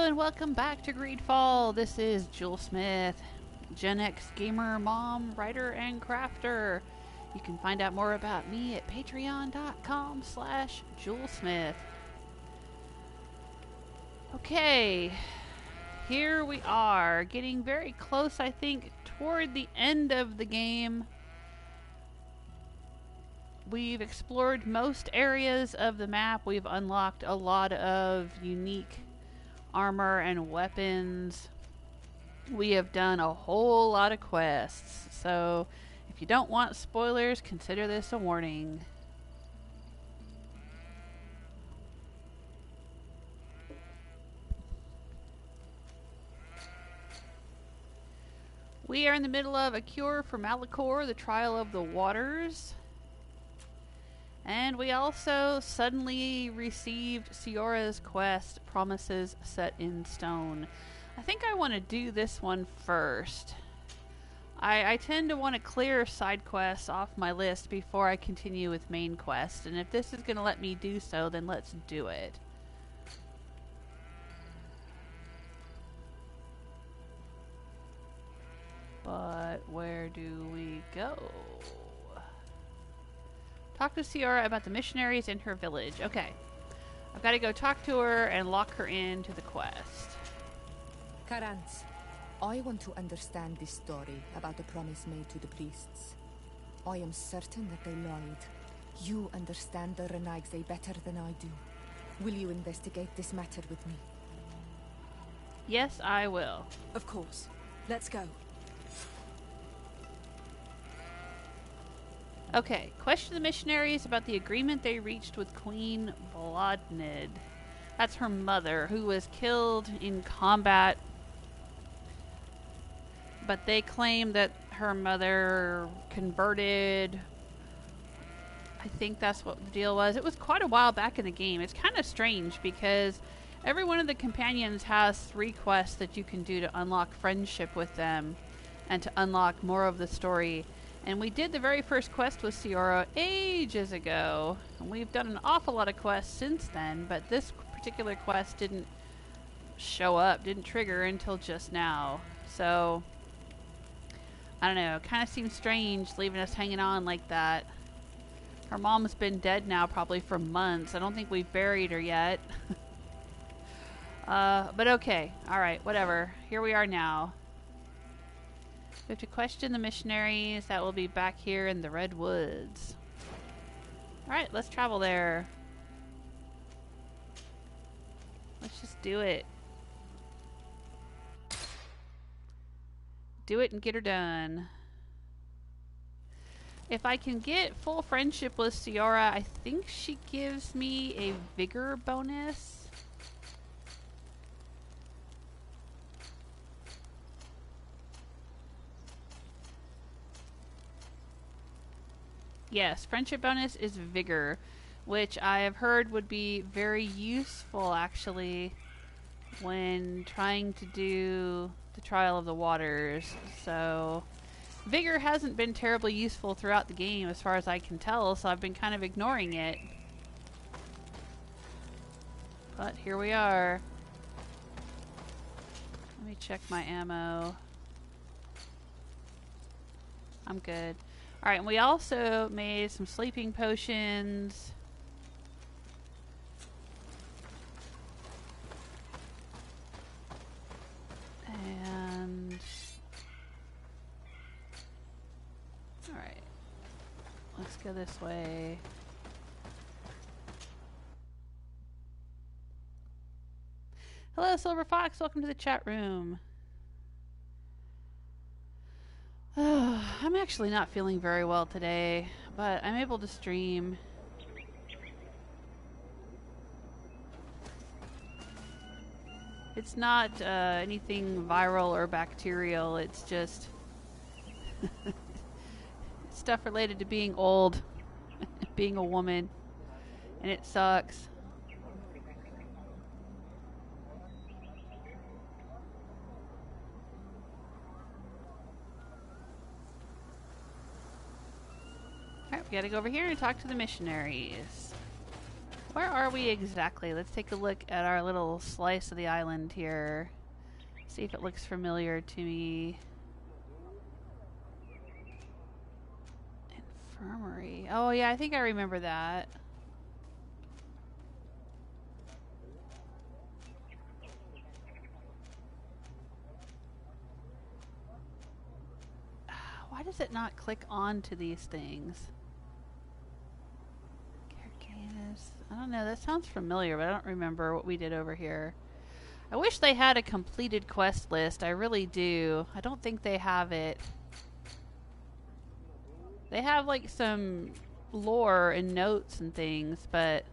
and welcome back to GreedFall. This is Jewel Smith, Gen X gamer, mom, writer, and crafter. You can find out more about me at patreon.com/JewelSmith. Okay, here we are, getting very close, I think, toward the end of the game. We've explored most areas of the map. We've unlocked a lot of unique armor and weapons. We have done a whole lot of quests. So if you don't want spoilers, consider this a warning. We are in the middle of a cure for Malachor, the Trial of the Waters. And we also suddenly received Siora's quest, Promises Set in Stone. I think I want to do this one first. I tend to want to clear side quests off my list before I continue with main quests. And if this is going to let me do so, then let's do it. But where do we go? Talk to Siora about the missionaries in her village. Okay. I've got to go talk to her and lock her into the quest. Karans, I want to understand this story about the promise made to the priests. I am certain that they lied. You understand the Renagse better than I do. Will you investigate this matter with me? Yes, I will. Of course. Let's go. Okay, question the missionaries about the agreement they reached with Queen Blodnid. That's her mother, who was killed in combat. But they claim that her mother converted. I think that's what the deal was. It was quite a while back in the game. It's kind of strange because every one of the companions has 3 quests that you can do to unlock friendship with them and to unlock more of the story. And we did the very first quest with Siora ages ago. And we've done an awful lot of quests since then, but this particular quest didn't show up, didn't trigger until just now. So, I don't know, kind of seems strange leaving us hanging on like that. Her mom's been dead now probably for months. I don't think we've buried her yet. But okay, alright, whatever. Here we are now. We have to question the missionaries that will be back here in the Redwoods. Alright, let's travel there. Let's just do it. Do it and get her done. If I can get full friendship with Siora, I think she gives me a vigor bonus. Yes, friendship bonus is vigor, which I have heard would be very useful actually when trying to do the Trial of the Waters. So vigor hasn't been terribly useful throughout the game as far as I can tell, so I've been kind of ignoring it. But here we are. Let me check my ammo. I'm good. Alright, and we also made some sleeping potions. And alright. Let's go this way. Hello, Silver Fox. Welcome to the chat room. I'm actually not feeling very well today, but I'm able to stream. It's not anything viral or bacterial, it's just stuff related to being old, being a woman, and it sucks. Alright, we gotta go over here and talk to the missionaries. Where are we exactly? Let's take a look at our little slice of the island here. See if it looks familiar to me. Infirmary. Oh yeah, I think I remember that. Why does it not click on to these things? I don't know, that sounds familiar, but I don't remember what we did over here. I wish they had a completed quest list. I really do. I don't think they have it. They have like some lore and notes and things, but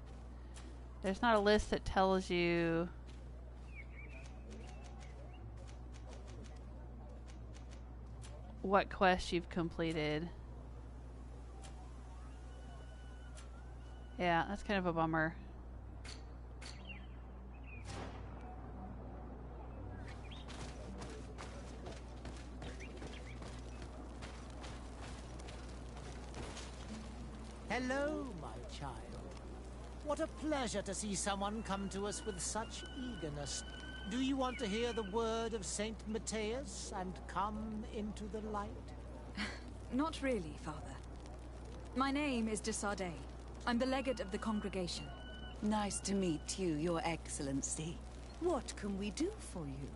there's not a list that tells you what quests you've completed. Yeah, that's kind of a bummer. Hello, my child. What a pleasure to see someone come to us with such eagerness. Do you want to hear the word of Saint Matthias and come into the light? Not really, Father. My name is de Sardet. I'm the legate of the congregation. Nice to meet you, Your Excellency. What can we do for you?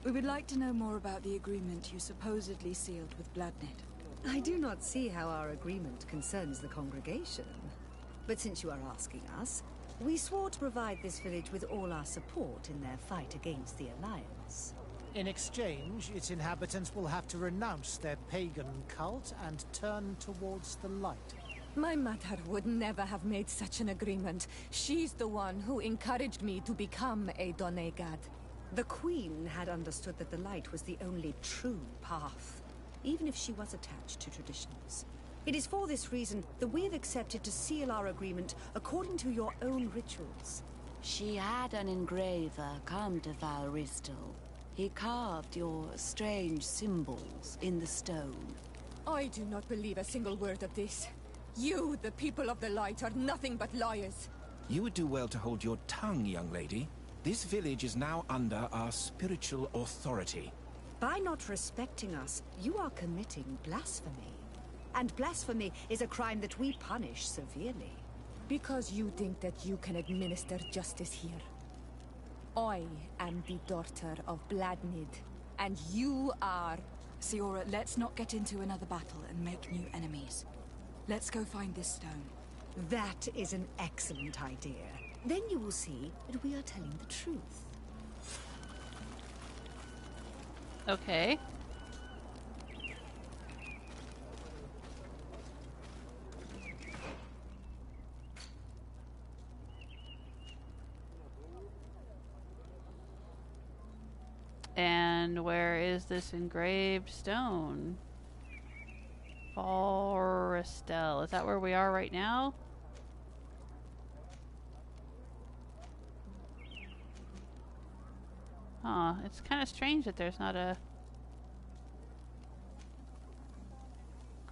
We would like to know more about the agreement you supposedly sealed with Bladnid. I do not see how our agreement concerns the congregation. But since you are asking us, we swore to provide this village with all our support in their fight against the Alliance. In exchange, its inhabitants will have to renounce their pagan cult and turn towards the light. My mother would never have made such an agreement. She's the one who encouraged me to become a Donegad. The Queen had understood that the light was the only true path, even if she was attached to traditions. It is for this reason that we have accepted to seal our agreement according to your own rituals. She had an engraver come to Val Ristel. He carved your strange symbols in the stone. I do not believe a single word of this. You, the people of the light, are nothing but liars. You would do well to hold your tongue, young lady. This village is now under our spiritual authority. By not respecting us, you are committing blasphemy. And blasphemy is a crime that we punish severely. Because you think that you can administer justice here. I am the daughter of Bladnid, and you are... Siora, let's not get into another battle and make new enemies. Let's go find this stone. That is an excellent idea. Then you will see that we are telling the truth. Okay. And where is this engraved stone? Forestel. Is that where we are right now? Huh. It's kind of strange that there's not a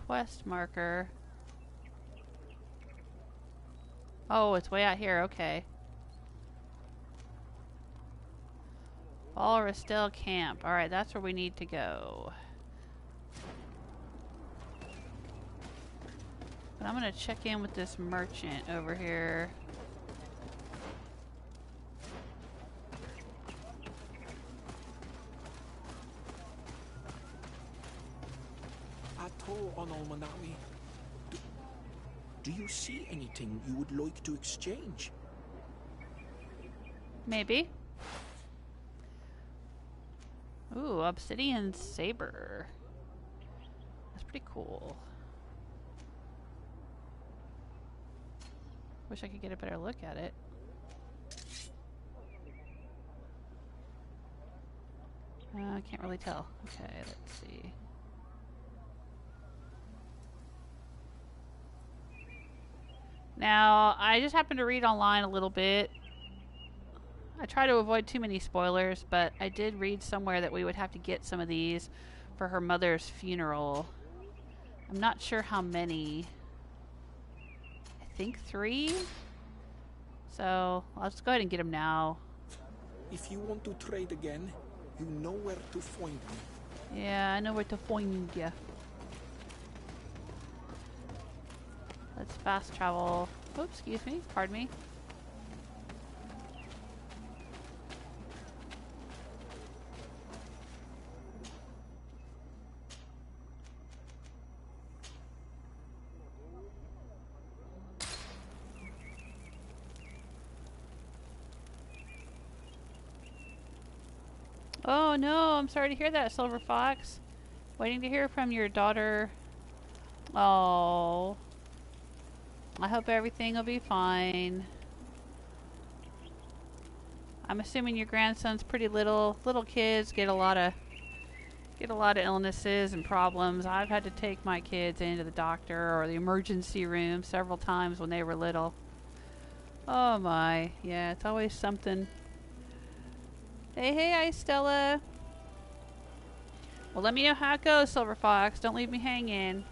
quest marker. Oh, it's way out here. Okay. Forestel Camp. Alright, that's where we need to go. But I'm gonna check in with this merchant over here. Do you see anything you would like to exchange? Maybe. Ooh, obsidian saber. That's pretty cool. Wish I could get a better look at it. I can't really tell. Okay, let's see. Now, I just happened to read online a little bit. I try to avoid too many spoilers, but I did read somewhere that we would have to get some of these for her mother's funeral. I'm not sure how many. I think 3. So I'll just go ahead and get them now. If you want to trade again, you know where to find me. Yeah, I know where to find you. Let's fast travel. Oops, excuse me. Pardon me. Oh no, I'm sorry to hear that, Silver Fox. Waiting to hear from your daughter. Oh. I hope everything will be fine. I'm assuming your grandson's pretty little. Little kids get a lot of illnesses and problems. I've had to take my kids into the doctor or the emergency room several times when they were little. Oh my. Yeah, it's always something. Hey, Stella. Well, let me know how it goes, Silver Fox. Don't leave me hanging.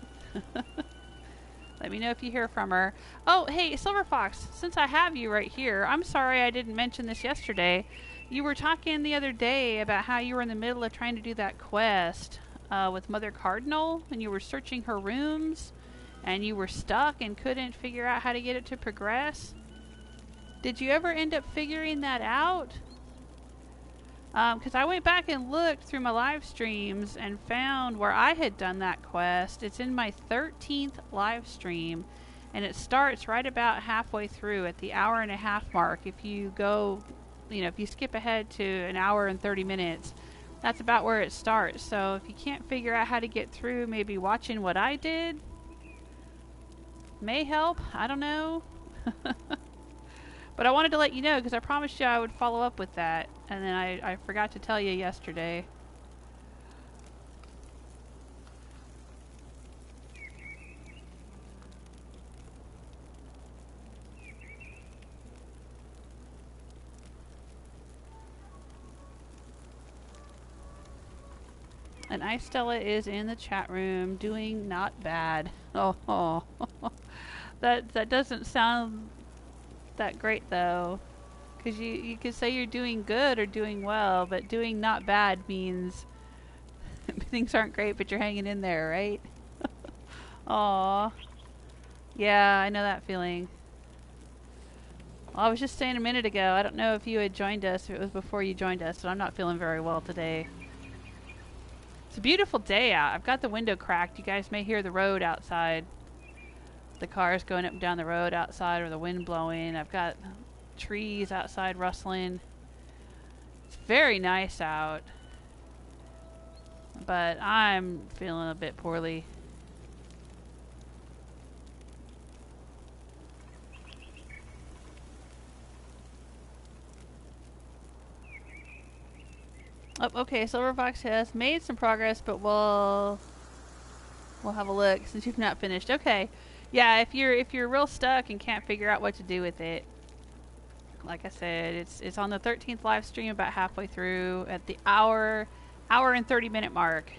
Let me know if you hear from her. Oh, hey, Silver Fox, since I have you right here, I'm sorry I didn't mention this yesterday. You were talking the other day about how you were in the middle of trying to do that quest with Mother Cardinal, and you were searching her rooms, and you were stuck and couldn't figure out how to get it to progress. Did you ever end up figuring that out? Because I went back and looked through my live streams and found where I had done that quest. It's in my 13th live stream, and it starts right about halfway through at the hour-and-a-half mark. If you go, if you skip ahead to an hour and 30 minutes, that's about where it starts. So if you can't figure out how to get through, maybe watching what I did may help. I don't know. But I wanted to let you know because I promised you I would follow up with that. And then I forgot to tell you yesterday. And I Stella is in the chat room doing not bad. Oh. That doesn't sound that great though, because you could say you're doing good or doing well, but doing not bad means things aren't great, but you're hanging in there, right? Aw. Yeah, I know that feeling. Well, I was just saying a minute ago, I don't know if you had joined us, if it was before you joined us, but I'm not feeling very well today. It's a beautiful day out. I've got the window cracked. You guys may hear the road outside. The cars going up and down the road outside, or the wind blowing. I've got trees outside rustling. It's very nice out, but I'm feeling a bit poorly. Oh, okay, Silver Fox has made some progress, but we'll have a look since you've not finished. Okay. Yeah, if you're real stuck and can't figure out what to do with it, like I said, it's on the 13th live stream, about halfway through at the hour and 30 minute mark.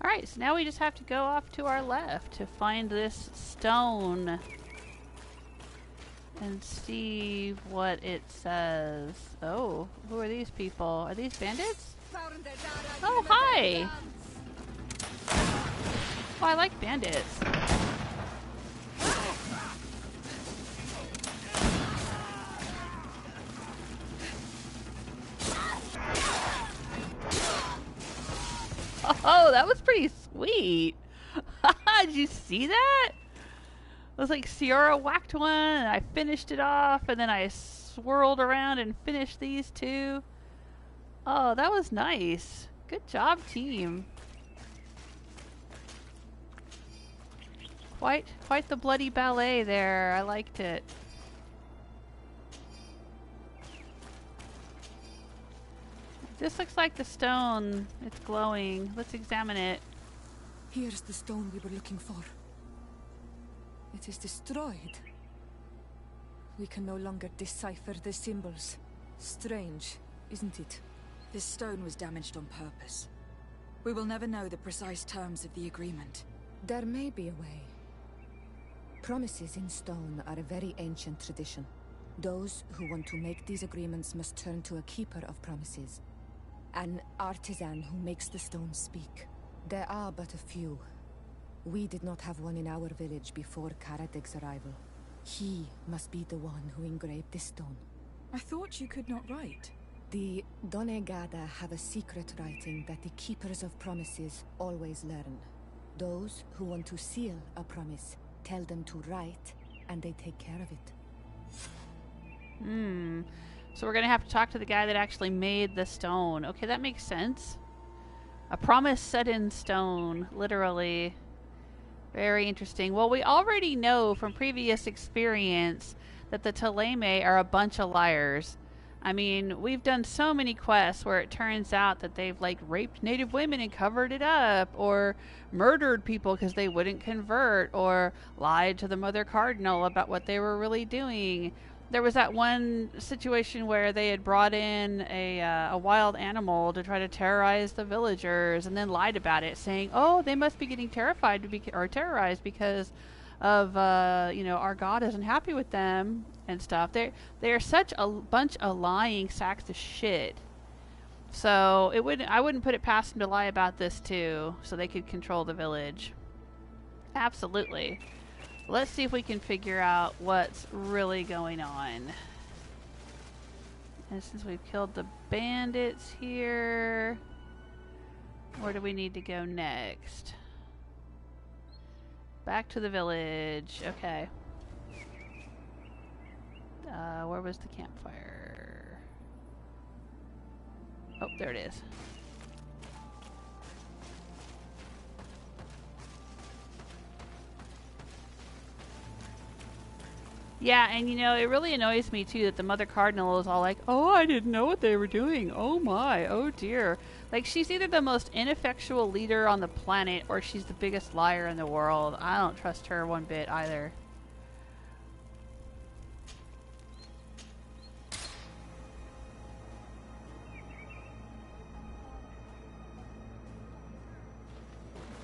All right, so now we just have to go off to our left to find this stone and see what it says. Oh, who are these people? Are these bandits? Oh, hi! Oh, I like bandits. Oh, that was pretty sweet. Did you see that? It was like Sierra whacked one, and I finished it off, and then I swirled around and finished these two. Oh, that was nice. Good job, team. Quite the bloody ballet there. I liked it. This looks like the stone. It's glowing. Let's examine it. Here's the stone we were looking for. It is destroyed. We can no longer decipher the symbols. Strange, isn't it? This stone was damaged on purpose. We will never know the precise terms of the agreement. There may be a way. Promises in stone are a very ancient tradition. Those who want to make these agreements must turn to a keeper of promises. An artisan who makes the stone speak. There are but a few. We did not have one in our village before Karadeg's arrival. He must be the one who engraved this stone. I thought you could not write. The Donegada have a secret writing that the keepers of promises always learn. Those who want to seal a promise tell them to write, and they take care of it. So we're gonna have to talk to the guy that actually made the stone. Okay, that makes sense. A promise set in stone, literally. Very interesting. Well, we already know from previous experience that the Taleme are a bunch of liars. I mean, we've done so many quests where it turns out that they've, like, raped native women and covered it up, or murdered people because they wouldn't convert, or lied to the Mother Cardinal about what they were really doing. There was that one situation where they had brought in a wild animal to try to terrorize the villagers, and then lied about it, saying, "Oh, they must be getting terrified or terrorized because of our God isn't happy with them and stuff." They are such a bunch of lying sacks of shit. So I wouldn't put it past them to lie about this too, so they could control the village. Absolutely. Let's see if we can figure out what's really going on. And since we've killed the bandits here, where do we need to go next? Back to the village. Okay. Where was the campfire? Oh, there it is. Yeah, and it really annoys me too that the Mother Cardinal is all like, "Oh, I didn't know what they were doing. Oh my, oh dear." Like, she's either the most ineffectual leader on the planet or she's the biggest liar in the world. I don't trust her one bit either.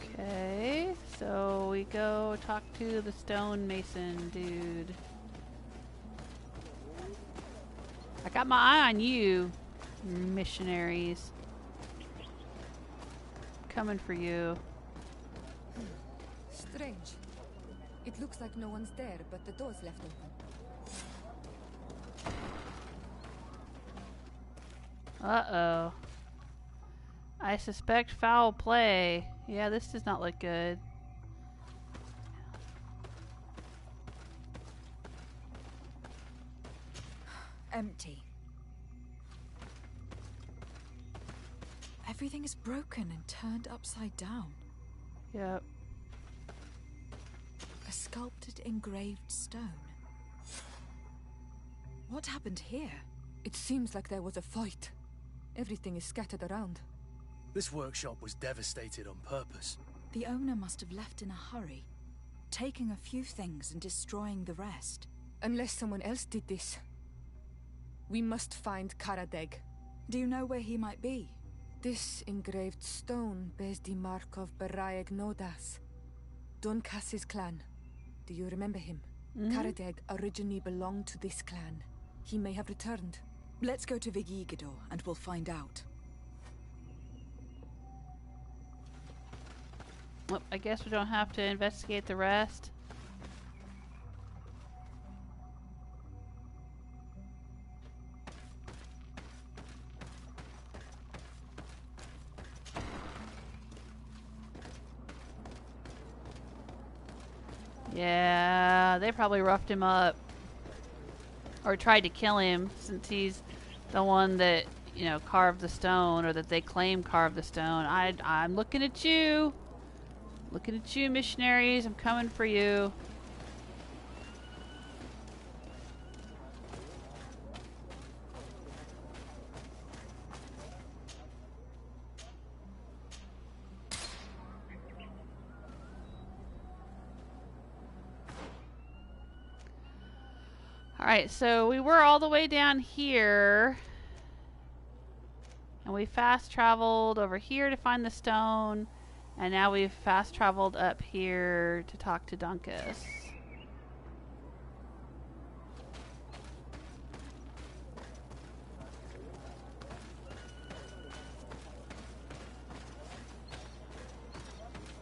Okay, so we go talk to the stonemason dude. I got my eye on you, missionaries. Coming for you. Strange. It looks like no one's there, but the door's left open. Uh-oh. I suspect foul play. Yeah, this does not look good. Empty. Everything is broken and turned upside down. Yep. A sculpted, engraved stone. What happened here? It seems like there was a fight. Everything is scattered around. This workshop was devastated on purpose. The owner must have left in a hurry, taking a few things and destroying the rest. Unless someone else did this. We must find Karadeg. Do you know where he might be? This engraved stone bears the mark of Baraeg Nodas, Doncass's clan. Do you remember him? Karadeg originally belonged to this clan. He may have returned. Let's go to Vigigador and we'll find out. Well, I guess we don't have to investigate the rest. Yeah, they probably roughed him up. Or tried to kill him, since he's the one that, carved the stone, or that they claim carved the stone. I'm looking at you. Looking at you, missionaries. I'm coming for you. Alright, so we were all the way down here. And we fast traveled over here to find the stone. And now we've fast traveled up here to talk to Dunkus.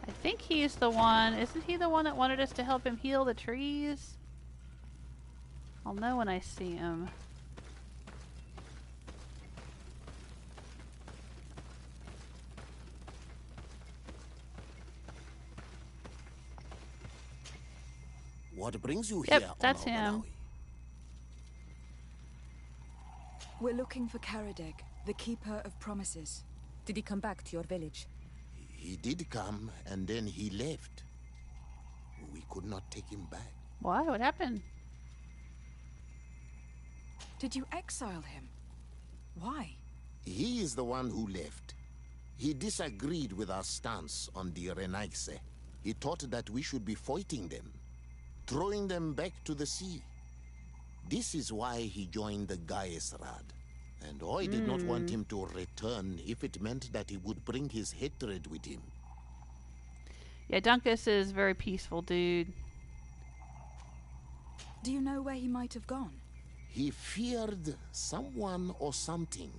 I think he's the one. Isn't he the one that wanted us to help him heal the trees? I'll know when I see him. What brings you Yep, here? that's him. We're looking for Karadeg, the Keeper of Promises. Did he come back to your village? He did come, and then he left. We could not take him back. Why? What happened? Did you exile him? Why? He is the one who left. He disagreed with our stance on the Renaigse. He thought that we should be fighting them, throwing them back to the sea. This is why he joined the Gaesrad. And I did not want him to return if it meant that he would bring his hatred with him. Yeah, Dunkus is a very peaceful dude. Do you know where he might have gone? He feared someone or something,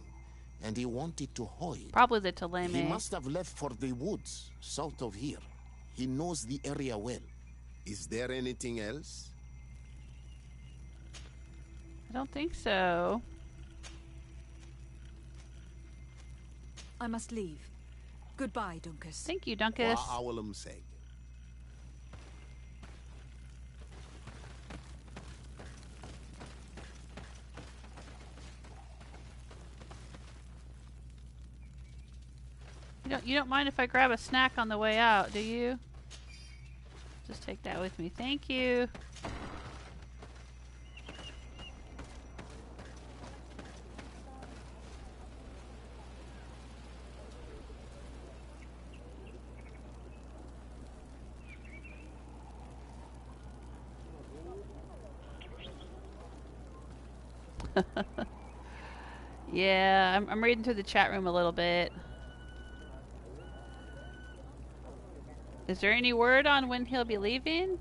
and he wanted to hide. Probably the Taleme. He must have left for the woods, south of here. He knows the area well. Is there anything else? I don't think so. I must leave. Goodbye, Dunkus. Thank you, Dunkus. Awalum seg. You don't mind if I grab a snack on the way out, do you? Just take that with me. Thank you. Yeah, I'm reading through the chat room a little bit. Is there any word on when he'll be leaving?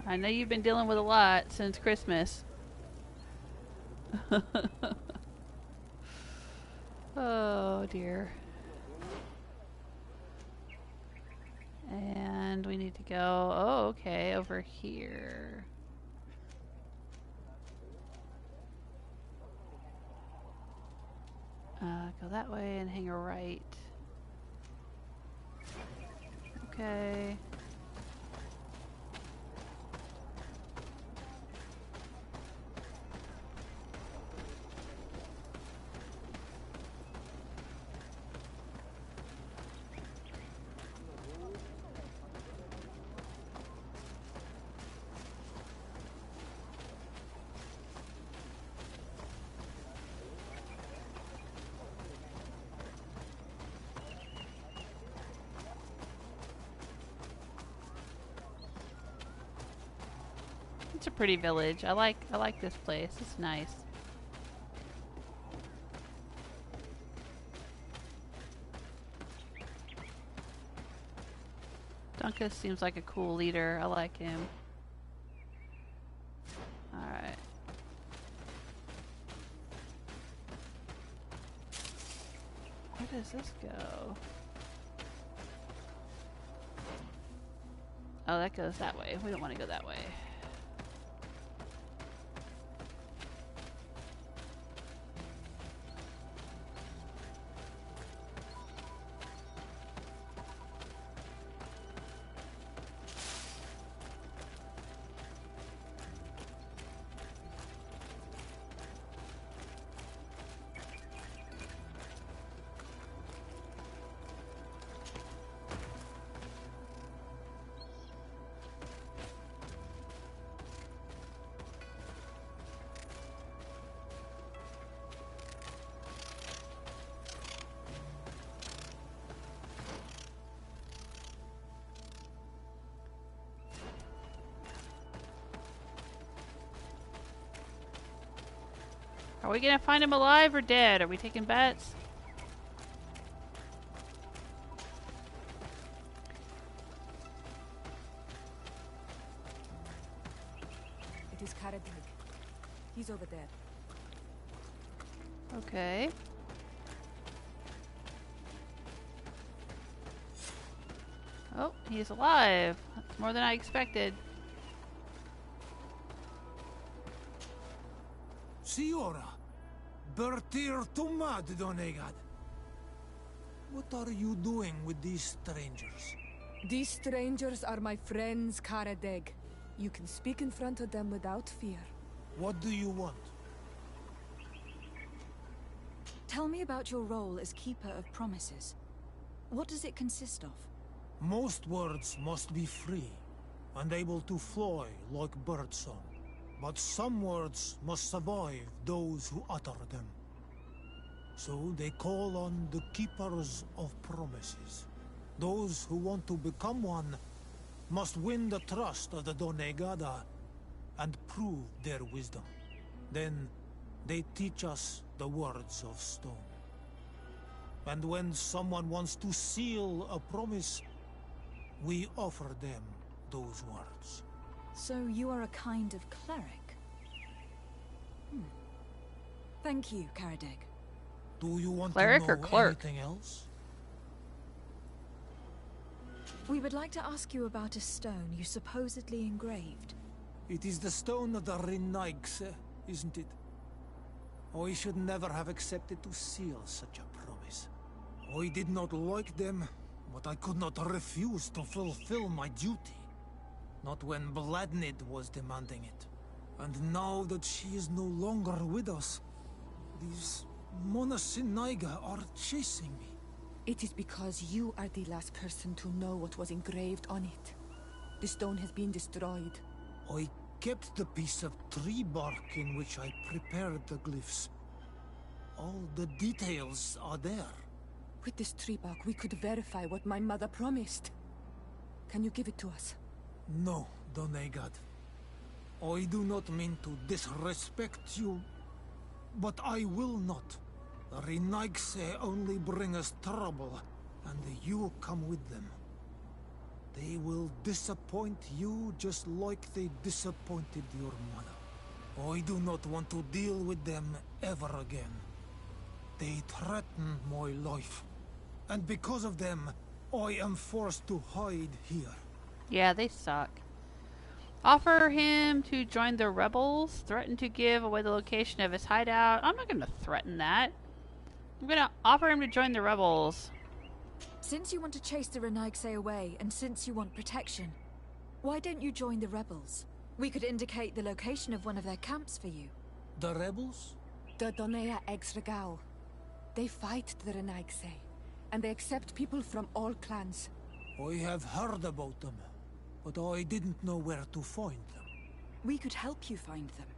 I know you've been dealing with a lot since Christmas. Oh dear. And we need to go, oh okay, over here. Go that way and hang a right. Okay. It's a pretty village. I like this place. It's nice. Dunkus seems like a cool leader. I like him. Alright. Where does this go? Oh, that goes that way. We don't want to go that way. Are we gonna find him alive or dead? Are we taking bets? It is Karadig. He's over there. Okay. Oh, he's alive. That's more than I expected. Siora, Bertir Tumad Donegad. What are you doing with these strangers? These strangers are my friends, Karadeg. You can speak in front of them without fear. What do you want? Tell me about your role as Keeper of Promises. What does it consist of? Most words must be free, and able to fly like birdsong. But some words must survive those who utter them. So they call on the Keepers of Promises. Those who want to become one must win the trust of the Donegada and prove their wisdom. Then they teach us the words of stone. And when someone wants to seal a promise, we offer them those words. So you are a kind of cleric? Thank you, Karadeg. Do you want Cleric to know or clerk? anything else? We would like to ask you about a stone you supposedly engraved. It is the stone of the Renaigse, isn't it? I should never have accepted to seal such a promise. I did not like them, but I could not refuse to fulfill my duty. Not when Bladnid was demanding it. And now that she is no longer with us, these Monasinaiga are chasing me. It is because you are the last person to know what was engraved on it. The stone has been destroyed. I kept the piece of tree bark in which I prepared the glyphs. All the details are there. With this tree bark, we could verify what my mother promised. Can you give it to us? No, Donegad. I do not mean to disrespect you, but I will not. The Renaigse only bring us trouble, and you come with them. They will disappoint you just like they disappointed your mother. I do not want to deal with them ever again. They threaten my life, and because of them, I am forced to hide here. Yeah, they suck. Offer him to join the rebels. Threaten to give away the location of his hideout. I'm not going to threaten that. I'm going to offer him to join the rebels. Since you want to chase the Renaigse away, and since you want protection, why don't you join the rebels? We could indicate the location of one of their camps for you. The rebels? The Donea Exregao. They fight the Renaigse, and they accept people from all clans. I have heard about them, but I didn't know where to find them. We could help you find them,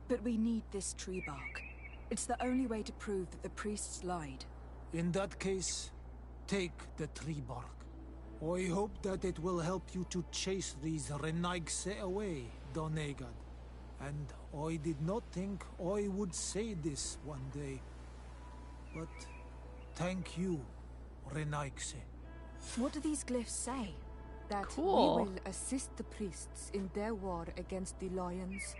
but we need this tree bark. It's the only way to prove that the priests lied. In that case, take the tree bark. I hope that it will help you to chase these Renaigse away, Donegad. And I did not think I would say this one day. But thank you, Renaigse. What do these glyphs say? That Cool. we will assist the priests in their war against the lions,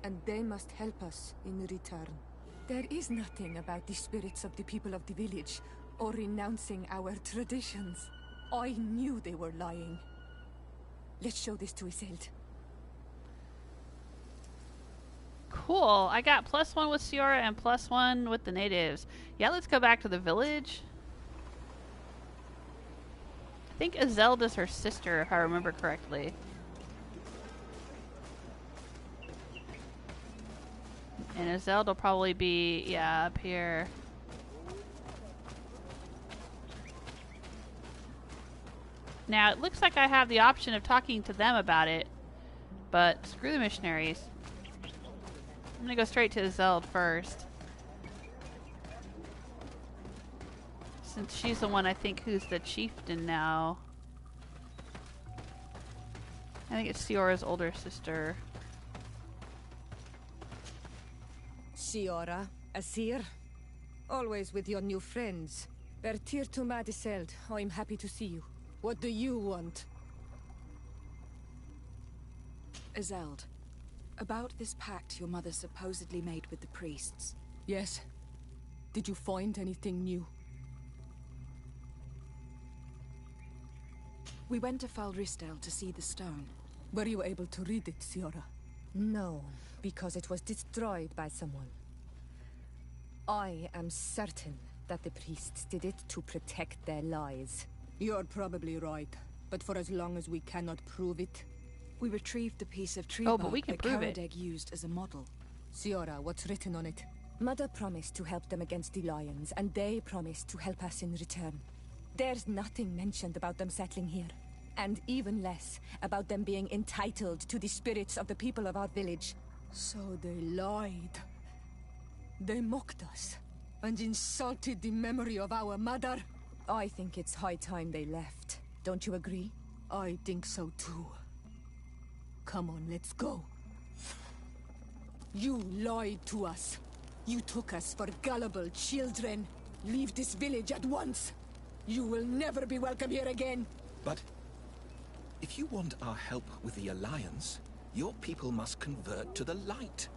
and they must help us in return. There is nothing about the spirits of the people of the village, or renouncing our traditions. I knew they were lying. Let's show this to Iselt. Cool. I got +1 with Siora and +1 with the natives. Yeah, let's go back to the village. I think Iselda's her sister, if I remember correctly. And Iselda will probably be, yeah, up here. Now, it looks like I have the option of talking to them about it, but screw the missionaries. I'm gonna go straight to Iselda first. Since she's the one I think who's the chieftain now. I think it's Siora's older sister. Siora, Asir. Always with your new friends. Bertir to Madiseld, I'm happy to see you. What do you want? Azeld, about this pact your mother supposedly made with the priests. Yes. Did you find anything new? We went to Falristel to see the stone. Were you able to read it, Siora? No, because it was destroyed by someone. I am certain that the priests did it to protect their lies. You're probably right, but for as long as we cannot prove it... We retrieved the piece of tree Oh, bark but we can that prove it. Karadeg used as a model. Siora, what's written on it? Mother promised to help them against the lions, and they promised to help us in return. There's nothing mentioned about them settling here. And even less about them being entitled to the spirits of the people of our village. So they lied. They mocked us, and insulted the memory of our mother. I think it's high time they left. Don't you agree? I think so too. Come on, let's go. You lied to us. You took us for gullible children. Leave this village at once. You will never be welcome here again. But if you want our help with the Alliance, your people must convert to the light.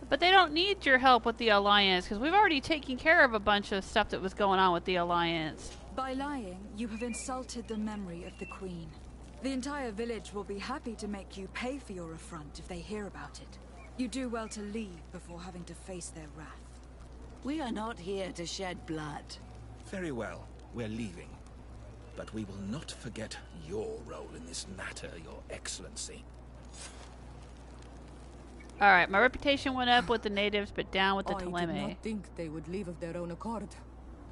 But they don't need your help with the Alliance, because we've already taken care of a bunch of stuff that was going on with the Alliance. By lying, you have insulted the memory of the Queen. The entire village will be happy to make you pay for your affront if they hear about it. You do well to leave before having to face their wrath. We are not here to shed blood. Very well, we're leaving. But we will not forget your role in this matter, Your Excellency. Alright, my reputation went up with the natives, but down with the I did Ptolemy. not think they would leave of their own accord.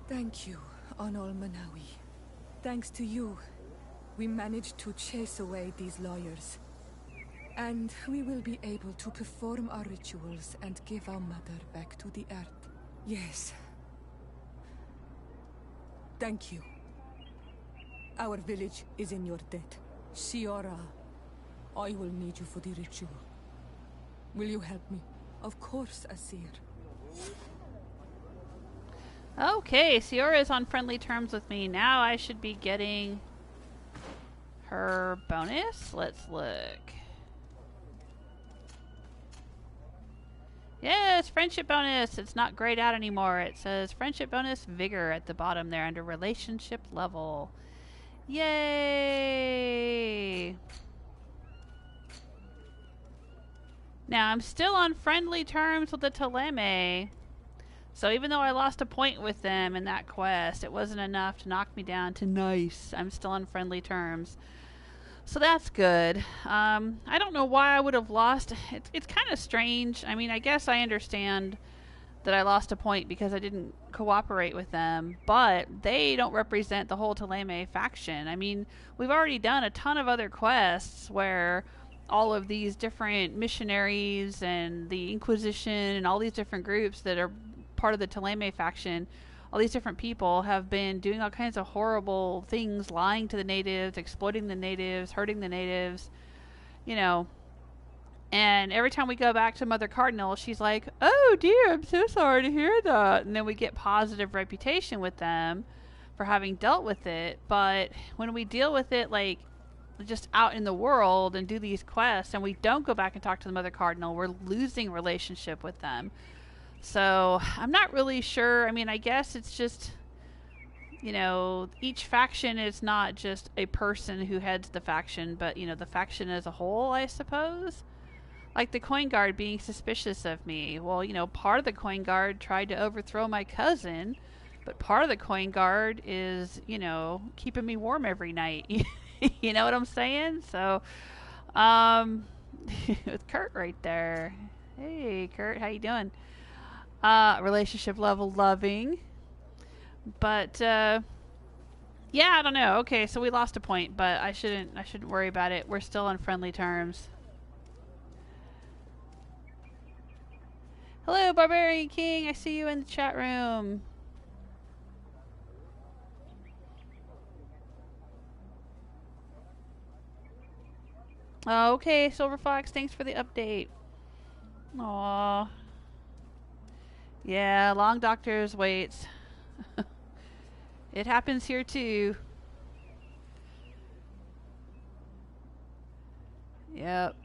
Thank you, Anol Manawi. Thanks to you, we managed to chase away these lawyers. And we will be able to perform our rituals and give our mother back to the earth. Yes. Thank you. Our village is in your debt. Siora, I will need you for the ritual. Will you help me? Of course, Asir. Okay, Siora is on friendly terms with me. Now I should be getting her bonus. Let's look. Yes, friendship bonus. It's not grayed out anymore. It says friendship bonus vigor at the bottom there under relationship level. Yay! Now I'm still on friendly terms with the Ptolemy. So even though I lost a point with them in that quest, it wasn't enough to knock me down to nice. I'm still on friendly terms. So that's good. I don't know why I would have lost. It's kind of strange. I mean, I guess I understand that I lost a point because I didn't cooperate with them, but they don't represent the whole Ptolemy faction. I mean, we've already done a ton of other quests where all of these different missionaries and the Inquisition and all these different groups that are part of the Ptolemy faction, all these different people have been doing all kinds of horrible things, lying to the natives, exploiting the natives, hurting the natives, you know. And every time we go back to Mother Cardinal, she's like, oh dear, I'm so sorry to hear that. And then we get positive reputation with them for having dealt with it. But when we deal with it, like, just out in the world and do these quests, and we don't go back and talk to the Mother Cardinal, we're losing relationship with them. So I'm not really sure. I mean, I guess it's just, you know, each faction is not just a person who heads the faction, but, you know, the faction as a whole, I suppose. Like the Coin Guard being suspicious of me. Well, you know, part of the Coin Guard tried to overthrow my cousin, but part of the Coin Guard is, you know, keeping me warm every night. You know what I'm saying? So, with Kurt right there. Hey, Kurt, how you doing? Relationship level loving. But, yeah, I don't know. Okay, so we lost a point, but I shouldn't worry about it. We're still on friendly terms. Hello, Barbarian King. I see you in the chat room. Okay, Silver Fox, thanks for the update. Aww. Yeah, long doctor's waits. It happens here too. Yep.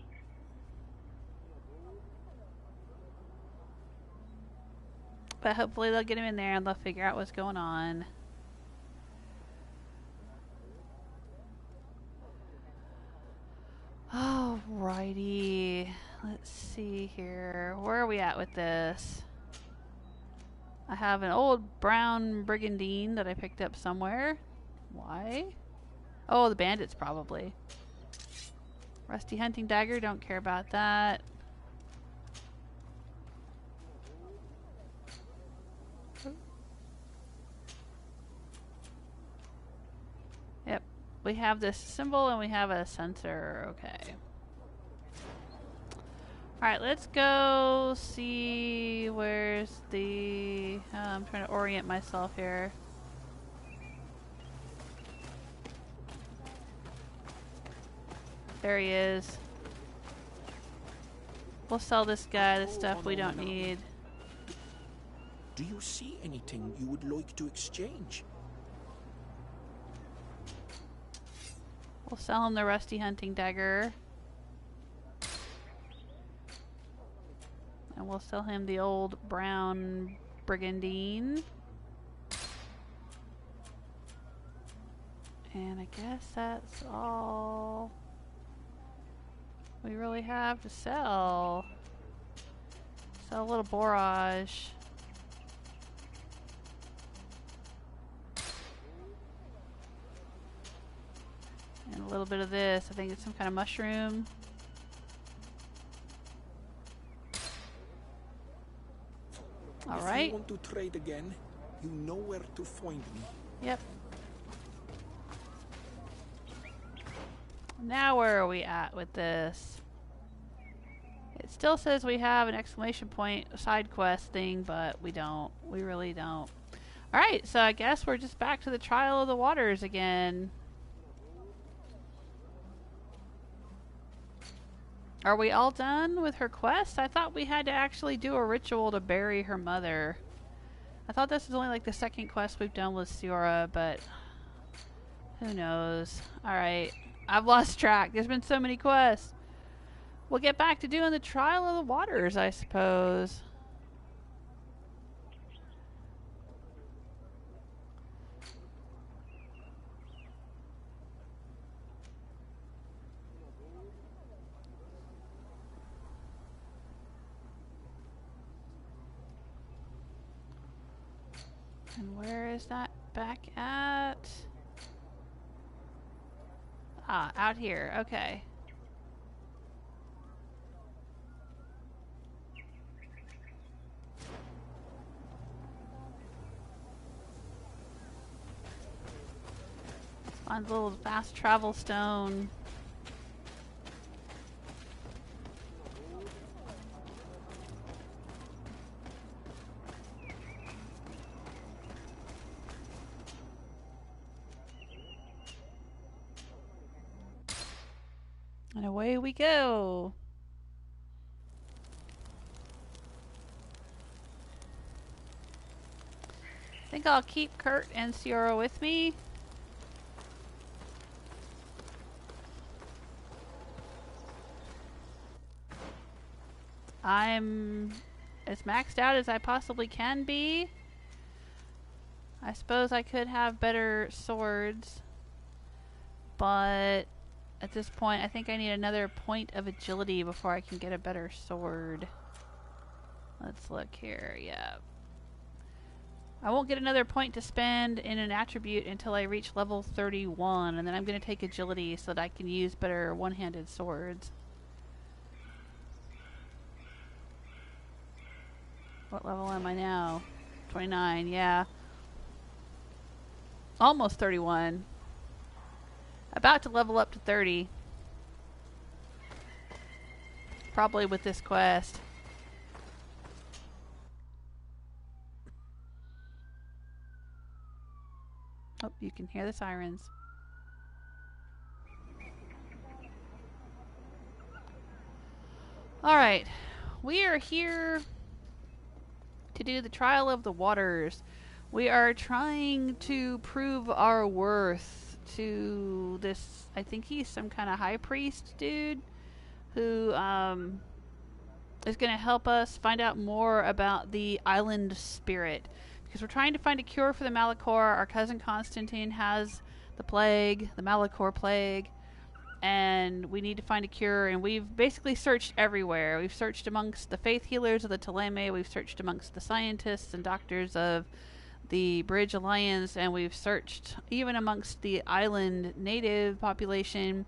But hopefully they'll get him in there and they'll figure out what's going on. Alrighty. Let's see here. Where are we at with this? I have an old brown brigandine that I picked up somewhere. Why? Oh, the bandits probably. Rusty hunting dagger, don't care about that. Yep, we have this symbol and we have a sensor. Okay. Alright, let's go see where's the... I'm trying to orient myself here. There he is. We'll sell this guy the stuff we don't need. Do you see anything you would like to exchange? We'll sell him the rusty hunting dagger. And we'll sell him the old brown brigandine. And I guess that's all we really have to sell. Sell a little borage. And a little bit of this. I think it's some kind of mushroom. All right. If you want to trade again, you know where to find me. Yep. Now where are we at with this? It still says we have an exclamation point side quest thing, but we don't. We really don't. Alright, so I guess we're just back to the Trial of the Waters again. Are we all done with her quest? I thought we had to actually do a ritual to bury her mother. I thought this was only like the second quest we've done with Siora, but who knows. Alright, I've lost track. There's been so many quests. We'll get back to doing the Trial of the Waters, I suppose. And where is that back at? Ah, out here. Okay. Find a little fast travel stone. And away we go. I think I'll keep Kurt and Siora with me. I'm as maxed out as I possibly can be. I suppose I could have better swords, but at this point I think I need another point of agility before I can get a better sword. Let's look here. Yeah. I won't get another point to spend in an attribute until I reach level 31, and then I'm going to take agility so that I can use better one-handed swords. What level am I now? 29, yeah. Almost 31. About to level up to 30. Probably with this quest. Oh, you can hear the sirens. Alright. we are here to do the trial of the waters. We are trying to prove our worth to this, I think he's some kind of high priest dude who is going to help us find out more about the island spirit. Because we're trying to find a cure for the Malachor. Our cousin Constantine has the plague, the Malachor plague, and we need to find a cure. And we've basically searched everywhere. We've searched amongst the faith healers of the Teleme, we've searched amongst the scientists and doctors of the Bridge Alliance, and we've searched even amongst the island native population,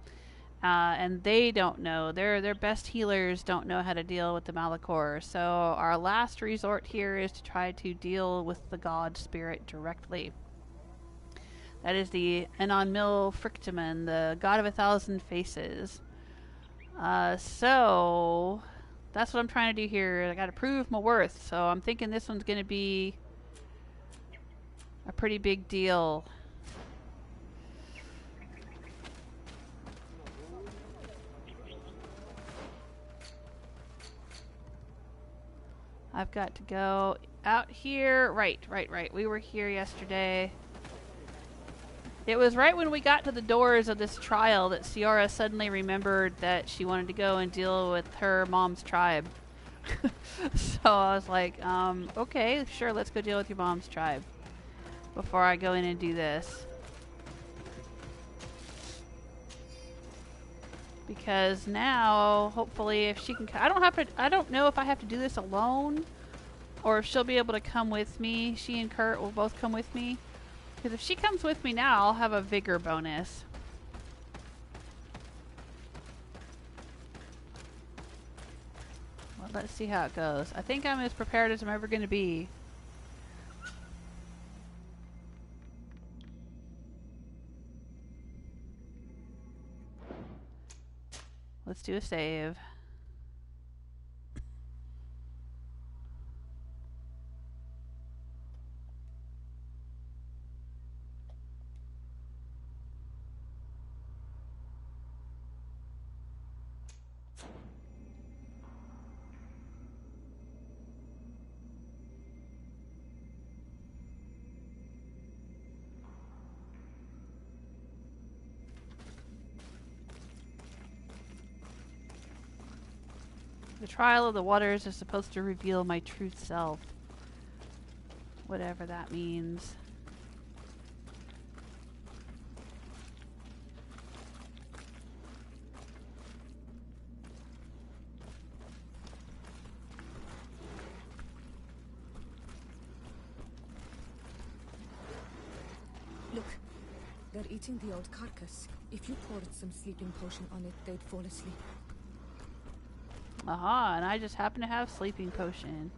and they don't know. Their best healers don't know how to deal with the Malachor. So our last resort here is to try to deal with the god spirit directly. That is the Enonmil Frictiman, the god of 1,000 faces. So that's what I'm trying to do here. I got to prove my worth. So I'm thinking this one's going to be a pretty big deal. I've got to go out here. Right. We were here yesterday. It was right when we got to the doors of this trial that Ciara suddenly remembered that she wanted to go and deal with her mom's tribe. So I was like, okay, sure, let's go deal with your mom's tribe before I go in and do this. Because now, hopefully, if she can, I don't know if I have to do this alone or if she'll be able to come with me. She and Kurt will both come with me. Because if she comes with me now, I'll have a vigor bonus. Well, let's see how it goes. I think I'm as prepared as I'm ever going to be. Let's do a save. The trial of the waters is supposed to reveal my true self. Whatever that means. Look, they're eating the old carcass. If you poured some sleeping potion on it, they'd fall asleep. Aha, and I just happen to have sleeping potion.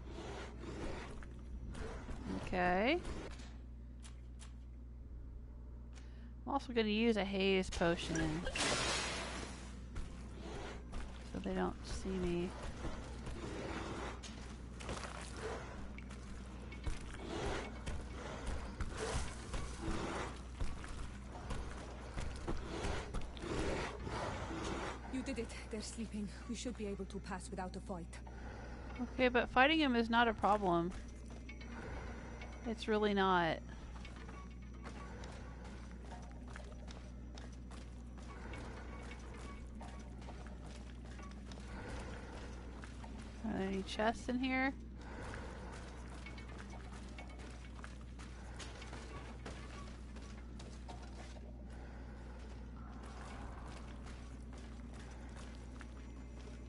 Okay. I'm also going to use a haze potion so they don't see me. You did it. They're sleeping. We should be able to pass without a fight. Okay, but fighting him is not a problem. It's really not. Are there any chests in here?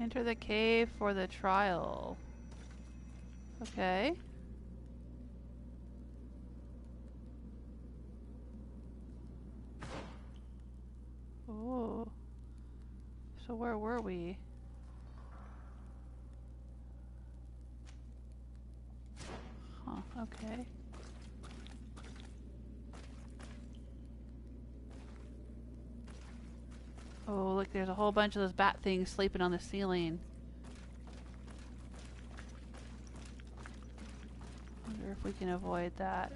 Enter the cave for the trial. Okay. Oh. So where were we? Huh, okay. Oh, look, there's a whole bunch of those bat things sleeping on the ceiling. Wonder if we can avoid that.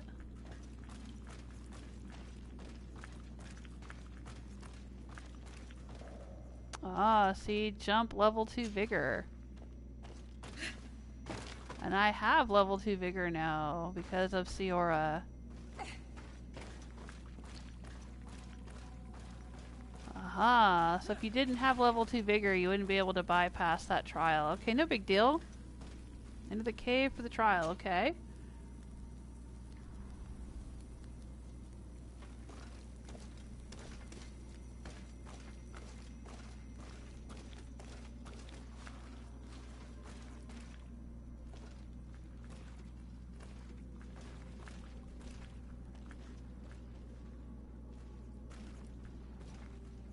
Ah, see, jump level 2 vigor. And I have level 2 vigor now because of Siora. Aha, so if you didn't have level 2 vigor, you wouldn't be able to bypass that trial. Okay, no big deal. Into the cave for the trial, okay.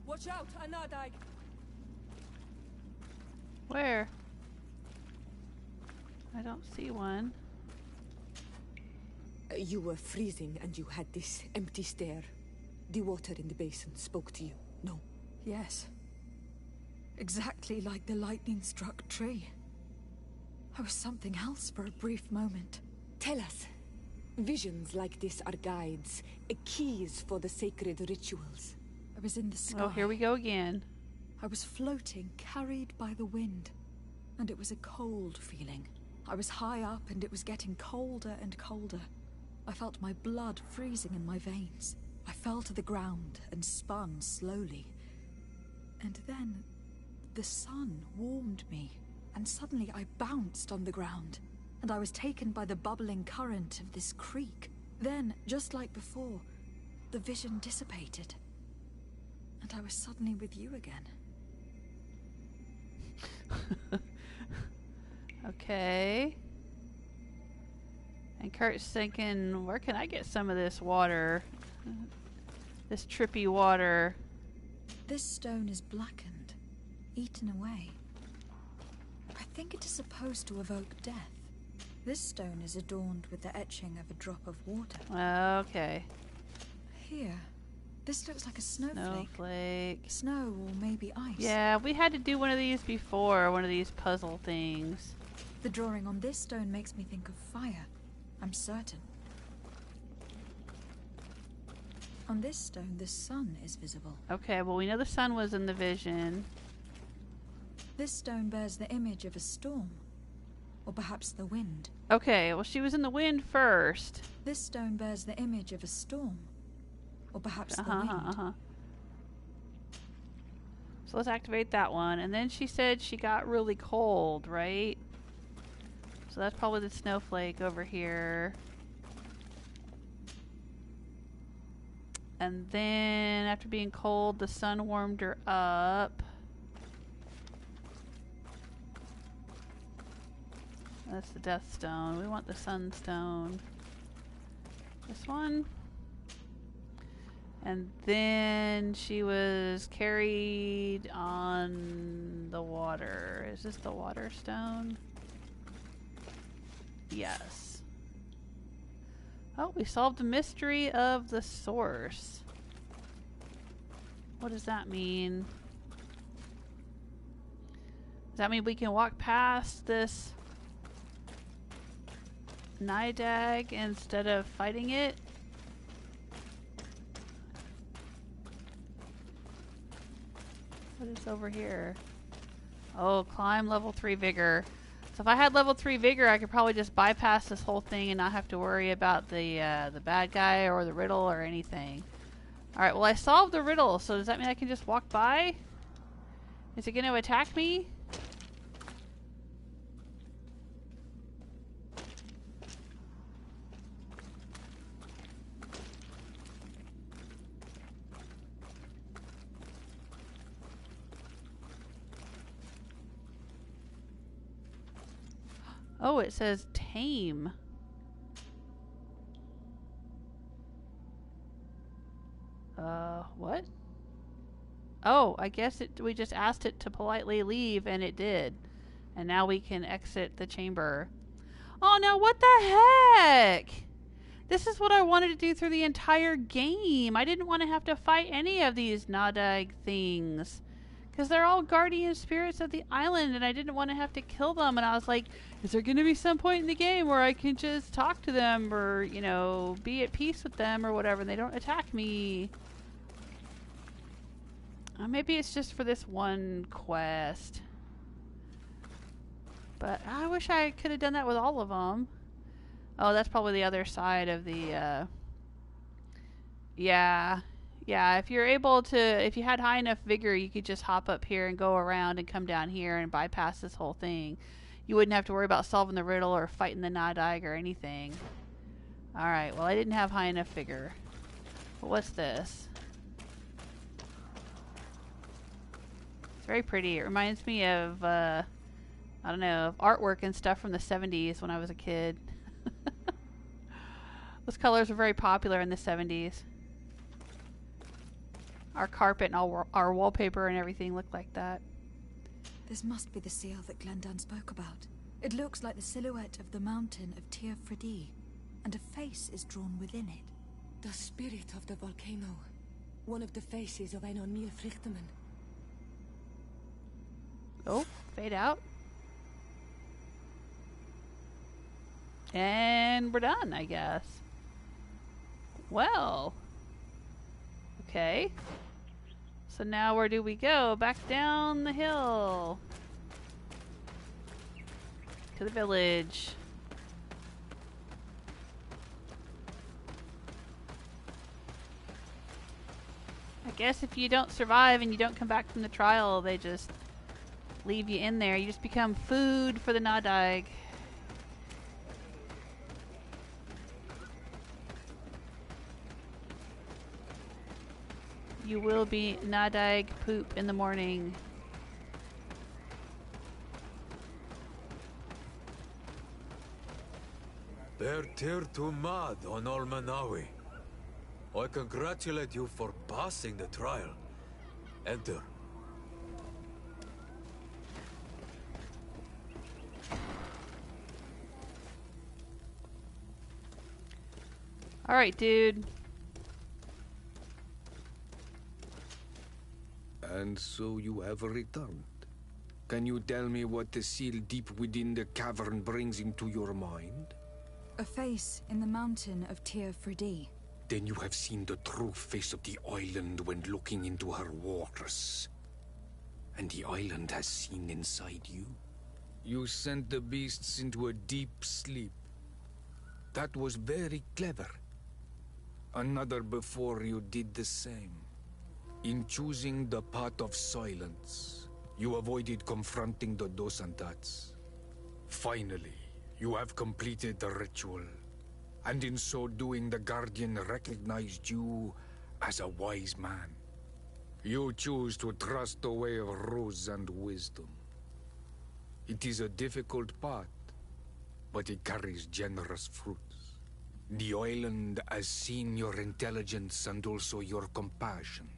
Watch out, Anadag! Where? I don't see one. You were freezing and you had this empty stare. The water in the basin spoke to you, no? Yes. Exactly like the lightning-struck tree. I was something else for a brief moment. Tell us. Visions like this are guides, keys for the sacred rituals. I was in the sky. Oh, here we go again. I was floating, carried by the wind. And it was a cold feeling. I was high up and it was getting colder and colder. I felt my blood freezing in my veins. I fell to the ground and spun slowly. And then the sun warmed me, and suddenly I bounced on the ground, and I was taken by the bubbling current of this creek. Then, just like before, the vision dissipated, and I was suddenly with you again. Okay. And Kurt's thinking, where can I get some of this water? This trippy water. This stone is blackened, eaten away. I think it is supposed to evoke death. This stone is adorned with the etching of a drop of water. Okay. Here. This looks like a snowflake. Snowflake. Snow or maybe ice. Yeah, we had to do one of these before, one of these puzzle things. The drawing on this stone makes me think of fire. I'm certain. On this stone, the sun is visible. Okay, well we know the sun was in the vision. This stone bears the image of a storm. Or perhaps the wind. Okay, well she was in the wind first. This stone bears the image of a storm. Or perhaps the wind. So let's activate that one. And then she said she got really cold, right? So that's probably the snowflake over here. And then after being cold, the sun warmed her up. That's the death stone. We want the sunstone. This one. And then she was carried on the water. Is this the water stone? Yes. Oh, we solved the mystery of the source. What does that mean? Does that mean we can walk past this Nidag instead of fighting it? What is over here? Oh, climb level 3 vigor. So if I had level 3 vigor, I could probably just bypass this whole thing and not have to worry about the bad guy or the riddle or anything. Alright, well I solved the riddle, so does that mean I can just walk by? Is it going to attack me? Oh, it says tame. What? Oh, I guess we just asked it to politely leave and it did. And now we can exit the chamber. Oh, now what the heck? This is what I wanted to do through the entire game. I didn't want to have to fight any of these Nadag things. Because they're all guardian spirits of the island and I didn't want to have to kill them. And I was like, is there going to be some point in the game where I can just talk to them or, you know, be at peace with them or whatever and they don't attack me? Maybe it's just for this one quest. But I wish I could have done that with all of them. Oh, that's probably the other side of the, yeah. Yeah, if you're able to, if you had high enough vigor, you could just hop up here and go around and come down here and bypass this whole thing. You wouldn't have to worry about solving the riddle or fighting the Nadag or anything. Alright, well I didn't have high enough vigor. But what's this? It's very pretty. It reminds me of, I don't know, of artwork and stuff from the 70s when I was a kid. Those colors were very popular in the 70s. Our carpet and all our wallpaper and everything looked like that. This must be the seal that Glendan spoke about. It looks like the silhouette of the mountain of Tir Fredi, and a face is drawn within it. The spirit of the volcano. One of the faces of Einon Mil Frichterman. Oh, fade out. And we're done, I guess. Well. Okay. So now where do we go? Back down the hill. To the village. I guess if you don't survive and you don't come back from the trial, they just leave you in there. You just become food for the Nadag. You will be Nadag poop in the morning. Bertir to mad on Almanawi. I congratulate you for passing the trial. Enter. Alright, dude. And so you have returned. Can you tell me what the seal deep within the cavern brings into your mind? A face in the mountain of Tir Fredi. Then you have seen the true face of the island when looking into her waters. And the island has seen inside you. You sent the beasts into a deep sleep. That was very clever. Another before you did the same. In choosing the path of silence, you avoided confronting the Dosantats. Finally, you have completed the ritual, and in so doing the Guardian recognized you as a wise man. You choose to trust the way of rules and wisdom. It is a difficult path, but it carries generous fruits. The island has seen your intelligence and also your compassion.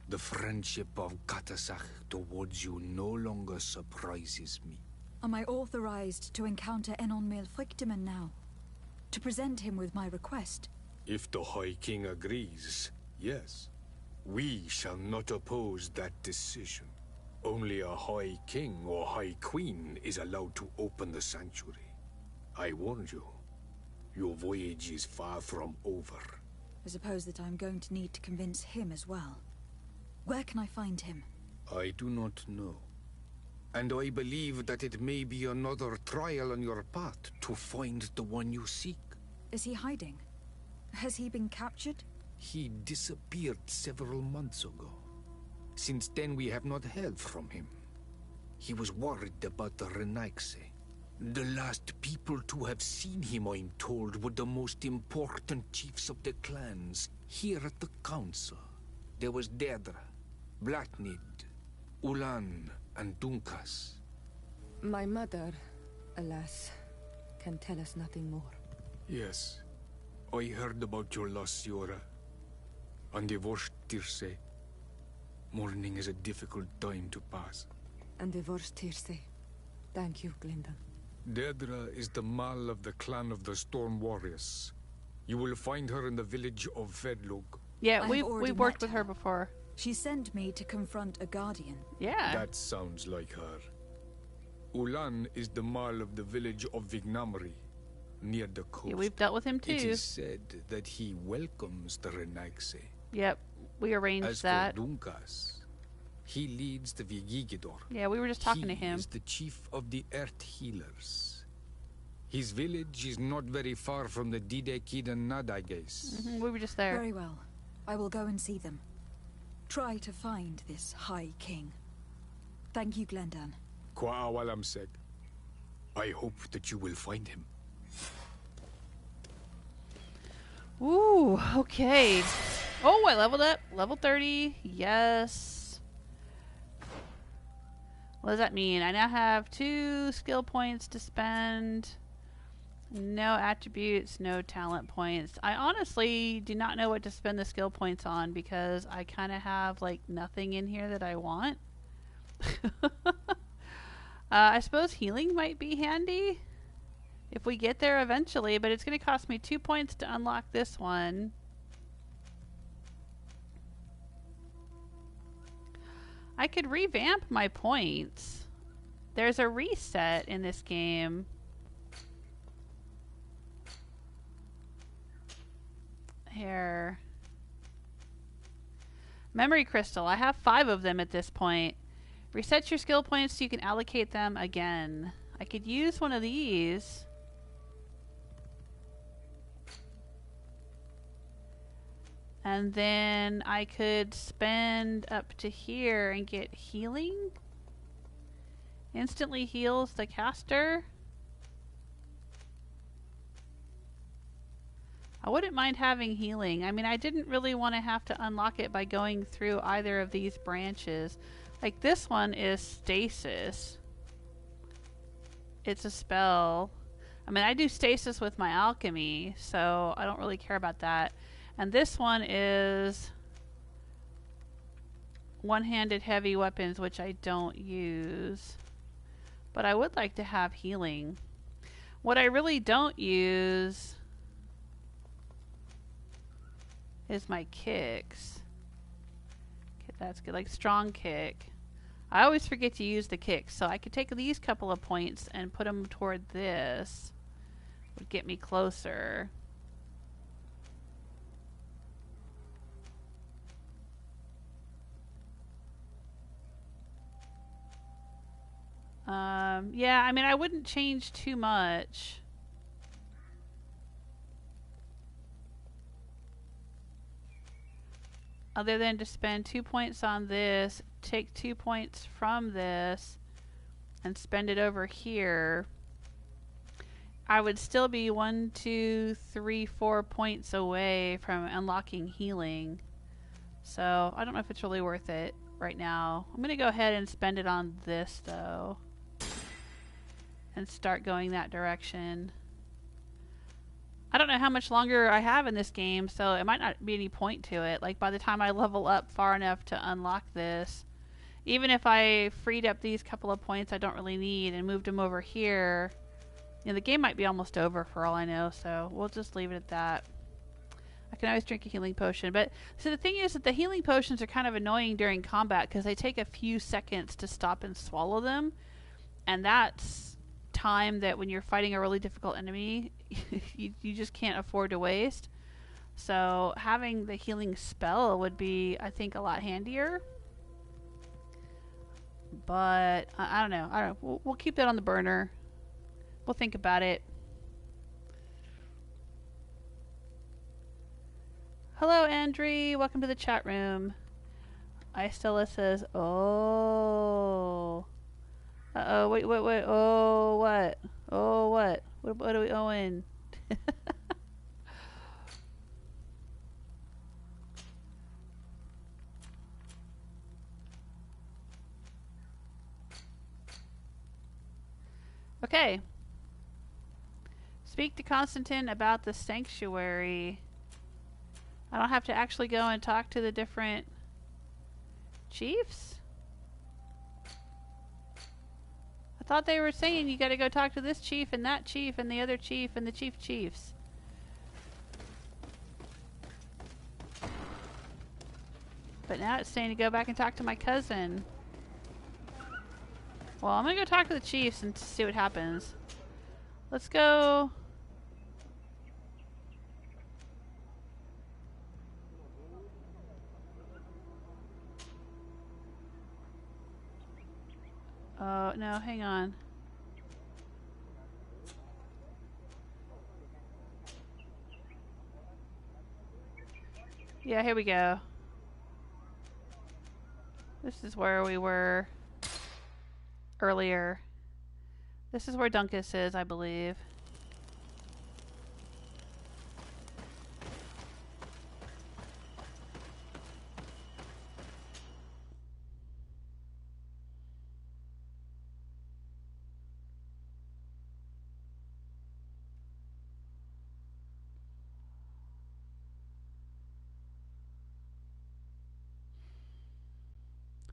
The friendship of Katasach towards you no longer surprises me. Am I authorized to encounter Enon Mil Frichterman now? To present him with my request? If the High King agrees, yes. We shall not oppose that decision. Only a High King or High Queen is allowed to open the sanctuary. I warned you. Your voyage is far from over. I suppose that I'm going to need to convince him as well. Where can I find him? I do not know. And I believe that it may be another trial on your path to find the one you seek. Is he hiding? Has he been captured? He disappeared several months ago. Since then we have not heard from him. He was worried about the Renaigse. The last people to have seen him, I'm told, were the most important chiefs of the clans here at the council. There was Deirdre, Blatnid, Ulan, and Dunkas. My mother, alas, can tell us nothing more. Yes, I heard about your loss, Siora. And divorced Tirce. Mourning is a difficult time to pass. And divorced Tirce. Thank you, Glendan. Deirdre is the Mal of the clan of the Storm Warriors. You will find her in the village of Vedlug. Yeah, we've worked with her before. She sent me to confront a guardian. Yeah. That sounds like her. Ulan is the Mal of the village of Vignamri, near the coast. Yeah, we've dealt with him too. It is said that he welcomes the Renaigse. Yep, we arranged that. As for Dunkas, He leads the Vigigidor. Yeah, we were just talking to him. He is the chief of the Earth Healers. His village is not very far from the Didekidan Nad, I guess. We were just there. Very well. I will go and see them. Try to find this High King. Thank you, Glendan. Kwa'awalamsek. I hope that you will find him. Ooh, okay. Oh, I leveled up. Level 30. Yes. What does that mean? I now have 2 skill points to spend. No attributes, no talent points. I honestly do not know what to spend the skill points on because I kind of have like nothing in here that I want. I suppose healing might be handy if we get there eventually, but it's going to cost me 2 points to unlock this one. I could revamp my points. There's a reset in this game. Here. Memory crystal. I have 5 of them at this point. Reset your skill points so you can allocate them again. I could use one of these. And then I could spend up to here and get healing. Instantly heals the caster. I wouldn't mind having healing. I mean, I didn't really want to have to unlock it by going through either of these branches. Like this one is stasis. It's a spell. I mean, I do stasis with my alchemy, so I don't really care about that. And this one is one-handed heavy weapons, which I don't use. But I would like to have healing. What I really don't use is my kicks. Okay, that's good. Like strong kick. I always forget to use the kicks, so I could take these couple of points and put them toward this. Would get me closer. Yeah, I mean, I wouldn't change too much. Other than to spend 2 points on this, take 2 points from this, and spend it over here. I would still be 1, 2, 3, 4 points away from unlocking healing. So, I don't know if it's really worth it right now. I'm going to go ahead and spend it on this, though. And start going that direction. I don't know how much longer I have in this game, so it might not be any point to it. Like, by the time I level up far enough to unlock this, even if I freed up these couple of points I don't really need and moved them over here, you know, the game might be almost over for all I know, so we'll just leave it at that. I can always drink a healing potion, but so the thing is that the healing potions are kind of annoying during combat because they take a few seconds to stop and swallow them, and that's time that when you're fighting a really difficult enemy you just can't afford to waste. So having the healing spell would be, I think, a lot handier, but I don't know. We'll keep that on the burner. We'll think about it. Hello, Andre. Welcome to the chat room. Istella says, oh. Uh-oh, wait. Oh, what? Oh, what? What are we owing? Okay. Speak to Constantine about the sanctuary. I don't have to actually go and talk to the different chiefs? I thought they were saying you gotta go talk to this chief and that chief and the other chief and the chiefs. But now it's saying to go back and talk to my cousin. Well, I'm gonna go talk to the chiefs and see what happens. Let's go. Oh, no, hang on. Yeah, here we go. This is where we were earlier. This is where Dunkus is, I believe.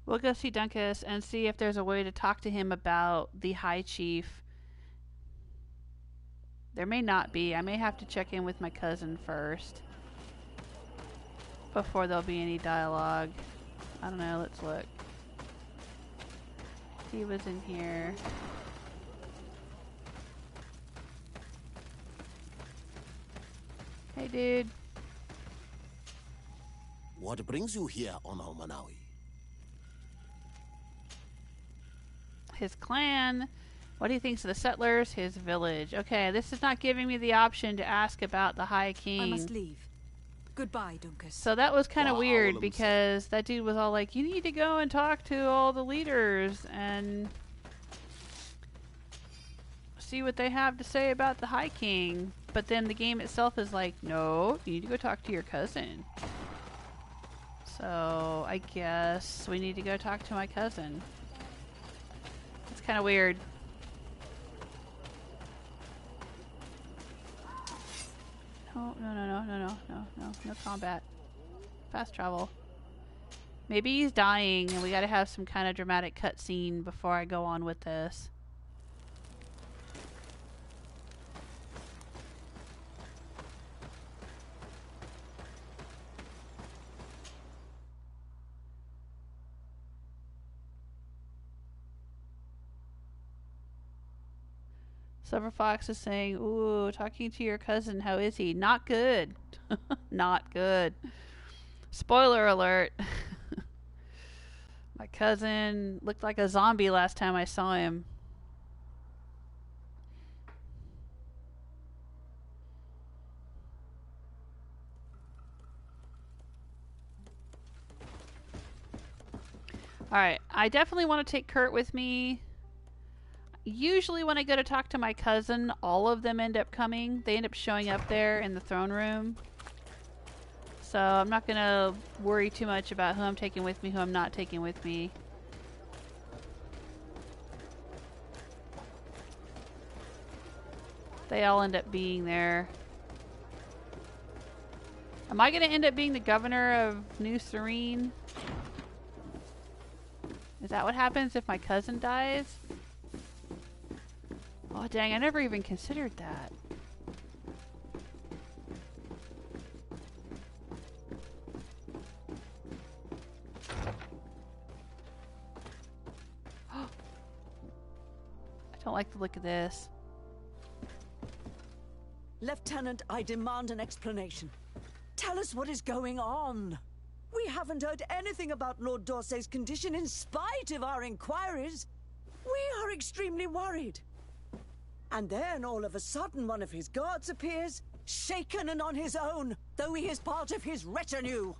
We'll go see Dunkus and see if there's a way to talk to him about the High Chief. There may not be. I may have to check in with my cousin first before there'll be any dialogue. I don't know. Let's look. He was in here. Hey, dude. What brings you here on Almanawi? His clan. What he thinks of the settlers, his village. Okay, this is not giving me the option to ask about the High King. I must leave. Goodbye, Dunkus. So that was kind of weird because that dude was all like, you need to go and talk to all the leaders and see what they have to say about the High King. But then the game itself is like, no, you need to go talk to your cousin. So I guess we need to go talk to my cousin. It's kind of weird. No combat. Fast travel. Maybe he's dying and we gotta have some kind of dramatic cutscene before I go on with this. Silver Fox is saying, ooh, talking to your cousin, how is he? Not good. Not good. Spoiler alert. My cousin looked like a zombie last time I saw him. Alright, I definitely want to take Kurt with me. Usually when I go to talk to my cousin, all of them end up coming. They end up showing up there in the throne room. So I'm not going to worry too much about who I'm taking with me, who I'm not taking with me. They all end up being there. Am I going to end up being the governor of New Serene? Is that what happens if my cousin dies? Oh dang, I never even considered that. I don't like the look of this. Lieutenant, I demand an explanation. Tell us what is going on. We haven't heard anything about Lord Dorsey's condition in spite of our inquiries. We are extremely worried. And then, all of a sudden, one of his guards appears, shaken and on his own, though he is part of his retinue.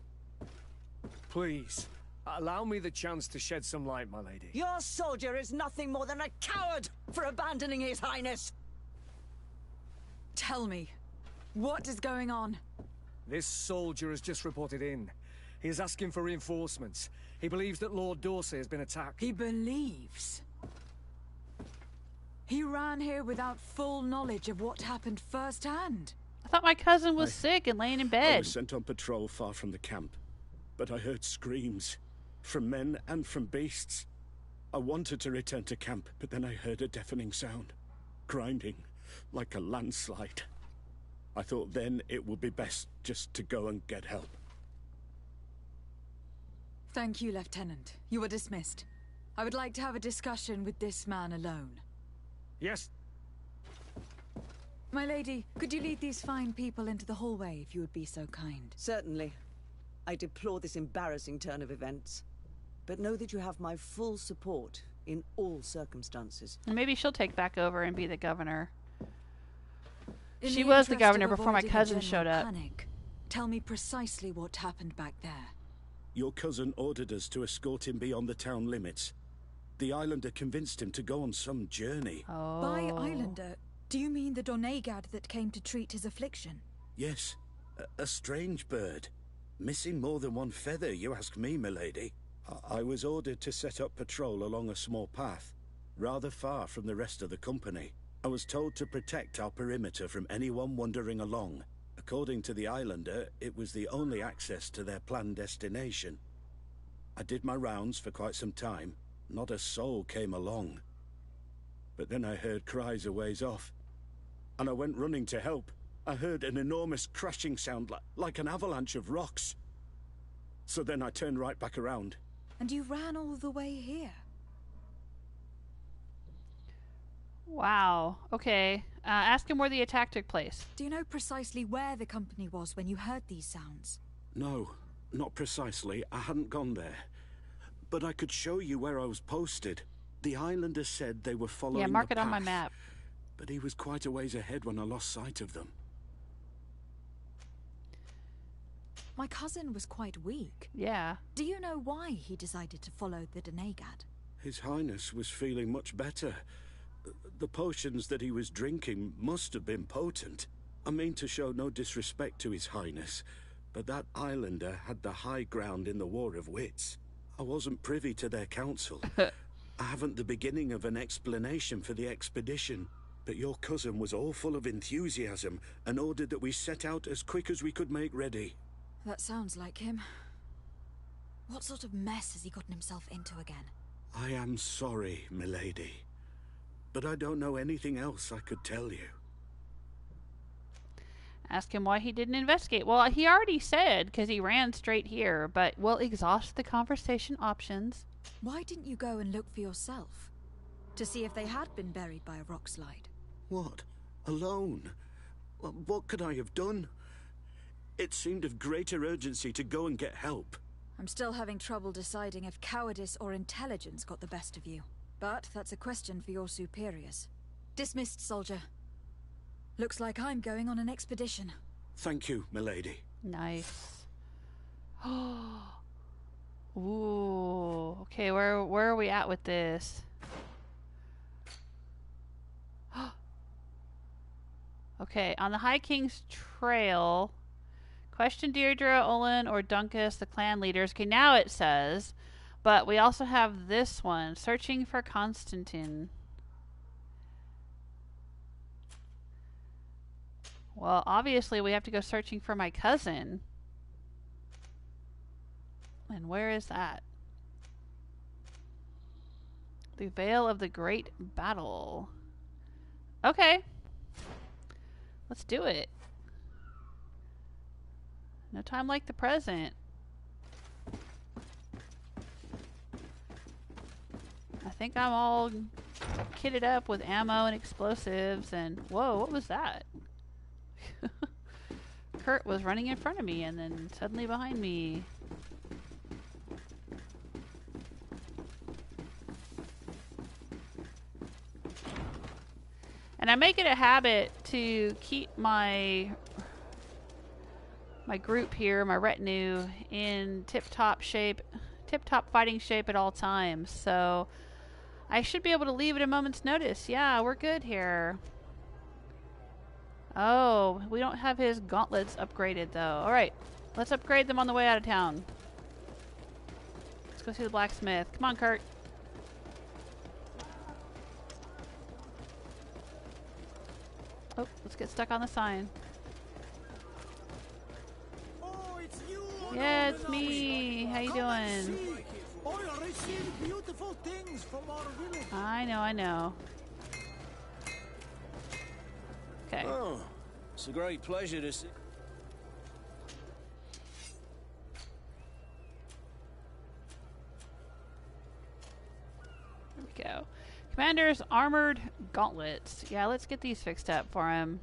Please, allow me the chance to shed some light, my lady. Your soldier is nothing more than a coward for abandoning his highness. Tell me, what is going on? This soldier has just reported in. He is asking for reinforcements. He believes that Lord Dorsey has been attacked. He believes? He ran here without full knowledge of what happened firsthand. I thought my cousin was sick and laying in bed. I was sent on patrol far from the camp, but I heard screams from men and from beasts. I wanted to return to camp, but then I heard a deafening sound, grinding like a landslide. I thought then it would be best just to go and get help. Thank you, Lieutenant. You are dismissed. I would like to have a discussion with this man alone. Yes. My lady, could you lead these fine people into the hallway if you would be so kind? Certainly. I deplore this embarrassing turn of events. But know that you have my full support in all circumstances. And maybe she'll take back over and be the governor. In She the was the interest governor of before my avoiding a cousin general showed up. Panic, tell me precisely what happened back there. Your cousin ordered us to escort him beyond the town limits. The islander convinced him to go on some journey. Oh. By islander, do you mean the Donegad that came to treat his affliction? Yes, a strange bird. Missing more than one feather, you ask me, milady. I was ordered to set up patrol along a small path, rather far from the rest of the company. I was told to protect our perimeter from anyone wandering along. According to the islander, it was the only access to their planned destination. I did my rounds for quite some time. Not a soul came along. But then I heard cries a ways off, and I went running to help. I heard an enormous crashing sound like an avalanche of rocks. So then I turned right back around. And you ran all the way here? Wow. Okay. Ask him where the attack took place. Do you know precisely where the company was when you heard these sounds? No, not precisely. I hadn't gone there. But I could show you where I was posted. The islander said they were following the path. Yeah, mark it on my map. But he was quite a ways ahead when I lost sight of them. My cousin was quite weak. Yeah. Do you know why he decided to follow the Donegad? His Highness was feeling much better. The potions that he was drinking must have been potent. I mean to show no disrespect to His Highness, but that islander had the high ground in the War of Wits. I wasn't privy to their counsel. I haven't the beginning of an explanation for the expedition, but your cousin was all full of enthusiasm and ordered that we set out as quick as we could make ready. That sounds like him. What sort of mess has he gotten himself into again? I am sorry, milady, but I don't know anything else I could tell you. Ask him why he didn't investigate. Well, he already said, because he ran straight here, but we'll exhaust the conversation options. Why didn't you go and look for yourself? To see if they had been buried by a rock slide? What? Alone? What could I have done? It seemed of greater urgency to go and get help. I'm still having trouble deciding if cowardice or intelligence got the best of you. But that's a question for your superiors. Dismissed, soldier. Looks like I'm going on an expedition. Thank you, milady. Nice. Ooh. Okay, where are we at with this? Okay, on the High King's Trail, question Deirdre, Olin, or Dunkus, the clan leaders. Okay, now it says, but we also have this one, searching for Constantine. Well, obviously we have to go searching for my cousin. And where is that? The Veil of the Great Battle. Okay. Let's do it. No time like the present. I think I'm all kitted up with ammo and explosives and... Whoa, what was that? Kurt was running in front of me and then suddenly behind me. And I make it a habit to keep my group here, my retinue, in tip-top shape, tip-top fighting shape at all times. So I should be able to leave at a moment's notice. Yeah, we're good here. Oh, we don't have his gauntlets upgraded though. Alright, let's upgrade them on the way out of town. Let's go see the blacksmith. Come on, Kurt. Oh, let's get stuck on the sign. Oh, it's you! Yeah, it's me. How you doing? I received beautiful things from our village. I know. Okay. Oh, it's a great pleasure to see. There we go. Commander's armored gauntlets. Yeah, let's get these fixed up for him.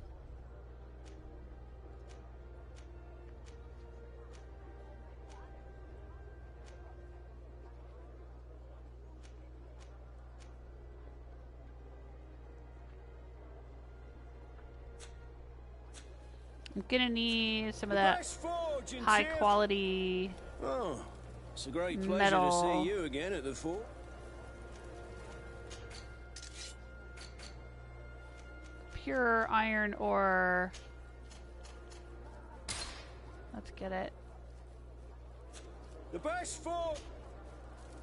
I'm gonna need some of that high quality Oh, it's a great pleasure metal. to see you again at the fort. Pure iron ore. Let's get it. The best fort.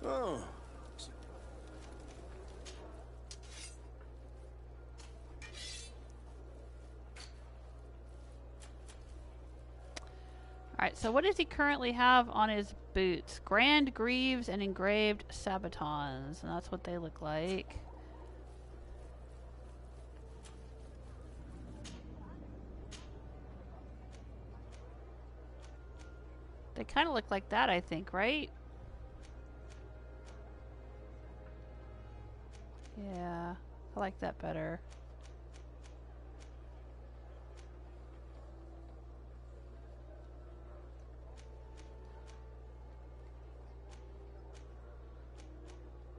Oh. Alright, so what does he currently have on his boots? Grand Greaves and engraved sabatons. And that's what they look like. They kind of look like that, I think, right? Yeah, I like that better.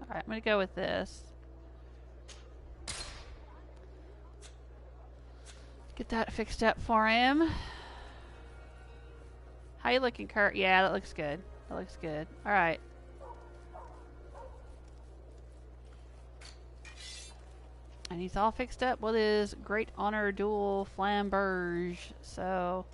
Alright, I'm gonna go with this. Get that fixed up for him. How you looking, Kurt? Yeah, that looks good. That looks good. Alright. And he's all fixed up with his Great Honor Dual Flamberge. So...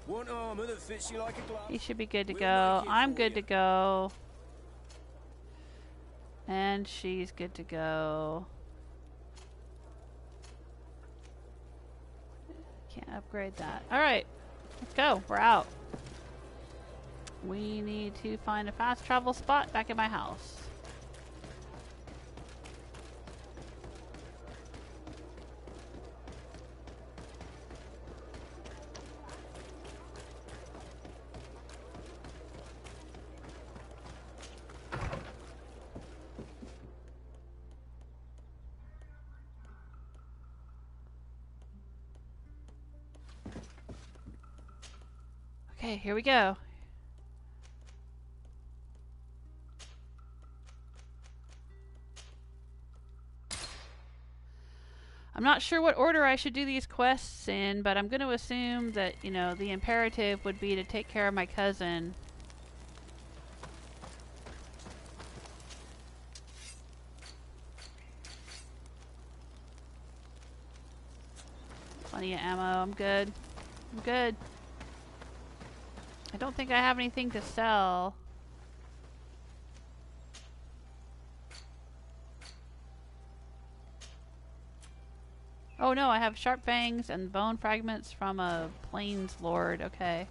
One armor that fits you like a glove. he should be good to go. I'm good to go. And she's good to go. Can't upgrade that. Alright. Let's go. We're out. We need to find a fast travel spot back at my house. Okay, here we go. I'm not sure what order I should do these quests in, but I'm going to assume that, you know, the imperative would be to take care of my cousin. Plenty of ammo. I'm good. I'm good. I don't think I have anything to sell. Oh no, I have sharp fangs and bone fragments from a plains lord. Okay.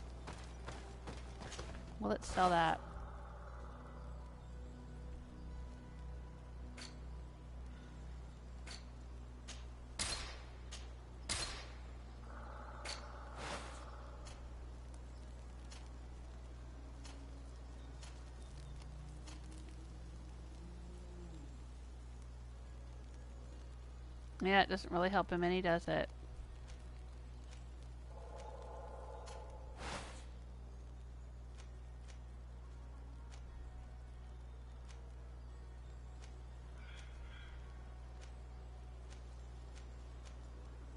Well, let's sell that. Yeah, it doesn't really help him any, does it?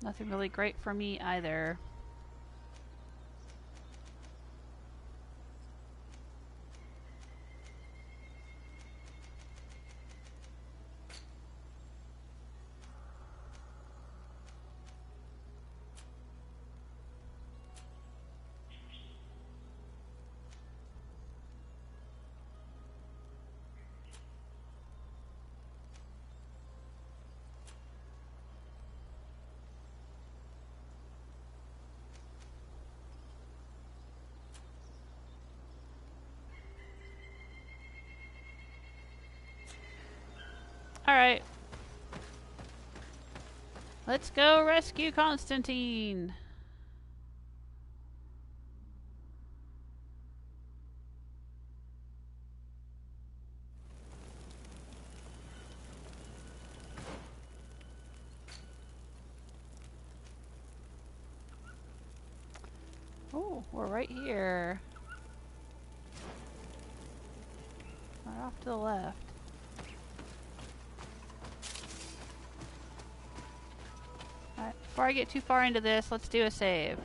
Nothing really great for me either. Alright. Let's go rescue Constantine. Oh, we're right here. Right off to the left. Before I get too far into this, let's do a save.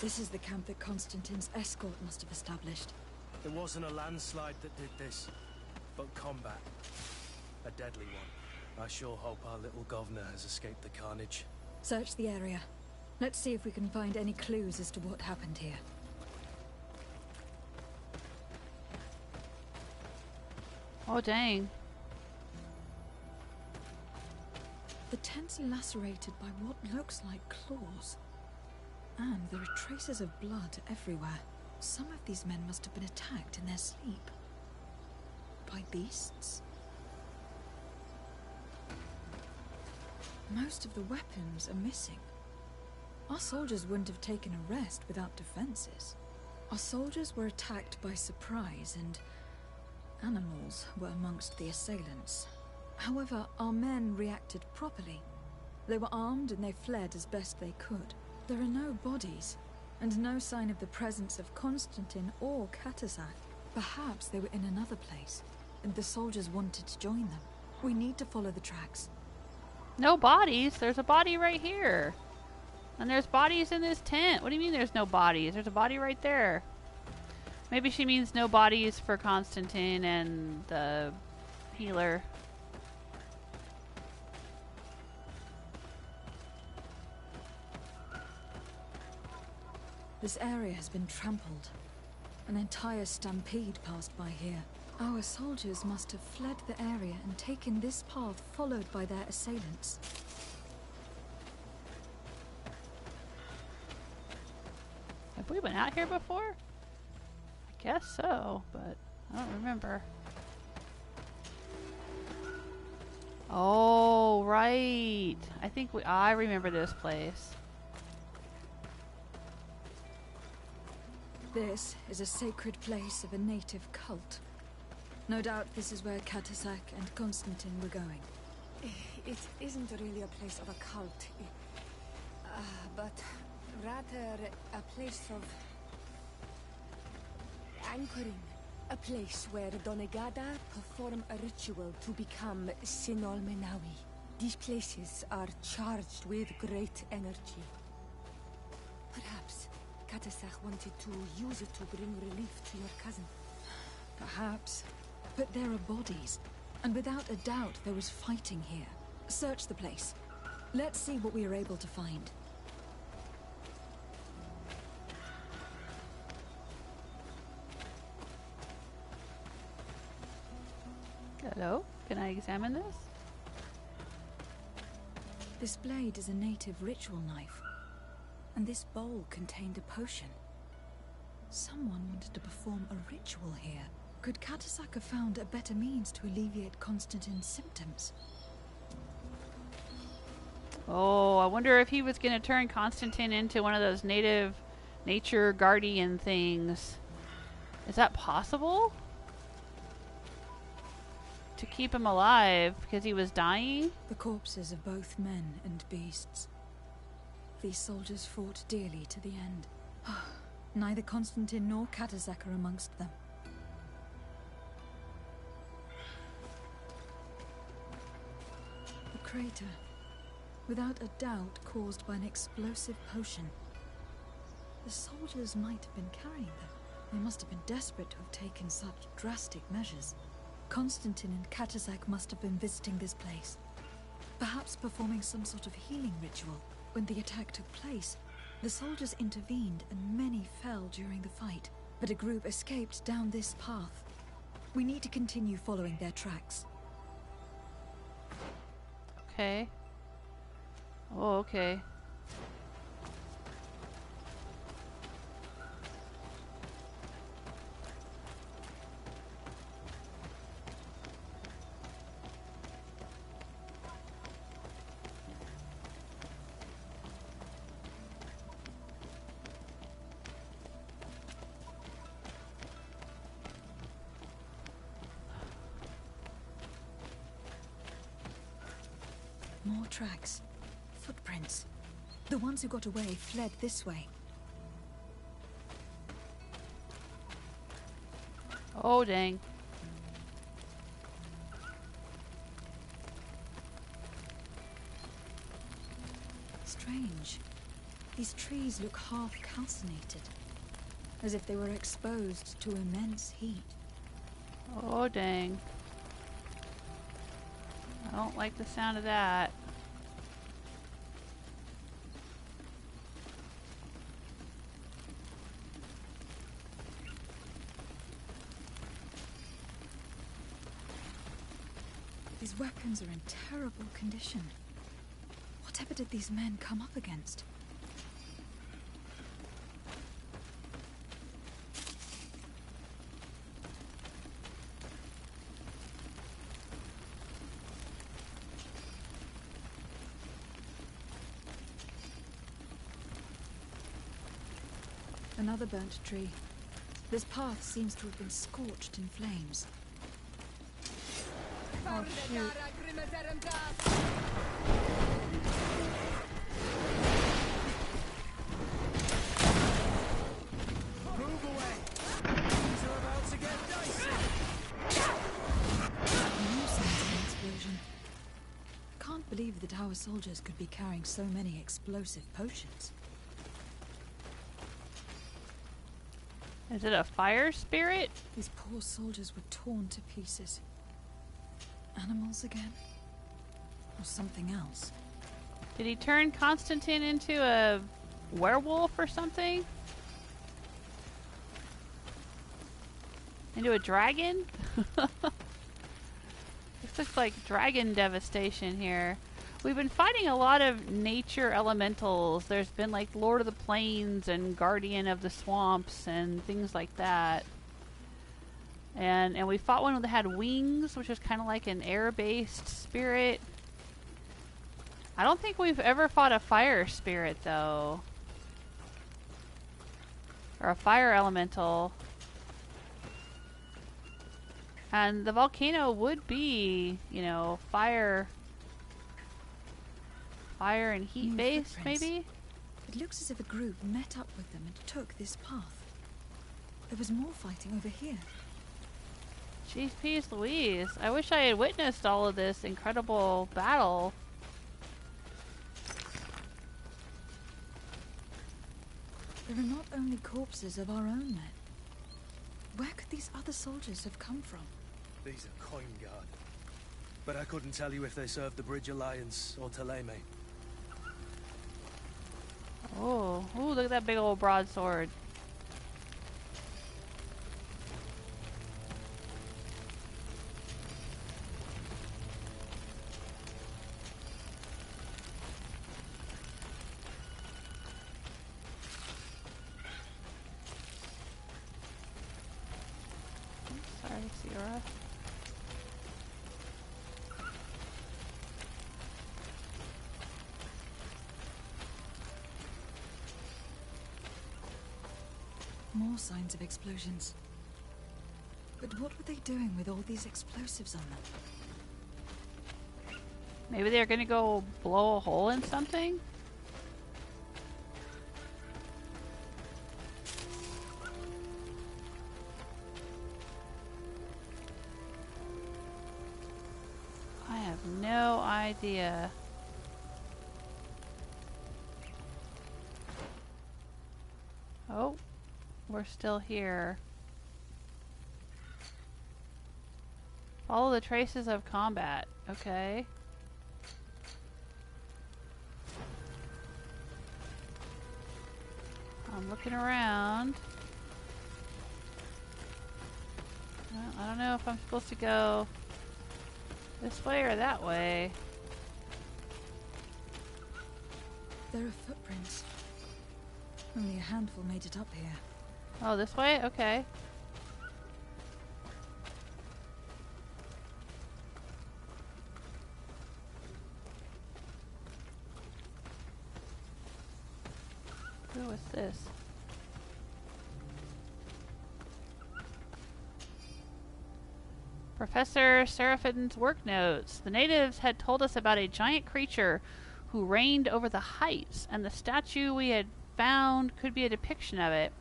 This is the camp that Constantine's escort must have established. It wasn't a landslide that did this, but combat. A deadly one. I sure hope our little governor has escaped the carnage. Search the area. Let's see if we can find any clues as to what happened here. Oh, dang. The tent's lacerated by what looks like claws. And there are traces of blood everywhere. Some of these men must have been attacked in their sleep. By beasts? Most of the weapons are missing. Our soldiers wouldn't have taken a rest without defenses. Our soldiers were attacked by surprise, and animals were amongst the assailants. However, our men reacted properly. They were armed and they fled as best they could. There are no bodies, and no sign of the presence of Constantine or Catasac. Perhaps they were in another place, and the soldiers wanted to join them. We need to follow the tracks. No bodies? There's a body right here. And there's bodies in this tent. What do you mean there's no bodies? There's a body right there. Maybe she means no bodies for Constantine and the healer. This area has been trampled. An entire stampede passed by here. Our soldiers must have fled the area and taken this path followed by their assailants. Have we been out here before? I guess so, but I don't remember. Oh, right. I remember this place. This is a sacred place of a native cult. No doubt this is where Catasac and Constantine were going. It isn't really a place of a cult, but rather a place of anchoring. A place where Donegada perform a ritual to become Sinol Menawi. These places are charged with great energy. Perhaps Catasac wanted to use it to bring relief to your cousin. Perhaps. But there are bodies, and without a doubt there was fighting here. Search the place. Let's see what we are able to find. Hello? Can I examine this? This blade is a native ritual knife, and this bowl contained a potion. Someone wanted to perform a ritual here. Could Catasac have found a better means to alleviate Constantine's symptoms? Oh, I wonder if he was going to turn Constantine into one of those nature guardian things. Is that possible? To keep him alive because he was dying? The corpses of both men and beasts. These soldiers fought dearly to the end. Neither Constantine nor Catasac are amongst them. A crater, without a doubt caused by an explosive potion. The soldiers might have been carrying them. They must have been desperate to have taken such drastic measures. Constantine and Catasac must have been visiting this place, perhaps performing some sort of healing ritual. When the attack took place, the soldiers intervened and many fell during the fight, but a group escaped down this path. We need to continue following their tracks. Okay. Oh, okay. tracks. Footprints. The ones who got away fled this way. Oh, dang. Strange. These trees look half calcinated, as if they were exposed to immense heat. Oh, dang. I don't like the sound of that. These weapons are in terrible condition. Whatever did these men come up against? Another burnt tree. This path seems to have been scorched in flames. Oh, shoot. Move away! Things are about to get dicey! New signs of an explosion. Can't believe that our soldiers could be carrying so many explosive potions. Is it a fire spirit? These poor soldiers were torn to pieces. Animals again? Or something else? Did he turn Constantine into a werewolf or something? Into a dragon? This looks like dragon devastation here. We've been fighting a lot of nature elementals. There's been like Lord of the Plains and Guardian of the Swamps and things like that. And we fought one that had wings, which was kind of like an air-based spirit. I don't think we've ever fought a fire spirit, though. Or a fire elemental. And the volcano would be, you know, fire and heat-based, maybe? It looks as if a group met up with them and took this path. There was more fighting over here. Jeez, Peas Louise. I wish I had witnessed all of this incredible battle. There are not only corpses of our own men. Where could these other soldiers have come from? These are coin guard. But I couldn't tell you if they served the Bridge Alliance or Teleme. Oh, ooh, look at that big old broadsword. Sorry, Sierra. More signs of explosions. But what were they doing with all these explosives on them? Maybe they're gonna go blow a hole in something? I have no idea. Oh, we're still here. Follow the traces of combat. Okay. I'm looking around. Well, I don't know if I'm supposed to go this way or that way. There are footprints. Only a handful made it up here. Oh, this way? Okay. Ooh, what's this? Professor Seraphin's work notes. The natives had told us about a giant creature who reigned over the heights, and the statue we had found could be a depiction of it.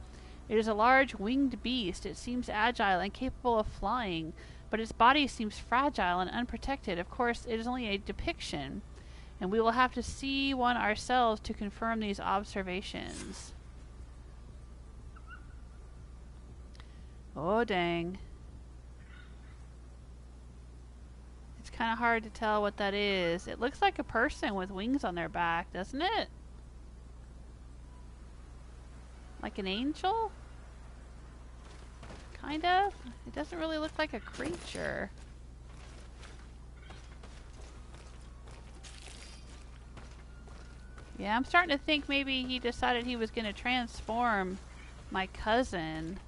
It is a large winged beast. It seems agile and capable of flying, but its body seems fragile and unprotected. Of course, it is only a depiction, and we will have to see one ourselves to confirm these observations. Oh, dang. It's kind of hard to tell what that is. It looks like a person with wings on their back, doesn't it? Like an angel? Kind of. It doesn't really look like a creature. Yeah, I'm starting to think maybe he decided he was going to transform my cousin.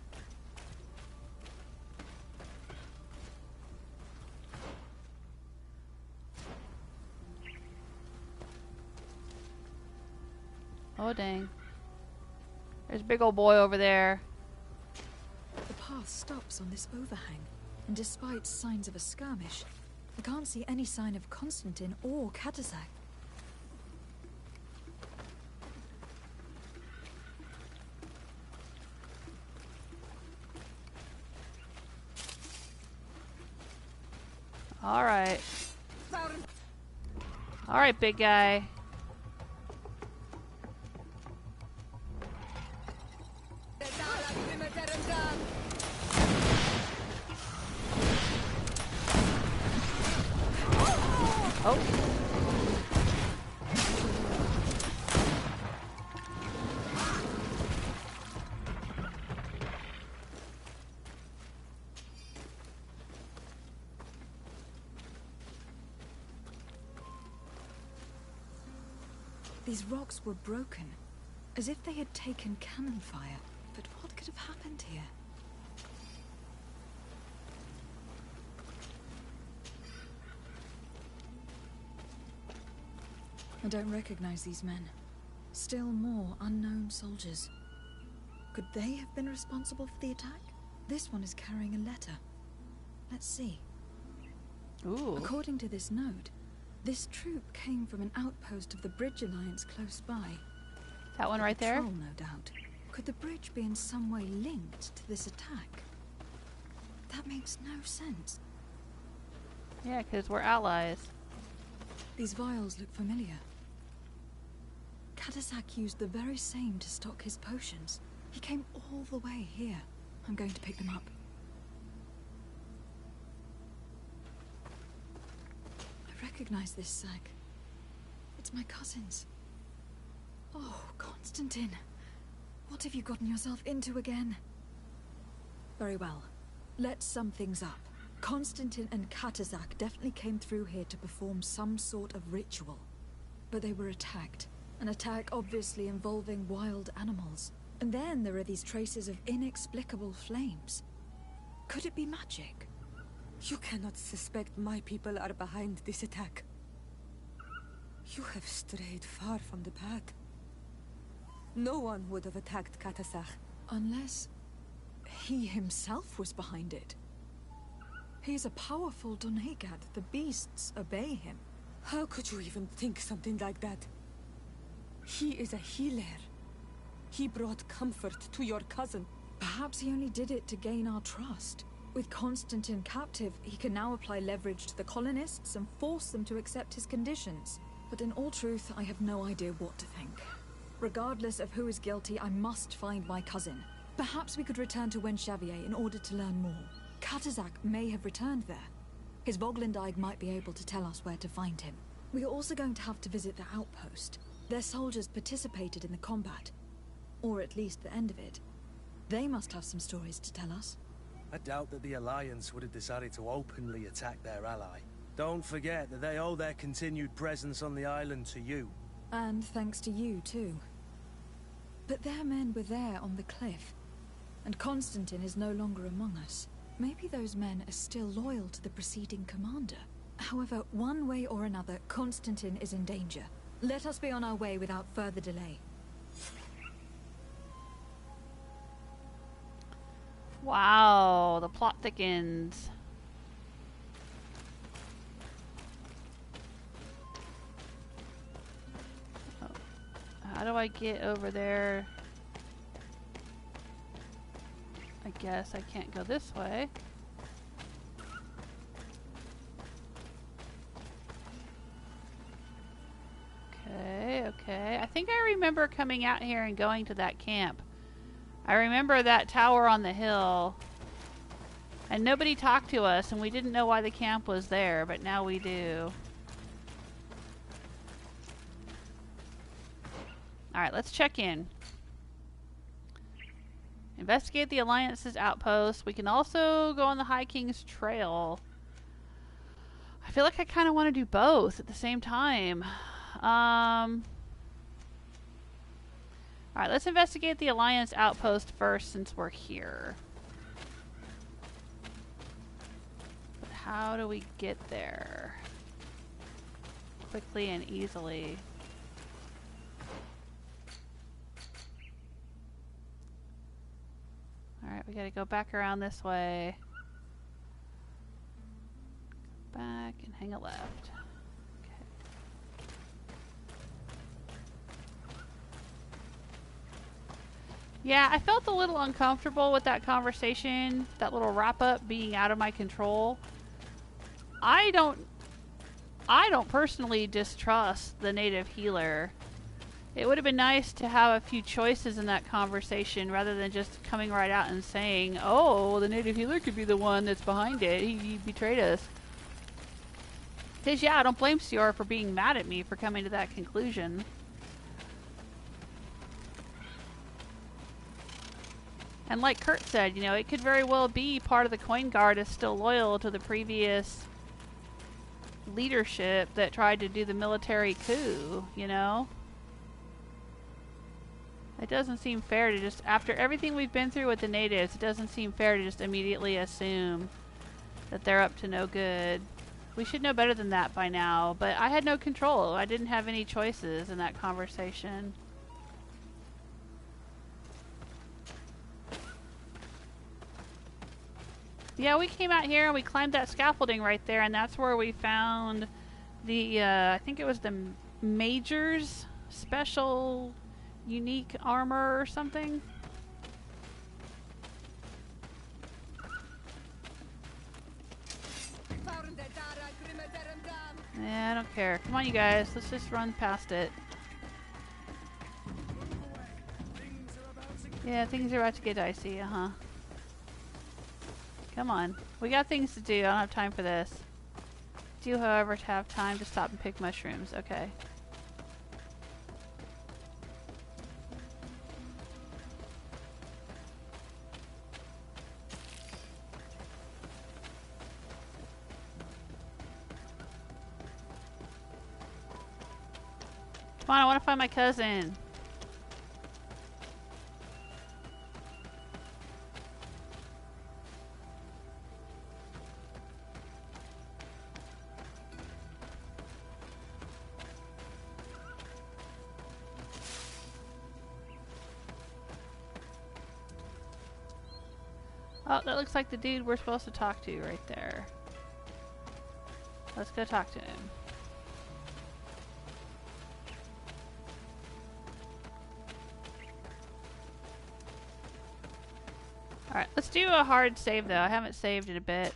Oh, dang. There's a big old boy over there. The path stops on this overhang, and despite signs of a skirmish, I can't see any sign of Constantine or Katasak. Alright. Alright, big guy. Oh. These rocks were broken, as if they had taken cannon fire. But what could have happened here? I don't recognize these men. Still more unknown soldiers. Could they have been responsible for the attack? This one is carrying a letter. Let's see. Ooh. According to this note, this troop came from an outpost of the Bridge Alliance close by. That one right there? Patrol, no doubt. Could the bridge be in some way linked to this attack? That makes no sense. Yeah, because we're allies. These vials look familiar. Katasak used the very same to stock his potions. He came all the way here. I'm going to pick them up. I recognize this sack. It's my cousin's. Oh, Constantine. What have you gotten yourself into again? Very well. Let's sum things up. Constantine and Katasak definitely came through here to perform some sort of ritual. But they were attacked. An attack obviously involving wild animals. And then there are these traces of inexplicable flames. Could it be magic? You cannot suspect my people are behind this attack. You have strayed far from the path. No one would have attacked Katasak. Unless he himself was behind it. He's a powerful Donegad. The beasts obey him. How could you even think something like that? He is a healer. He brought comfort to your cousin. Perhaps he only did it to gain our trust. With Constantine captive, he can now apply leverage to the colonists and force them to accept his conditions. But in all truth, I have no idea what to think. Regardless of who is guilty, I must find my cousin. Perhaps we could return to Wenxavier in order to learn more. Katasak may have returned there. His Voglindaig might be able to tell us where to find him. We are also going to have to visit the outpost. Their soldiers participated in the combat. Or at least the end of it. They must have some stories to tell us. I doubt that the Alliance would have decided to openly attack their ally. Don't forget that they owe their continued presence on the island to you. And thanks to you, too. But their men were there on the cliff. And Constantine is no longer among us. Maybe those men are still loyal to the preceding commander. However, one way or another, Constantine is in danger. Let us be on our way without further delay. Wow, the plot thickens. How do I get over there? I guess I can't go this way. Okay. I think I remember coming out here and going to that camp. I remember that tower on the hill. And nobody talked to us, and we didn't know why the camp was there, but now we do. Alright, let's check in. Investigate the Alliance's outpost. We can also go on the High King's Trail. I feel like I kind of want to do both at the same time. Alright, let's investigate the Alliance Outpost first since we're here. But how do we get there? Quickly and easily. Alright, we gotta go back around this way. Go back and hang a left. Yeah, I felt a little uncomfortable with that conversation, that little wrap-up being out of my control. I don't personally distrust the native healer. It would have been nice to have a few choices in that conversation rather than just coming right out and saying, oh, the native healer could be the one that's behind it. He betrayed us. Because, yeah, I don't blame Sior for being mad at me for coming to that conclusion. And like Kurt said, you know, it could very well be part of the Coin Guard is still loyal to the previous leadership that tried to do the military coup, you know? It doesn't seem fair to just, after everything we've been through with the natives, it doesn't seem fair to just immediately assume that they're up to no good. We should know better than that by now, but I had no control. I didn't have any choices in that conversation. Yeah, we came out here and we climbed that scaffolding right there, and that's where we found the, I think it was the Major's special unique armor or something. Yeah, I don't care. Come on, you guys. Let's just run past it. Yeah, things are about to get dicey, uh-huh. Come on. We got things to do. I don't have time for this. Do, however, have time to stop and pick mushrooms. Okay. Come on, I want to find my cousin. Oh, that looks like the dude we're supposed to talk to right there. Let's go talk to him. Alright, let's do a hard save though. I haven't saved in a bit.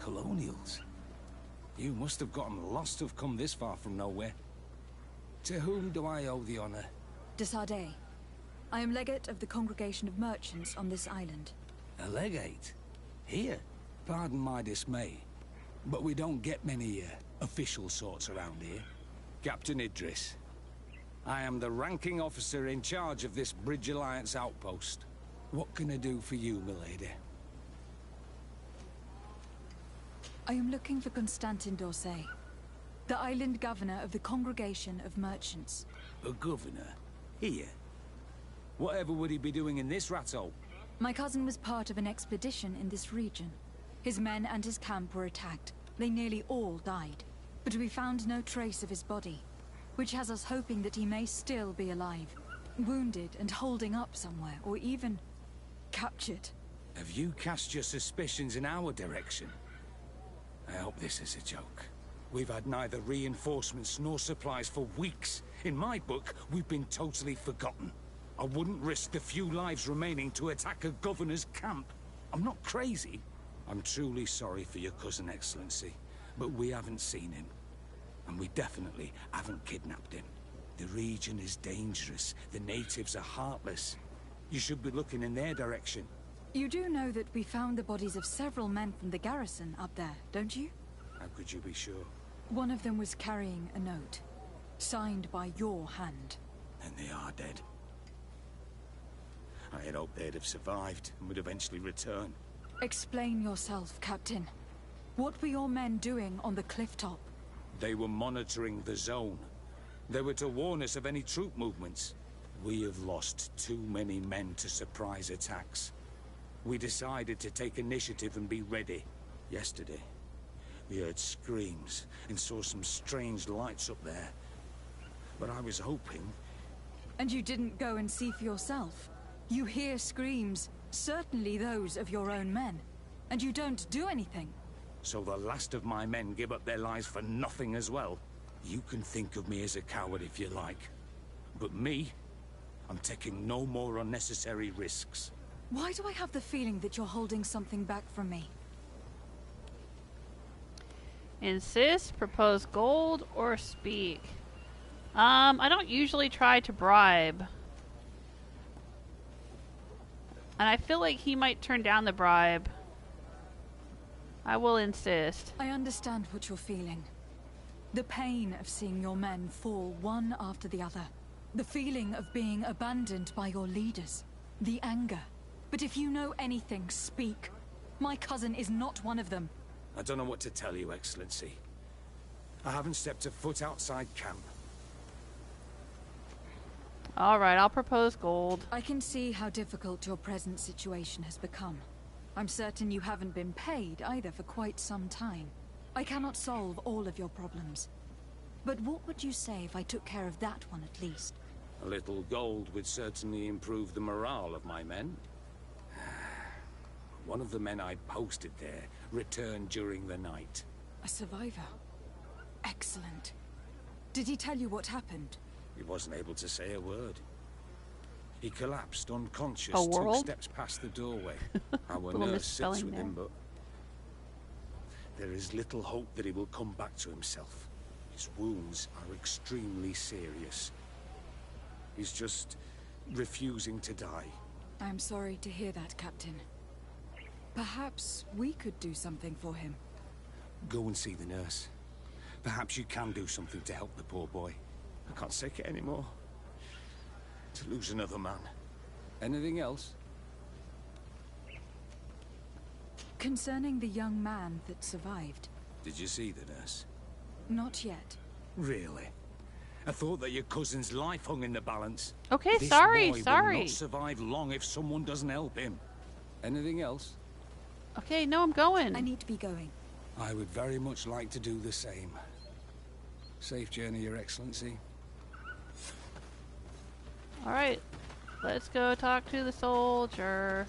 Colonials? You must have gotten lost to have come this far from nowhere. To whom do I owe the honor? De Sardet. I am legate of the Congregation of Merchants on this island. A legate? Here? Pardon my dismay, but we don't get many official sorts around here. Captain Idris. I am the ranking officer in charge of this Bridge Alliance Outpost. What can I do for you, milady? I am looking for Constantine d'Orsay, the island governor of the Congregation of Merchants. A governor? Here? Whatever would he be doing in this rat hole? My cousin was part of an expedition in this region. His men and his camp were attacked. They nearly all died. But we found no trace of his body, which has us hoping that he may still be alive, wounded and holding up somewhere, or even captured. Have you cast your suspicions in our direction? I hope this is a joke. We've had neither reinforcements nor supplies for weeks. In my book, we've been totally forgotten. I wouldn't risk the few lives remaining to attack a governor's camp. I'm not crazy. I'm truly sorry for your cousin, Excellency, but we haven't seen him. And we definitely haven't kidnapped him. The region is dangerous. The natives are heartless. You should be looking in their direction. You do know that we found the bodies of several men from the garrison up there, don't you? How could you be sure? One of them was carrying a note, signed by your hand. And they are dead. I had hoped they'd have survived and would eventually return. Explain yourself, Captain. What were your men doing on the cliff top? They were monitoring the zone. They were to warn us of any troop movements. We have lost too many men to surprise attacks. We decided to take initiative and be ready. Yesterday, we heard screams and saw some strange lights up there. But I was hoping... And you didn't go and see for yourself? You hear screams, certainly those of your own men, and you don't do anything. So the last of my men give up their lives for nothing as well? You can think of me as a coward if you like. But me, I'm taking no more unnecessary risks. Why do I have the feeling that you're holding something back from me? Insist, propose gold, or speak. I don't usually try to bribe. And I feel like he might turn down the bribe. I will insist. I understand what you're feeling. The pain of seeing your men fall one after the other. The feeling of being abandoned by your leaders. The anger. But if you know anything, speak. My cousin is not one of them. I don't know what to tell you, Excellency. I haven't stepped a foot outside camp. Alright, I'll propose gold. I can see how difficult your present situation has become. I'm certain you haven't been paid either for quite some time. I cannot solve all of your problems. But what would you say if I took care of that one at least? A little gold would certainly improve the morale of my men. One of the men I posted there returned during the night. A survivor? Excellent. Did he tell you what happened? He wasn't able to say a word. He collapsed unconscious 2 steps past the doorway. Our nurse sits with him, but there is little hope that he will come back to himself. His wounds are extremely serious. He's just refusing to die. I'm sorry to hear that, Captain. Perhaps we could do something for him. Go and see the nurse. Perhaps you can do something to help the poor boy. I can't take it anymore. To lose another man. Anything else? Concerning the young man that survived. Did you see the nurse? Not yet. Really? I thought that your cousin's life hung in the balance. Okay, this sorry. boy will not survive long if someone doesn't help him. Anything else? Okay, no, I'm going. I need to be going. I would very much like to do the same. Safe journey, Your Excellency. Alright, let's go talk to the soldier.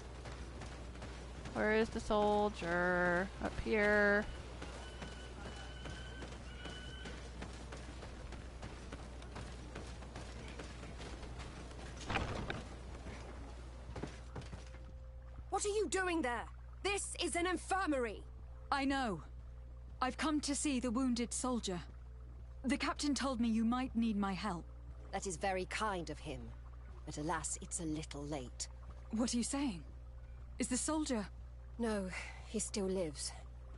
Where is the soldier? Up here. What are you doing there? This is an infirmary! I know. I've come to see the wounded soldier. The captain told me you might need my help. That is very kind of him. But alas, it's a little late. What are you saying? Is the soldier... No, he still lives.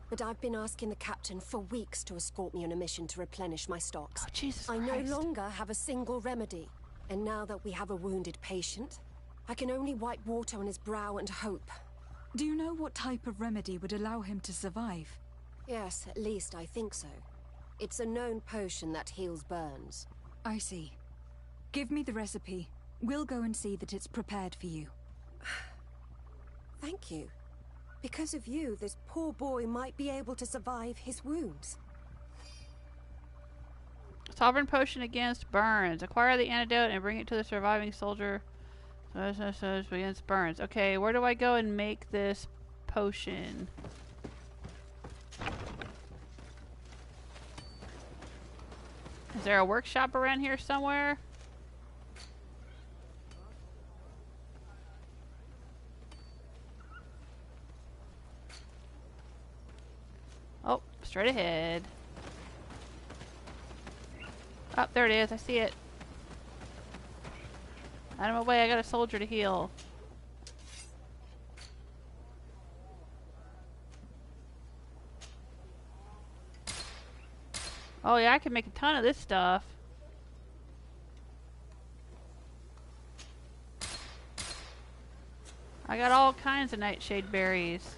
But I've been asking the captain for weeks to escort me on a mission to replenish my stocks. Oh, Jesus I Christ. no longer have a single remedy. And now that we have a wounded patient, I can only wipe water on his brow and hope. Do you know what type of remedy would allow him to survive? Yes, at least I think so. It's a known potion that heals burns. I see. Give me the recipe, We'll go and see that it's prepared for you. Thank you. Because of you, this poor boy might be able to survive his wounds. Sovereign potion against burns. Acquire the antidote and bring it to the surviving soldier. So against burns. Okay, where do I go and make this potion? Is there a workshop around here somewhere? Oh, straight ahead. Oh, there it is. I see it. Out of my way, I got a soldier to heal. Oh yeah, I can make a ton of this stuff. I got all kinds of nightshade berries.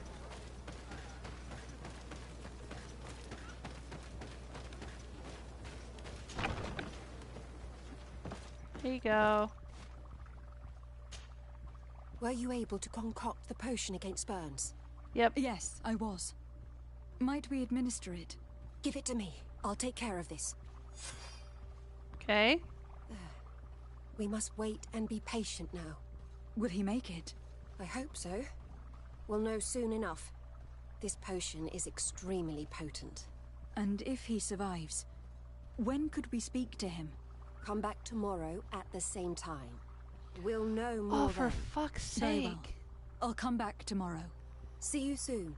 There you go. Were you able to concoct the potion against burns? Yep. Yes, I was. Might we administer it? Give it to me. I'll take care of this. Okay. We must wait and be patient now. Will he make it? I hope so. We'll know soon enough. This potion is extremely potent. And if he survives, when could we speak to him? Come back tomorrow at the same time. We'll know more. Oh, for fuck's sake. Well. I'll come back tomorrow. See you soon.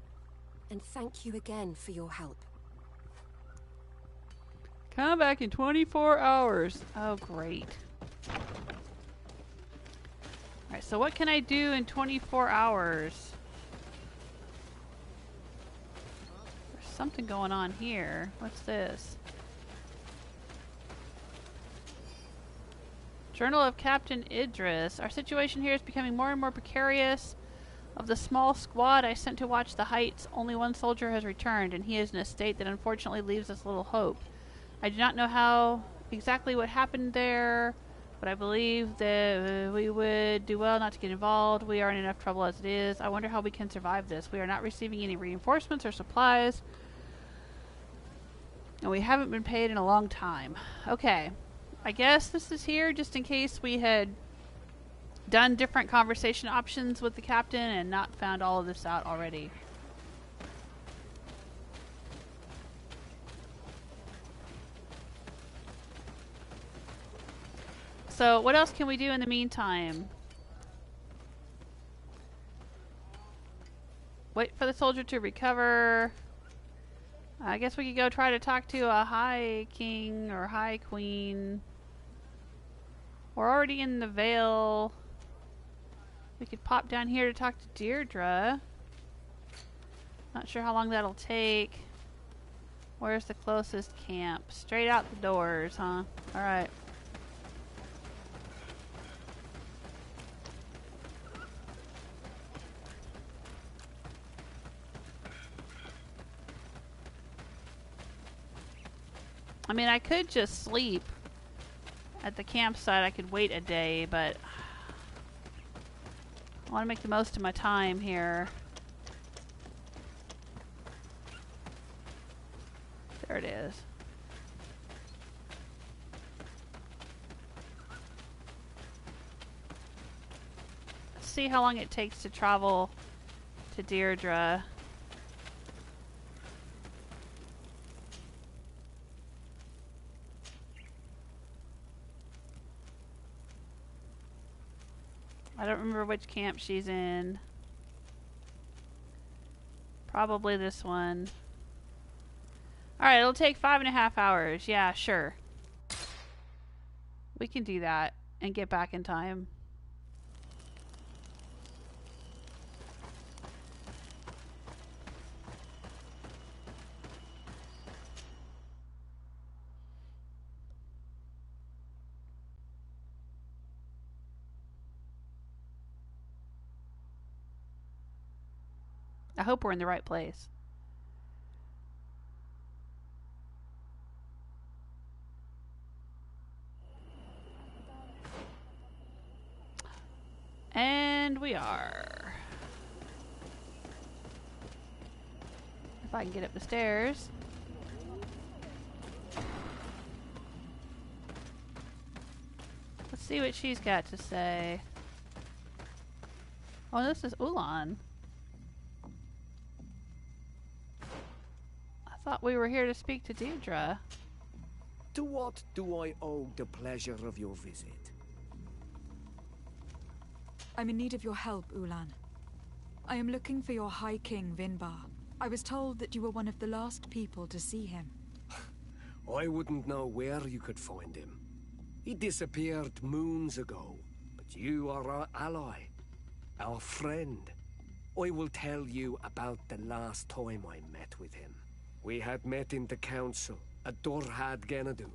And thank you again for your help. Come back in 24 hours. Oh, great. Alright, so what can I do in 24 hours? There's something going on here. What's this? Journal of Captain Idris. Our situation here is becoming more and more precarious. Of the small squad I sent to watch the heights, only one soldier has returned, and he is in a state that unfortunately leaves us little hope. I do not know how exactly what happened there, but I believe that we would do well not to get involved. We are in enough trouble as it is. I wonder how we can survive this. We are not receiving any reinforcements or supplies, and we haven't been paid in a long time. Okay. I guess this is here just in case we had done different conversation options with the captain and not found all of this out already. So what else can we do in the meantime? Wait for the soldier to recover. I guess we could go try to talk to a high king or high queen. We're already in the Vale. We could pop down here to talk to Deirdre. Not sure how long that'll take. Where's the closest camp? Straight out the doors, huh? Alright. I mean, I could just sleep at the campsite. I could wait a day, but I want to make the most of my time here. There it is. Let's see how long it takes to travel to Deirdre. I don't remember which camp she's in. Probably this one. Alright, it'll take 5.5 hours. Yeah, sure. We can do that and get back in time. I hope we're in the right place. And we are. If I can get up the stairs. Let's see what she's got to say. Oh, this is Ulan. I thought we were here to speak to Deirdre. To what do I owe the pleasure of your visit? I'm in need of your help, Ulan. I am looking for your High King, Vinbar. I was told that you were one of the last people to see him. I wouldn't know where you could find him. He disappeared moons ago, but you are our ally, our friend. I will tell you about the last time I met with him. We had met in the council at Dorhad Genadu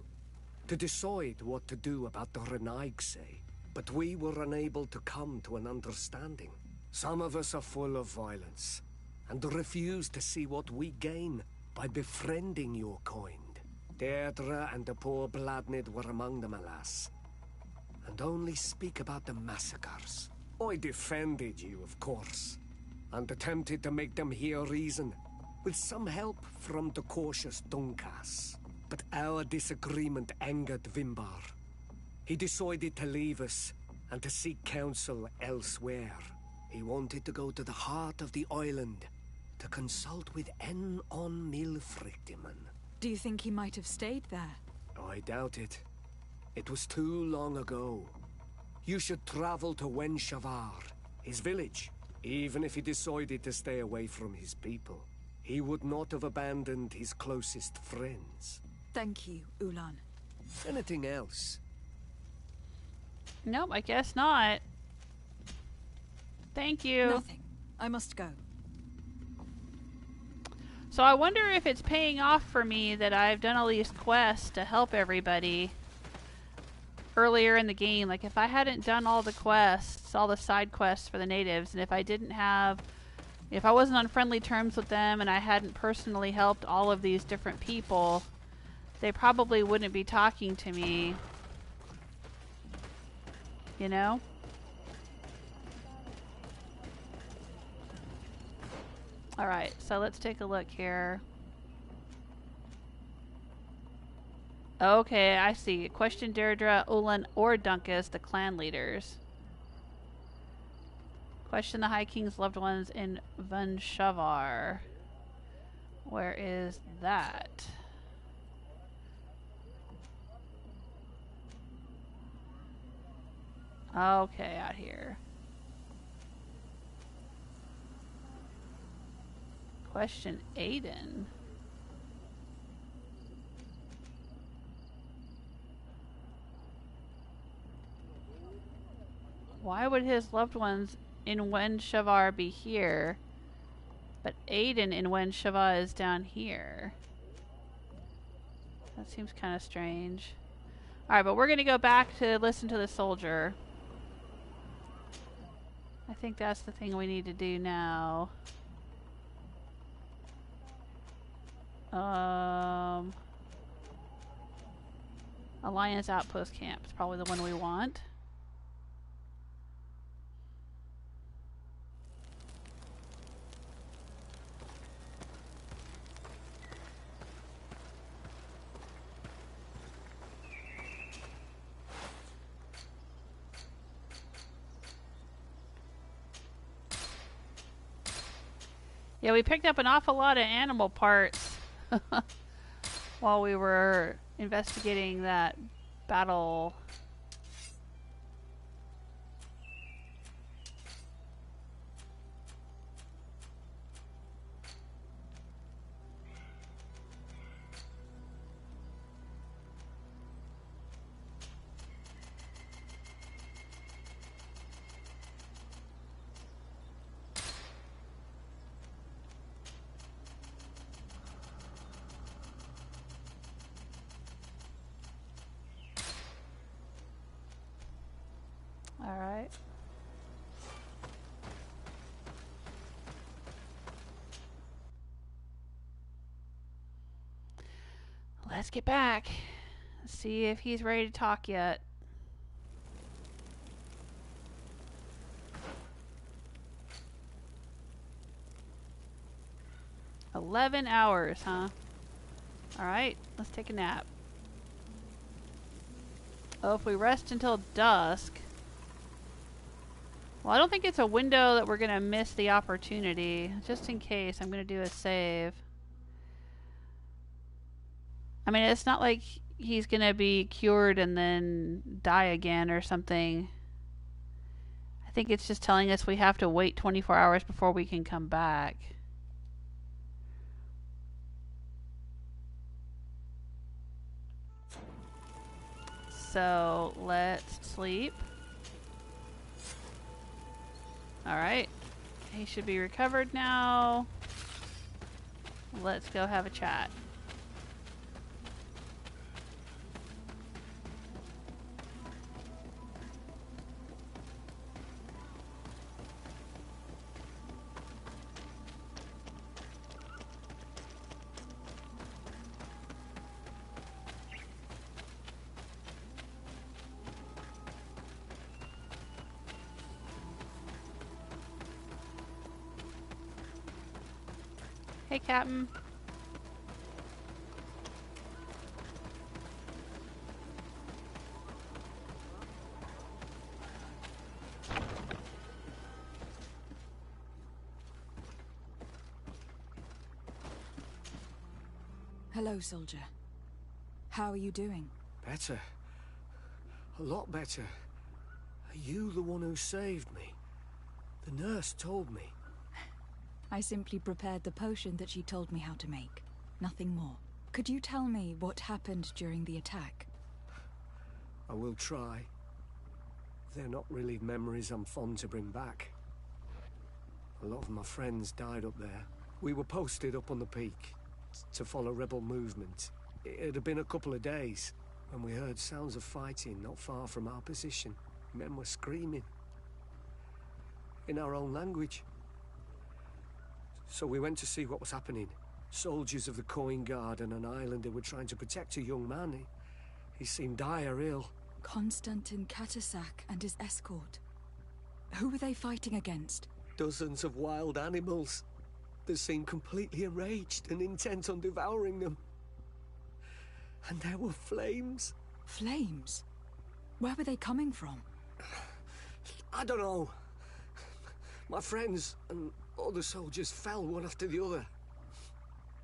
to decide what to do about the Renaigse, but we were unable to come to an understanding. Some of us are full of violence, and refuse to see what we gain by befriending your kind. Deirdre and the poor Bladnid were among them, alas, and only speak about the massacres. I defended you, of course, and attempted to make them hear reason, with some help from the cautious Dunkas. But our disagreement angered Vimbar. He decided to leave us and to seek counsel elsewhere. He wanted to go to the heart of the island to consult with En on Milfrictiman. Do you think he might have stayed there? I doubt it. It was too long ago. You should travel to Wenshavar, his village. Even if he decided to stay away from his people, he would not have abandoned his closest friends. Thank you, Ulan. Anything else? Nope, I guess not. Thank you. Nothing. I must go. So I wonder if it's paying off for me that I've done all these quests to help everybody earlier in the game. Like if I hadn't done all the quests, all the side quests for the natives, and if I wasn't on friendly terms with them and I hadn't personally helped all of these different people, they probably wouldn't be talking to me. You know? Alright, so let's take a look here. Okay, I see. Question Deirdre, Ulan, or Dunkus, the clan leaders. Question the High King's loved ones in Venshavar. Where is that? Okay, out here. Question Aiden. Why would his loved ones in Wenshavar be here, but Aiden in Wenshavar is down here? That seems kind of strange. Alright, but we're going to go back to listen to the soldier. I think that's the thing we need to do now. Alliance Outpost Camp is probably the one we want. Yeah, we picked up an awful lot of animal parts while we were investigating that battle. Alright. Let's get back. See if he's ready to talk yet. 11 hours, huh? Alright, let's take a nap. Oh, if we rest until dusk... Well, I don't think it's a window that we're going to miss the opportunity. Just in case, I'm going to do a save. I mean, it's not like he's going to be cured and then die again or something. I think it's just telling us we have to wait 24 hours before we can come back. So, let's sleep. Alright. He should be recovered now. Let's go have a chat. Hey, Captain. Hello, soldier. How are you doing? Better. A lot better. Are you the one who saved me? The nurse told me. I simply prepared the potion that she told me how to make. Nothing more. Could you tell me what happened during the attack? I will try. They're not really memories I'm fond to bring back. A lot of my friends died up there. We were posted up on the peak to follow rebel movement. It had been a couple of days when we heard sounds of fighting not far from our position. Men were screaming in our own language. So we went to see what was happening. Soldiers of the Coin Guard and an islander were trying to protect a young man. He seemed dire ill. Constantine and his escort. Who were they fighting against? Dozens of wild animals. They seemed completely enraged and intent on devouring them. And there were flames. Flames? Where were they coming from? I don't know. My friends and other soldiers fell one after the other.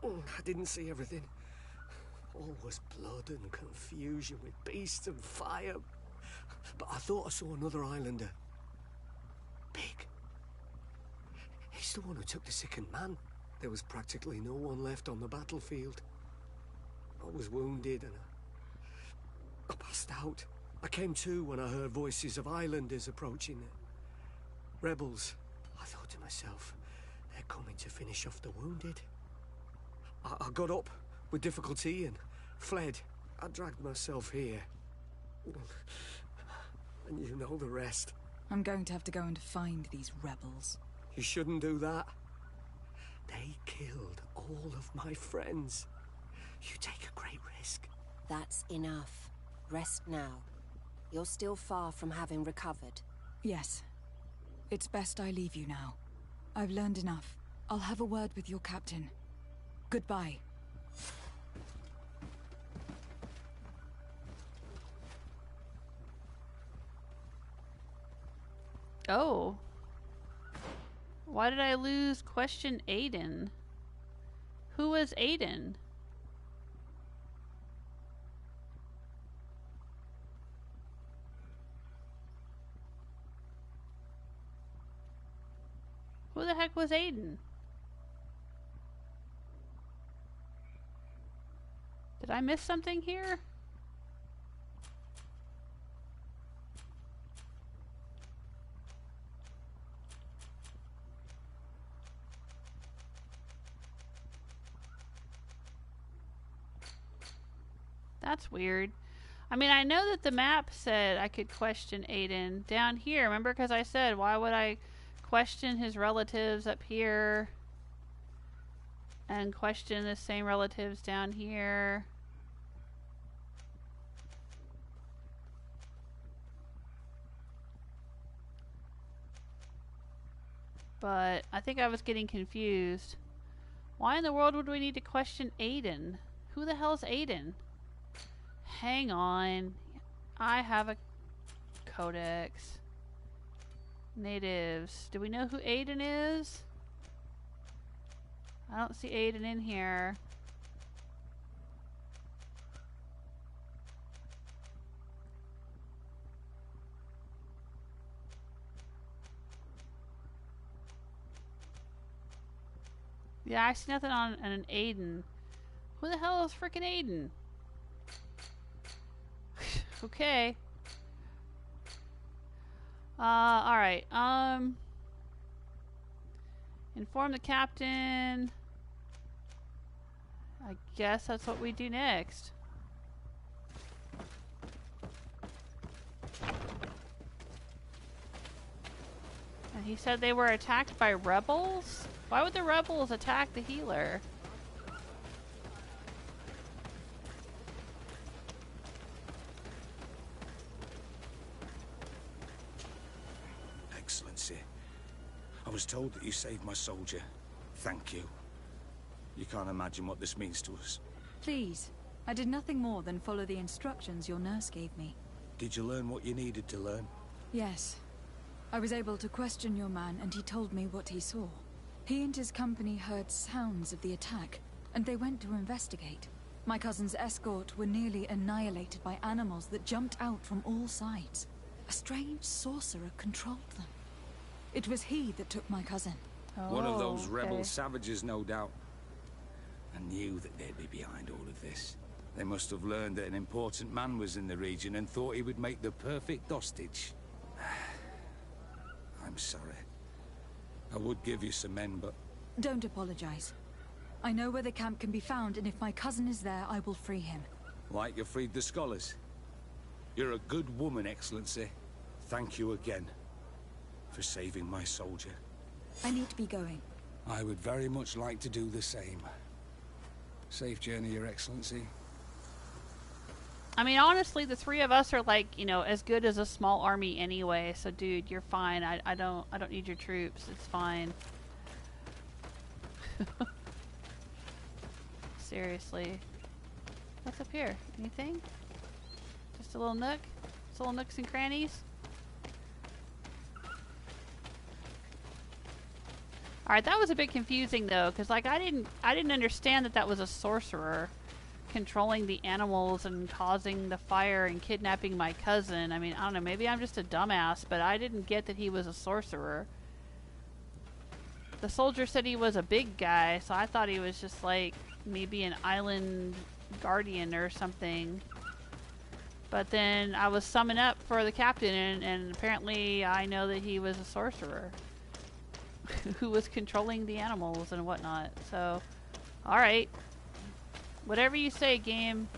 I didn't see everything. All was blood and confusion with beasts and fire. But I thought I saw another islander. Big. He's the one who took the sickened man. There was practically no one left on the battlefield. I was wounded and I passed out. I came to when I heard voices of islanders approaching. Rebels. I thought to myself, they're coming to finish off the wounded. I got up with difficulty and fled. I dragged myself here. And you know the rest. I'm going to have to go and find these rebels. You shouldn't do that. They killed all of my friends. You take a great risk. That's enough. Rest now. You're still far from having recovered. Yes. It's best I leave you now. I've learned enough. I'll have a word with your captain. Goodbye. Oh. Why did I lose question Aiden? Who was Aiden? Who the heck was Aiden? Did I miss something here? That's weird. I mean, I know that the map said I could question Aiden down here. Remember, because I said, why would I question his relatives up here and question the same relatives down here? But I think I was getting confused. Why in the world would we need to question Aiden? Who the hell is Aiden? Hang on. I have a codex. Natives. Do we know who Aiden is? I don't see Aiden in here. Yeah, I see nothing on an Aiden. Who the hell is freaking Aiden? Okay. Alright. Inform the captain. I guess that's what we do next. And he said they were attacked by rebels? Why would the rebels attack the healer? Excellency, I was told that you saved my soldier. Thank you. You can't imagine what this means to us. Please, I did nothing more than follow the instructions your nurse gave me. Did you learn what you needed to learn? Yes. I was able to question your man, and he told me what he saw. He and his company heard sounds of the attack, and they went to investigate. My cousin's escort were nearly annihilated by animals that jumped out from all sides. A strange sorcerer controlled them. It was he that took my cousin. One of those rebel savages, no doubt. I knew that they'd be behind all of this. They must have learned that an important man was in the region and thought he would make the perfect hostage. I'm sorry. I would give you some men, but... Don't apologize. I know where the camp can be found, and if my cousin is there, I will free him. Like you freed the scholars. You're a good woman, Excellency. Thank you again for saving my soldier. I need to be going. I would very much like to do the same. Safe journey, Your Excellency. I mean, honestly, the three of us are like, you know, as good as a small army anyway. So, dude, you're fine. I don't need your troops. It's fine. Seriously. What's up here? Anything? Just a little nook? Just little nooks and crannies? Alright, that was a bit confusing though, because like I didn't understand that was a sorcerer controlling the animals and causing the fire and kidnapping my cousin. I mean, I don't know, maybe I'm just a dumbass, but I didn't get that he was a sorcerer. The soldier said he was a big guy, so I thought he was just like maybe an island guardian or something. But then I was summing up for the captain, and apparently I know that he was a sorcerer who was controlling the animals and whatnot. So, alright. Whatever you say, game.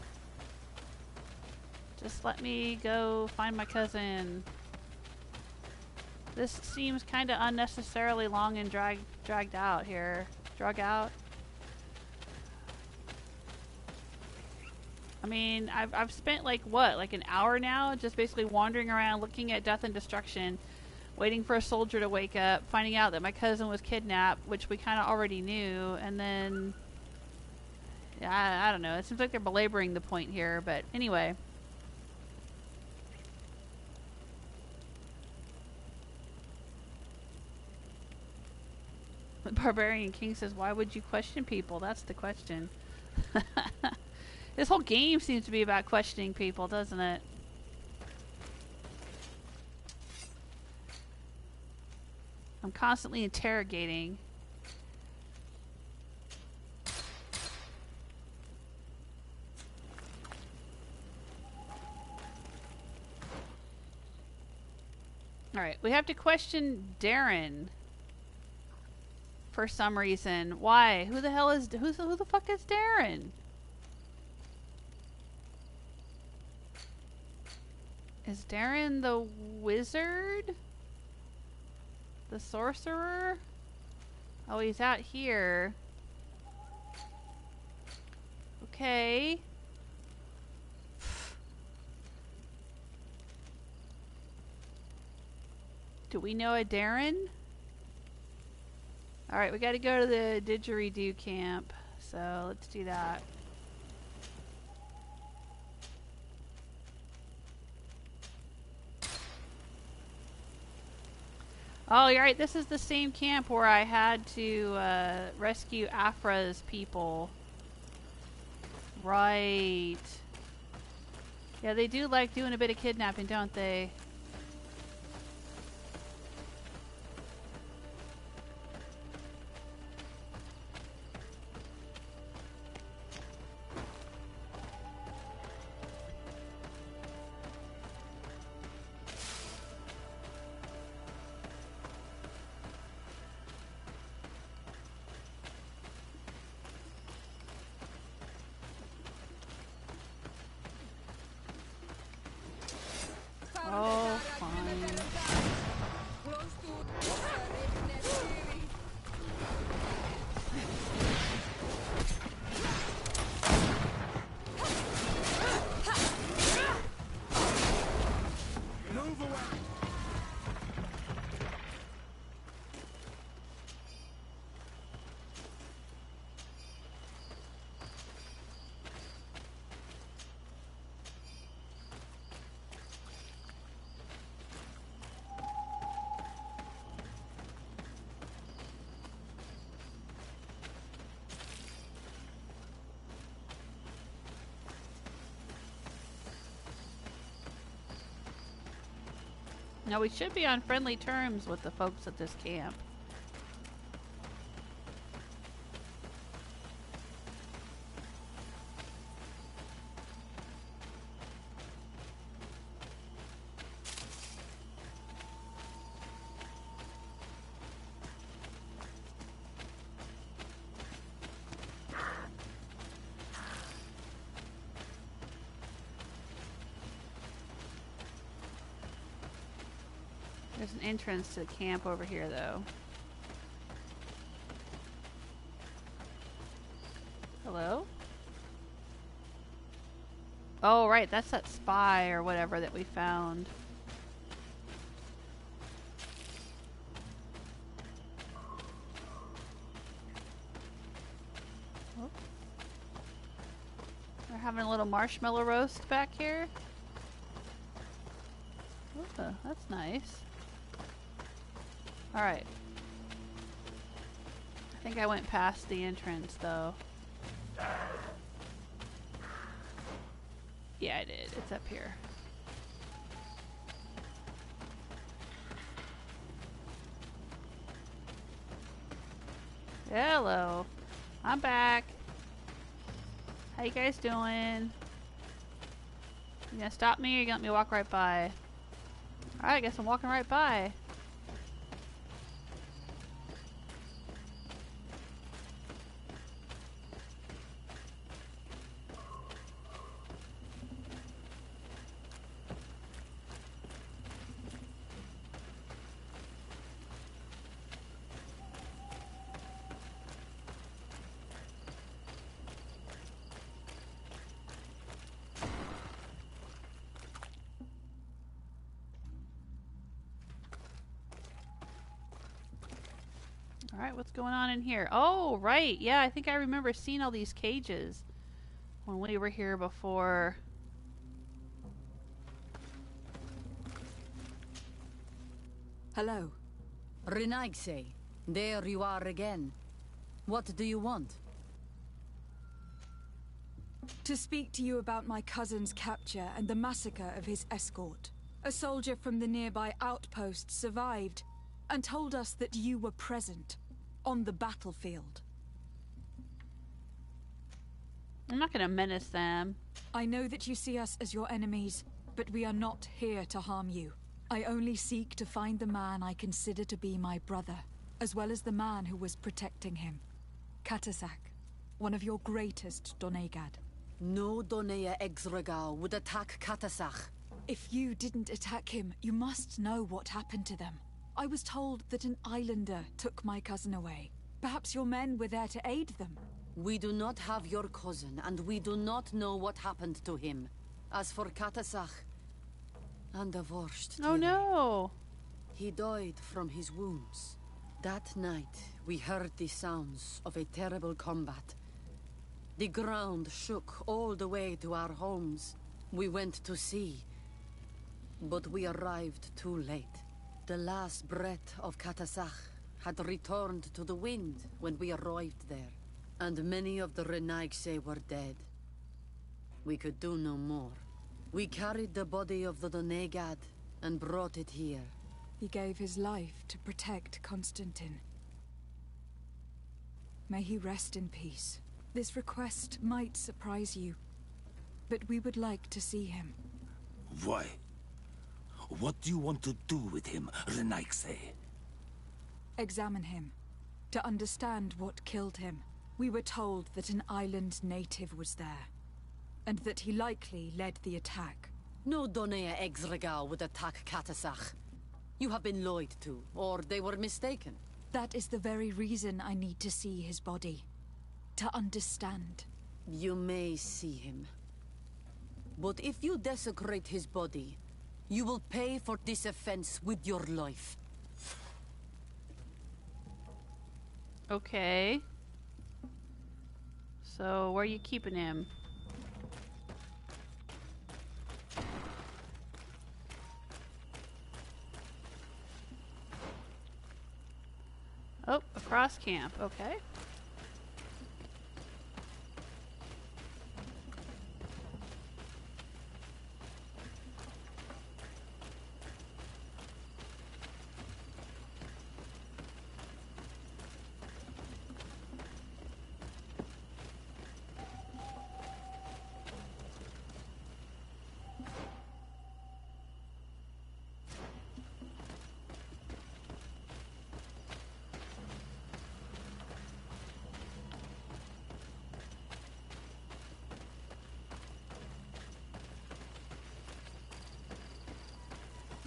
Just let me go find my cousin. This seems kind of unnecessarily long and dragged out here. Drug out. I mean, I've spent like what, like an hour now, just basically wandering around, looking at death and destruction, waiting for a soldier to wake up, finding out that my cousin was kidnapped, which we kind of already knew, and then I don't know. It seems like they're belaboring the point here, but anyway. The Barbarian King says, why would you question people? That's the question. This whole game seems to be about questioning people, doesn't it? I'm constantly interrogating. Alright, we have to question Darren. For some reason. Why? Who the hell is... Who the fuck is Darren? Is Darren the wizard? The sorcerer? Oh, he's out here. Okay. Do we know a Darren? Alright, we gotta go to the didgeridoo camp. So let's do that. Oh, you're right. This is the same camp where I had to rescue Afra's people. Right. Yeah, they do like doing a bit of kidnapping, don't they? Oh, fine. Move away. Now we should be on friendly terms with the folks at this camp. There's an entrance to the camp over here, though. Hello? Oh, right. That's that spy or whatever that we found. Oh. We're having a little marshmallow roast back here. Oh, that's nice. Alright. I think I went past the entrance, though. Yeah, I did. It's up here. Hello. I'm back. How you guys doing? You gonna stop me or you gonna let me walk right by? Alright, I guess I'm walking right by. Alright, what's going on in here? Oh, right. Yeah, I think I remember seeing all these cages when we were here before. Hello. Renaigse, there you are again. What do you want? To speak to you about my cousin's capture and the massacre of his escort. A soldier from the nearby outpost survived and told us that you were present on the battlefield. I'm not gonna menace them. I know that you see us as your enemies, but we are not here to harm you. I only seek to find the man I consider to be my brother, as well as the man who was protecting him. Katasak, one of your greatest Donegad. No Donea Exregao would attack Katasak. If you didn't attack him, you must know what happened to them. I was told that an islander took my cousin away. Perhaps your men were there to aid them. We do not have your cousin, and we do not know what happened to him. As for Katasak, and the worst. Oh no! He died from his wounds. That night, we heard the sounds of a terrible combat. The ground shook all the way to our homes. We went to see, but we arrived too late. The last breath of Katasach had returned to the wind when we arrived there, and many of the Renaigse were dead. We could do no more. We carried the body of the Donegad and brought it here. He gave his life to protect Constantine. May he rest in peace. This request might surprise you, but we would like to see him. Why? What do you want to do with him, Renaigse? Examine him, to understand what killed him. We were told that an island native was there, and that he likely led the attack. No Donea Exregal would attack Katasach. You have been lied to, or they were mistaken. That is the very reason I need to see his body. To understand. You may see him. But if you desecrate his body, you will pay for this offense with your life. Okay. So, where are you keeping him? Oh, across camp. Okay.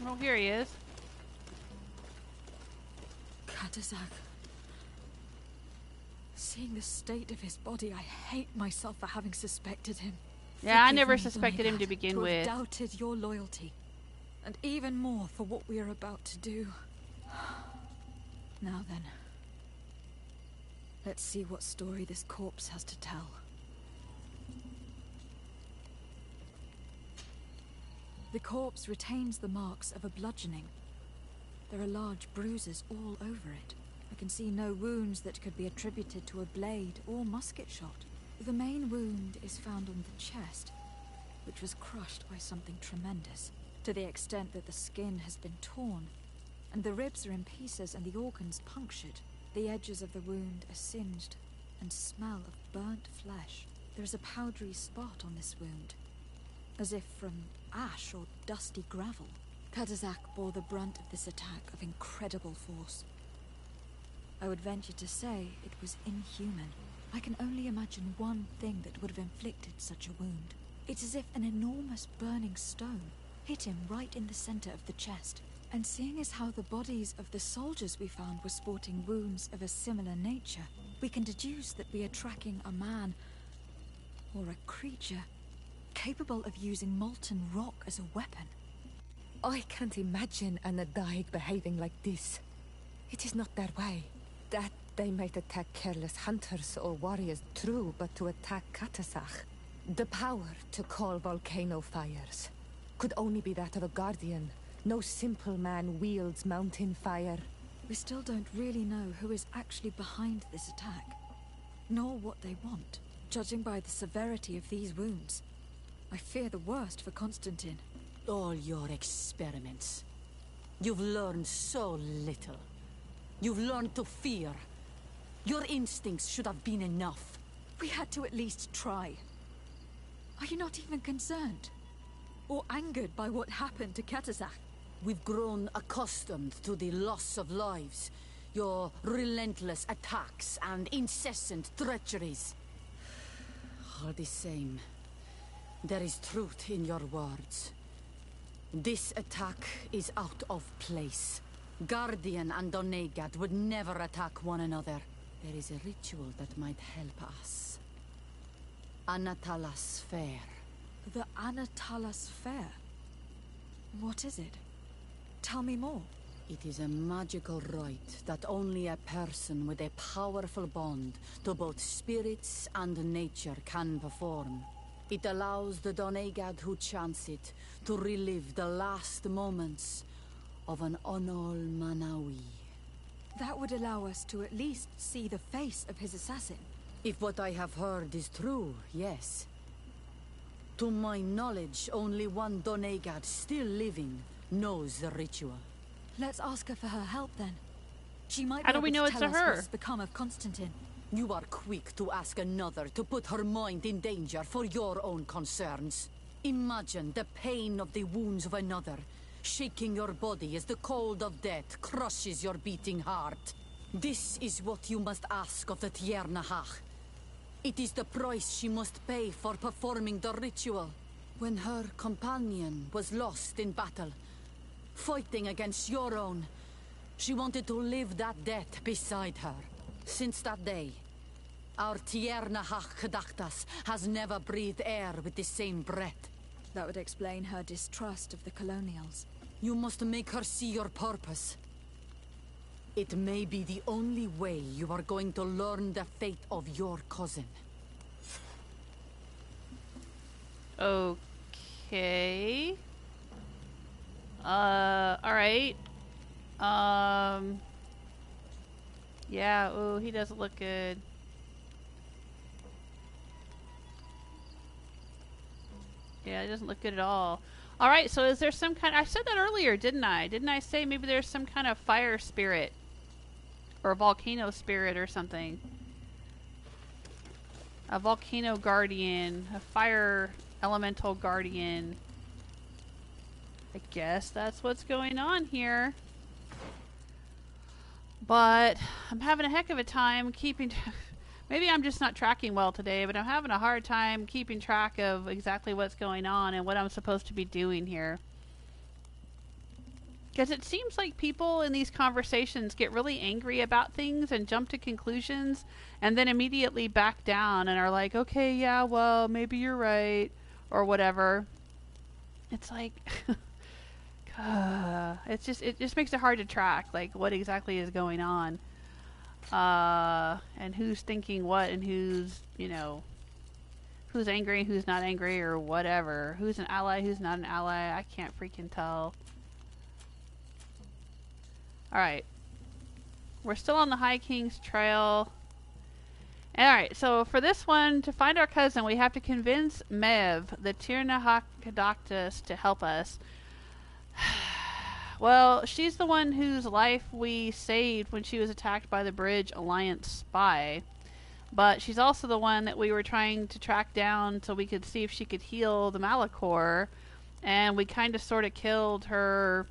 Oh, here he is. Katasach. Seeing the state of his body, I hate myself for having suspected him. Yeah, I Forgive never me, suspected him to Donegad, begin to with. have doubted your loyalty, and even more for what we are about to do. Now then, let's see what story this corpse has to tell. The corpse retains the marks of a bludgeoning. There are large bruises all over it. I can see no wounds that could be attributed to a blade or musket shot. The main wound is found on the chest, which was crushed by something tremendous, to the extent that the skin has been torn, and the ribs are in pieces and the organs punctured. The edges of the wound are singed and smell of burnt flesh. There is a powdery spot on this wound, as if from ash or dusty gravel. Katasach bore the brunt of this attack of incredible force. I would venture to say it was inhuman. I can only imagine one thing that would have inflicted such a wound. It's as if an enormous burning stone hit him right in the center of the chest. And seeing as how the bodies of the soldiers we found were sporting wounds of a similar nature, we can deduce that we are tracking a man or a creature capable of using molten rock as a weapon. I can't imagine an Adaig behaving like this. It is not their way. That they might attack careless hunters or warriors, true, but to attack Katasach, the power to call volcano fires, could only be that of a guardian. No simple man wields mountain fire. We still don't really know who is actually behind this attack, nor what they want. Judging by the severity of these wounds, I fear the worst for Constantine. All your experiments. You've learned so little. You've learned to fear. Your instincts should have been enough. We had to at least try. Are you not even concerned? Or angered by what happened to Katasach? We've grown accustomed to the loss of lives, your relentless attacks and incessant treacheries. All the same, there is truth in your words. This attack is out of place. Guardian and Donegad would never attack one another. There is a ritual that might help us. Anatalas Fair. The Anatalas Fair? What is it? Tell me more. It is a magical rite that only a person with a powerful bond to both spirits and nature can perform. It allows the Doneigad who chants it to relive the last moments of an Onol Manawi. That would allow us to at least see the face of his assassin. If what I have heard is true, yes. To my knowledge, only one Doneigad still living knows the ritual. Let's ask her for her help then. She might How be do we able know to it's tell us her? what's become of Constantine. You are quick to ask another to put her mind in danger for your own concerns. Imagine the pain of the wounds of another, shaking your body as the cold of death crushes your beating heart. This is what you must ask of the Tiernahach. It is the price she must pay for performing the ritual. When her companion was lost in battle, fighting against your own, she wanted to live that death beside her. Since that day, our Tiernahach Kadaktas has never breathed air with the same breath. That would explain her distrust of the colonials. You must make her see your purpose. It may be the only way you are going to learn the fate of your cousin. Okay. Alright. Yeah, ooh, he doesn't look good. Yeah, it doesn't look good at all. Alright, so is there some kind... I said that earlier, didn't I? Didn't I say maybe there's some kind of fire spirit? Or a volcano spirit or something? A volcano guardian. A fire elemental guardian. I guess that's what's going on here. But I'm having a heck of a time keeping... Maybe I'm just not tracking well today, but I'm having a hard time keeping track of exactly what's going on and what I'm supposed to be doing here. Because it seems like people in these conversations get really angry about things and jump to conclusions and then immediately back down and are like, okay, yeah, well, maybe you're right, or whatever. It's like... it just makes it hard to track, like, what exactly is going on. And who's thinking what and who's, you know, who's angry, who's not angry, or whatever. Who's an ally, who's not an ally. I can't freaking tell. Alright. We're still on the High King's Trail. Alright, so for this one, to find our cousin, we have to convince Mev, the Tiernahach Kadaktas, to help us. Well, she's the one whose life we saved when she was attacked by the Bridge Alliance spy. But she's also the one that we were trying to track down so we could see if she could heal the Malachor. And we kind of sort of killed her...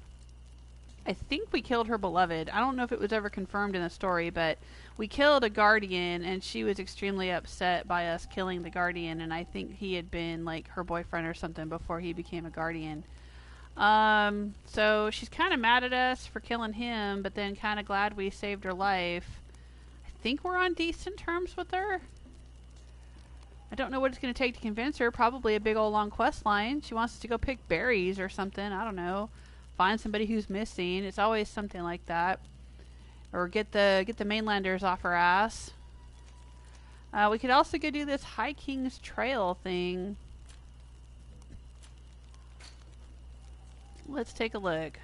I think we killed her beloved. I don't know if it was ever confirmed in the story, but we killed a guardian, and she was extremely upset by us killing the guardian, and I think he had been, like, her boyfriend or something before he became a guardian. So she's kind of mad at us for killing him, but then kind of glad we saved her life. I think we're on decent terms with her. I don't know what it's going to take to convince her. Probably a big old long quest line. She wants us to go pick berries or something. I don't know. Find somebody who's missing. It's always something like that. Or get the mainlanders off her ass. We could also go do this High King's Trail thing. Let's take a look.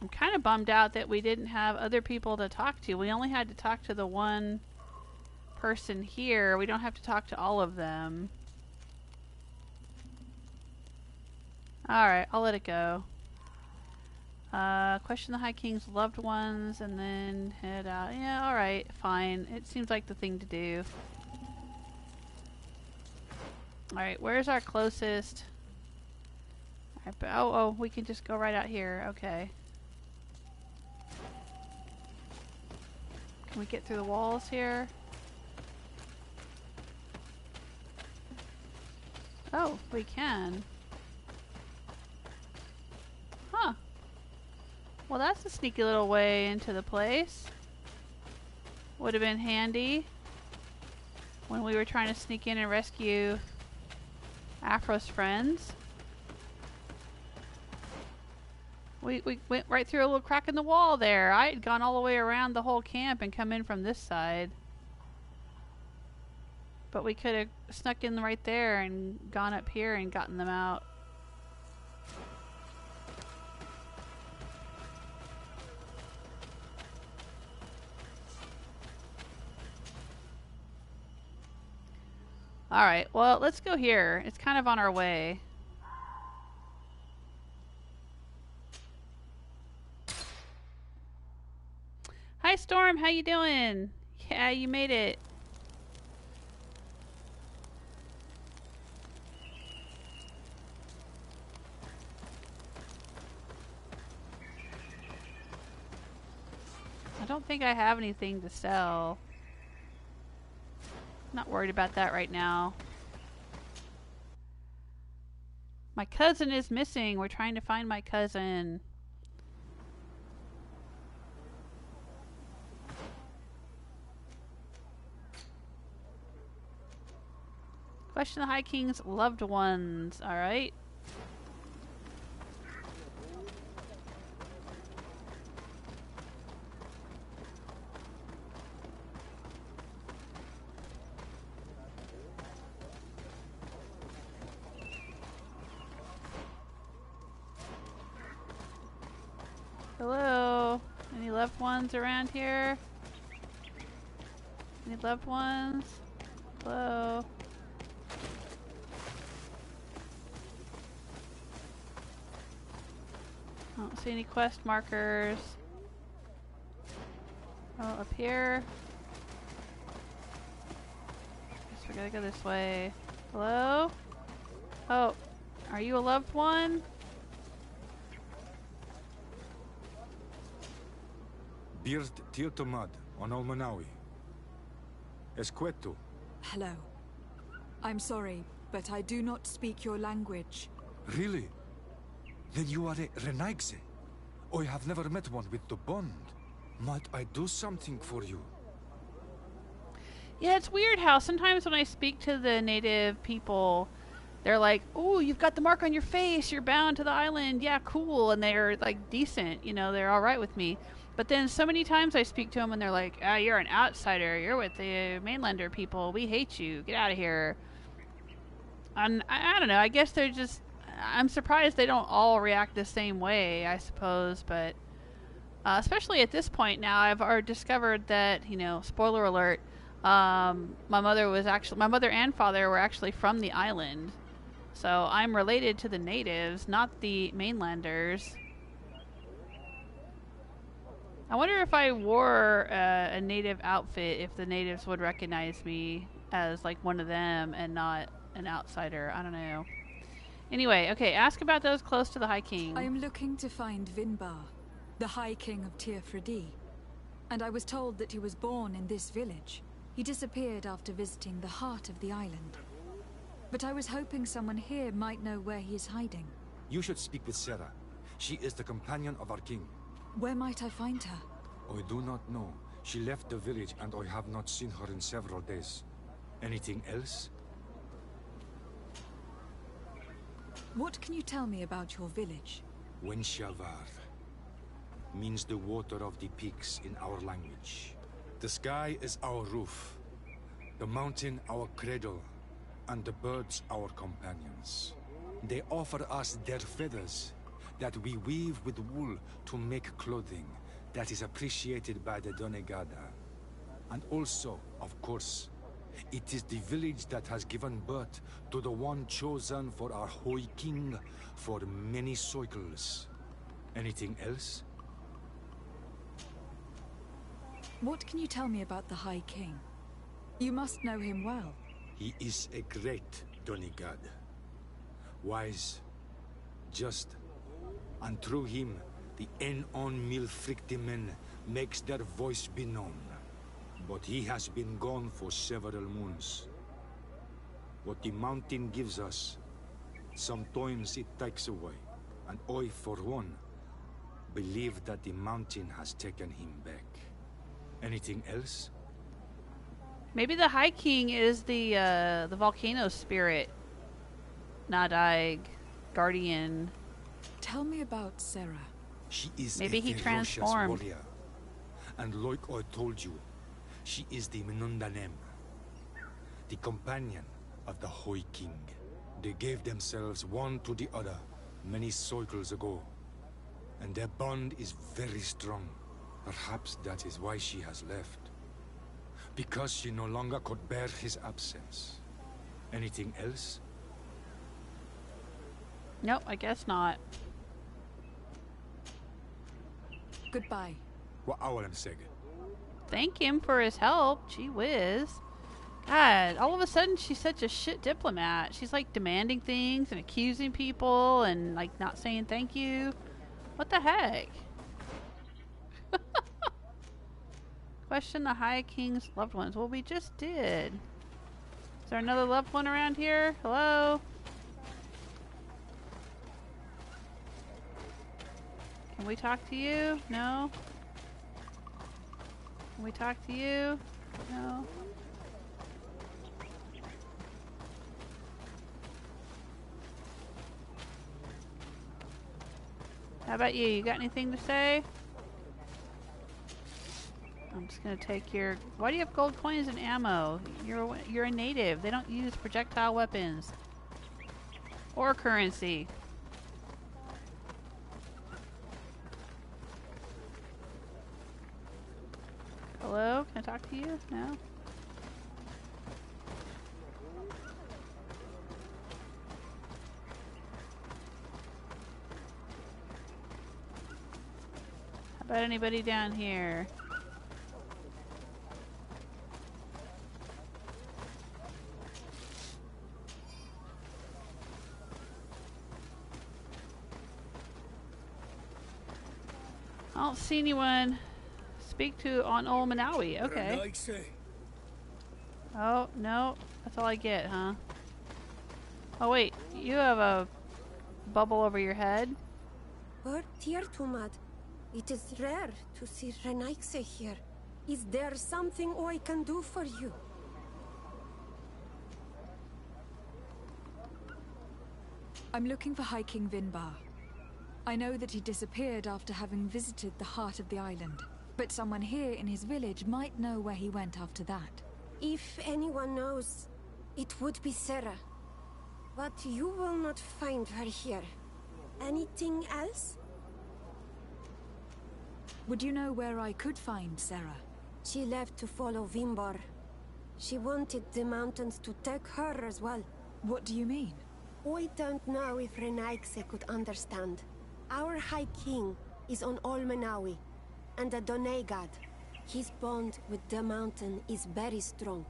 I'm kind of bummed out that we didn't have other people to talk to. We only had to talk to the one person here. We don't have to talk to all of them. Alright, I'll let it go. Question the High King's loved ones and then head out. Yeah, alright, fine. It seems like the thing to do. Alright, where's our closest? Oh, we can just go right out here. Okay. Can we get through the walls here? Oh, we can. Huh. Well, that's a sneaky little way into the place. Would have been handy when we were trying to sneak in and rescue Afro's friends. We went right through a little crack in the wall there. I had gone all the way around the whole camp and come in from this side. But we could have snuck in right there and gone up here and gotten them out. Alright, well, let's go here. It's kind of on our way. Hi, Storm. How you doing? Yeah, you made it. I don't think I have anything to sell. Not worried about that right now. My cousin is missing. We're trying to find my cousin. Question the High King's loved ones. Alright. Hello? Any loved ones around here? Any loved ones? Hello? I don't see any quest markers. Oh, up here. Guess we gotta go this way. Hello? Oh, are you a loved one? Bird Tiltomad on Almanawi. Esqueto. Hello. I'm sorry, but I do not speak your language. Really? Then you are a Renaigse. I have never met one with the bond. Might I do something for you? Yeah, it's weird how sometimes when I speak to the native people, they're like, "Oh, you've got the mark on your face. You're bound to the island. Yeah, cool." And they're like decent, you know, they're all right with me. But then so many times I speak to them and they're like, "Ah, you're an outsider. You're with the mainlander people. We hate you. Get out of here." And I don't know. I guess they're just... I'm surprised they don't all react the same way, I suppose. But especially at this point now, I've already discovered that, you know, spoiler alert, my mother and father were actually from the island. So I'm related to the natives, not the mainlanders. I wonder if I wore a native outfit, if the natives would recognize me as like one of them and not an outsider. I don't know. Anyway, okay, ask about those close to the High King. I am looking to find Vinbar, the High King of Tirfredi, and I was told that he was born in this village. He disappeared after visiting the heart of the island. But I was hoping someone here might know where he is hiding. You should speak with Sarah. She is the companion of our king. Where might I find her? I do not know. She left the village and I have not seen her in several days. Anything else? What can you tell me about your village? Wenshavar means the water of the peaks in our language. The sky is our roof, the mountain our cradle, and the birds our companions. They offer us their feathers that we weave with wool to make clothing that is appreciated by the Donegada. And also, of course, it is the village that has given birth to the one chosen for our High King for many cycles. Anything else? What can you tell me about the High King? You must know him well. He is a great Donegad. Wise, just, and through him, the Enon Milfrictimen makes their voice be known. But he has been gone for several moons. What the mountain gives us, sometimes it takes away. And I, for one, believe that the mountain has taken him back. Anything else? Maybe the High King is the volcano spirit. Nadaig, guardian. Tell me about Sarah. She is Maybe a he ferocious transformed. warrior. And like I told you, she is the Menundanem, the companion of the High King. They gave themselves one to the other many cycles ago, and their bond is very strong. Perhaps that is why she has left. Because she no longer could bear his absence. Anything else? Nope, I guess not. Goodbye. What Awalan said. Thank him for his help. Gee whiz. God, all of a sudden she's such a shit diplomat. She's like demanding things and accusing people and like not saying thank you. What the heck? Question the High King's loved ones. Well, we just did. Is there another loved one around here? Hello? Can we talk to you? No? Can we talk to you? No? How about you? You got anything to say? I'm just gonna take your... Why do you have gold coins and ammo? You're a native. They don't use projectile weapons. Or currency. Hello? Can I talk to you? No? How about anybody down here? I don't see anyone. Speak to on Old Manawi. Okay. Oh, no. That's all I get, huh? Oh, wait. You have a bubble over your head? But, dear Tumad, it is rare to see Renaikse here. Is there something I can do for you? I'm looking for High King Vinbar. I know that he disappeared after having visited the heart of the island, but someone here in his village might know where he went after that. If anyone knows, it would be Sarah. But you will not find her here. Anything else? Would you know where I could find Sarah? She left to follow Vimbar. She wanted the mountains to take her as well. What do you mean? I don't know if Renaikse could understand. Our High King is on Olmenawi, and a Donegad. His bond with the mountain is very strong.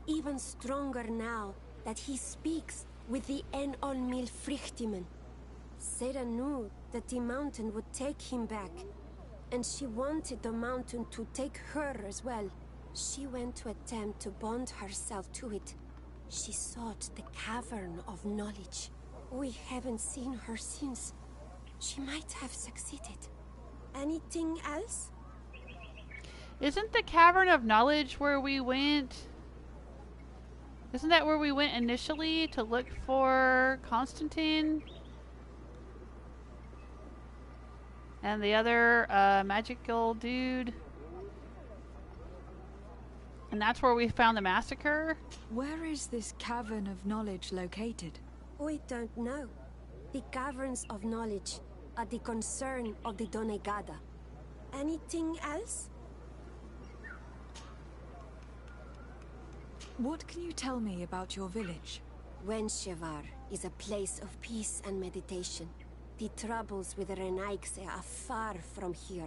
Even stronger now that he speaks with the Enolmil Frichtimen. Sarah knew that the mountain would take him back, and she wanted the mountain to take her as well. She went to attempt to bond herself to it. She sought the Cavern of Knowledge. We haven't seen her since. She might have succeeded. Anything else? Isn't the Cavern of Knowledge where we went? Isn't that where we went initially to look for Constantine? And the other magical dude? And that's where we found the massacre? Where is this Cavern of Knowledge located? We don't know. The Caverns of Knowledge are the concern of the Donegada. Anything else? What can you tell me about your village? Wenshevar is a place of peace and meditation. The troubles with the Renaikse are far from here.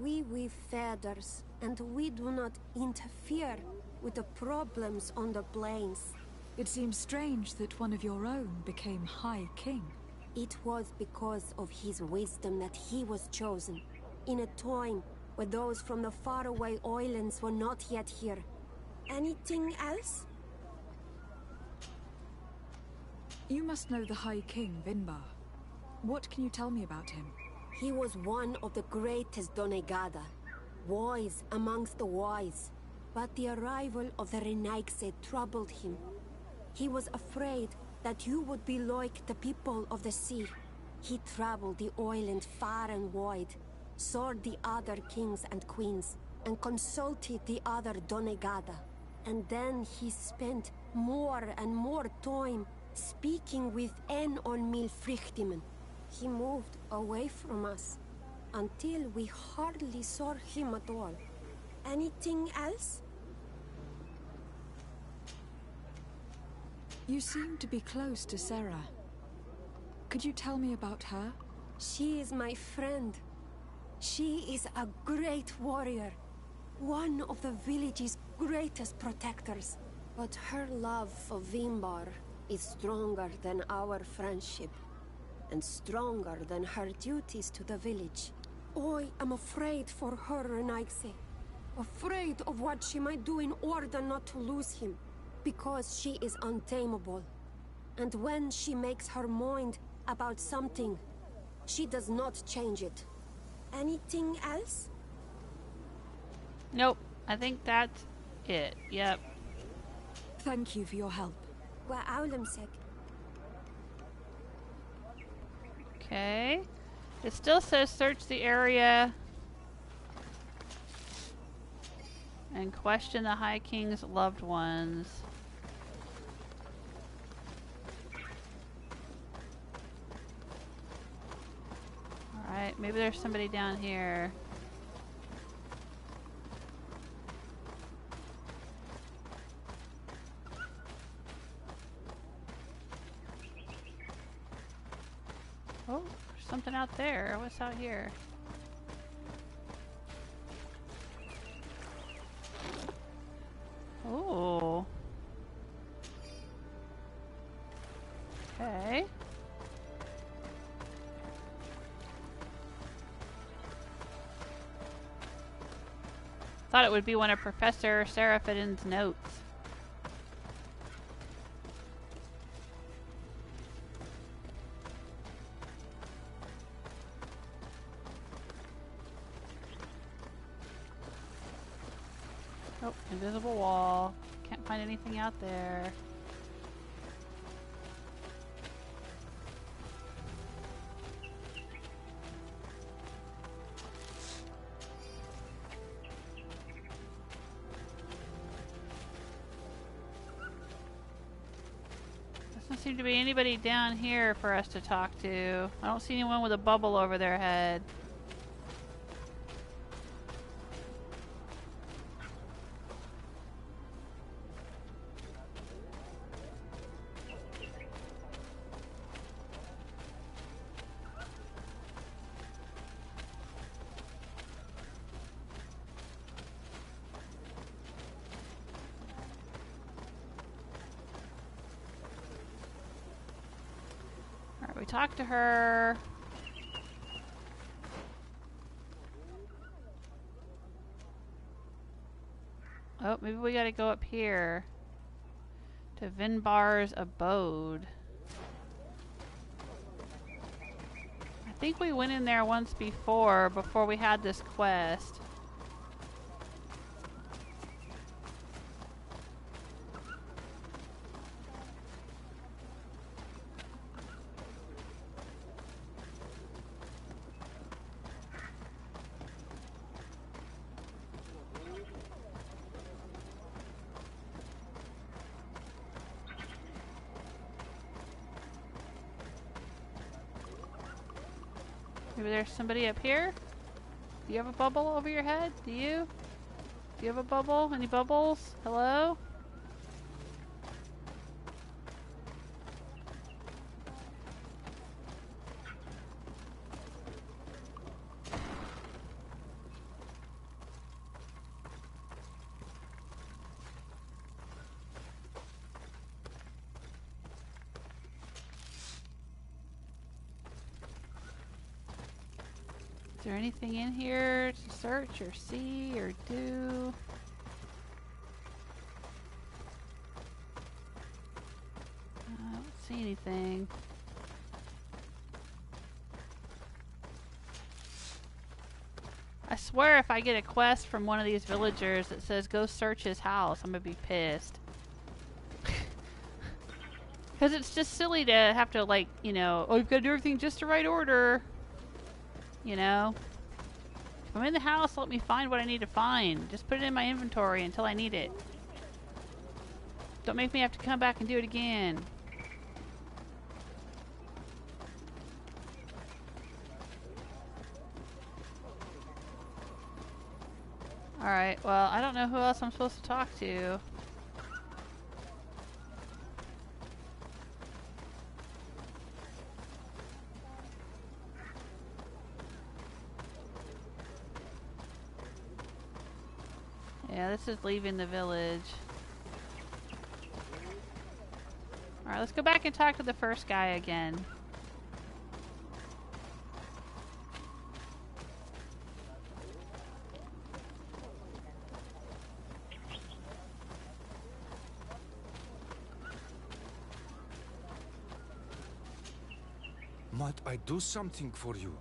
We weave feathers, and we do not interfere with the problems on the plains. It seems strange that one of your own became High King. It was because of his wisdom that he was chosen, in a time where those from the faraway islands were not yet here. Anything else? You must know the High King, Vinbar. What can you tell me about him? He was one of the greatest Donegada, wise amongst the wise. But the arrival of the Renaikse troubled him. He was afraid that you would be like the people of the sea. He traveled the island far and wide, saw the other kings and queens, and consulted the other Donegada. And then he spent more and more time speaking with En on Milfrichtimen. He moved away from us until we hardly saw him at all. Anything else? You seem to be close to Sarah. Could you tell me about her? She is my friend. She is a great warrior, one of the village's greatest protectors. But her love for Vimbar is stronger than our friendship, and stronger than her duties to the village. I am afraid for her, Renaigse. Afraid of what she might do in order not to lose him, because she is untamable. And when she makes her mind about something, she does not change it. Anything else? Nope. I think that's it. Yep. Thank you for your help. Wa aulemsek. Okay. It still says search the area and question the High King's loved ones. Alright, maybe there's somebody down here. Oh, there's something out there. What's out here? Oh. Okay. Thought it would be one of Professor Seraphidin's notes. Oh, invisible wall. Can't find anything out there. Doesn't seem to be anybody down here for us to talk to. I don't see anyone with a bubble over their head. We talked to her. Oh, maybe we gotta go up here to Vinbar's abode. I think we went in there once before we had this quest. Maybe there's somebody up here? Do you have a bubble over your head? Do you? Do you have a bubble? Any bubbles? Hello? Is there anything in here to search or see or do? I don't see anything. I swear if I get a quest from one of these villagers that says go search his house, I'm gonna be pissed. Because it's just silly to have to, like, you know, oh, you've got to do everything just the right order. You know? If I'm in the house, let me find what I need to find. Just put it in my inventory until I need it. Don't make me have to come back and do it again. Alright, well, I don't know who else I'm supposed to talk to. Yeah, this is leaving the village. Alright, let's go back and talk to the first guy again. Might I do something for you?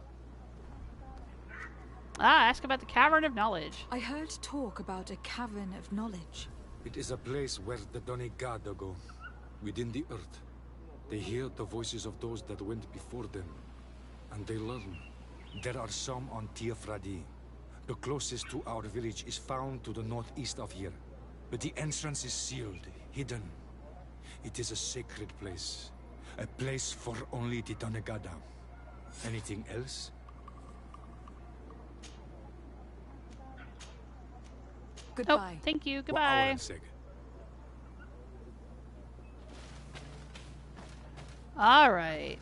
Ah, ask about the Cavern of Knowledge. I heard talk about a Cavern of Knowledge. It is a place where the Donegada go, within the earth. They hear the voices of those that went before them, and they learn. There are some on Tiafradi. The closest to our village is found to the northeast of here, but the entrance is sealed, hidden. It is a sacred place, a place for only the Donegada. Anything else? Goodbye. Oh, thank you. Goodbye. Alright.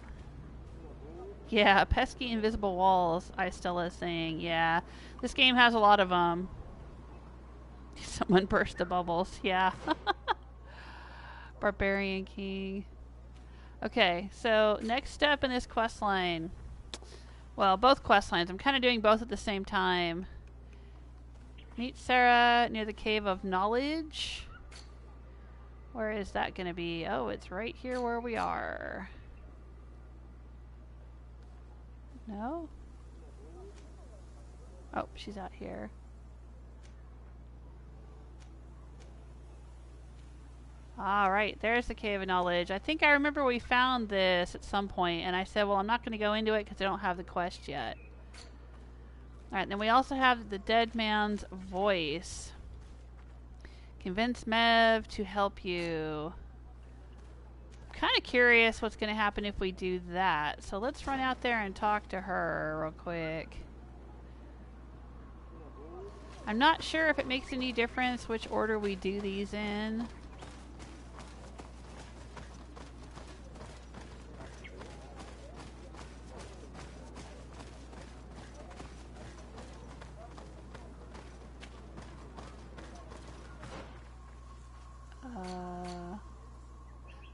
Yeah, pesky invisible walls, Istella's saying. Yeah, this game has a lot of them. Someone burst the bubbles. Yeah. Barbarian King. Okay, so next step in this quest line. Well, both quest lines. I'm kind of doing both at the same time. Meet Sarah near the Cave of Knowledge. Where is that going to be? Oh, it's right here where we are. No? Oh, she's out here. Alright, there's the Cave of Knowledge. I think I remember we found this at some point, and I said, well, I'm not going to go into it because I don't have the quest yet. Alright, then we also have the Dead Man's Voice. Convince Mev to help you. I'm kind of curious what's going to happen if we do that. So let's run out there and talk to her real quick. I'm not sure if it makes any difference which order we do these in.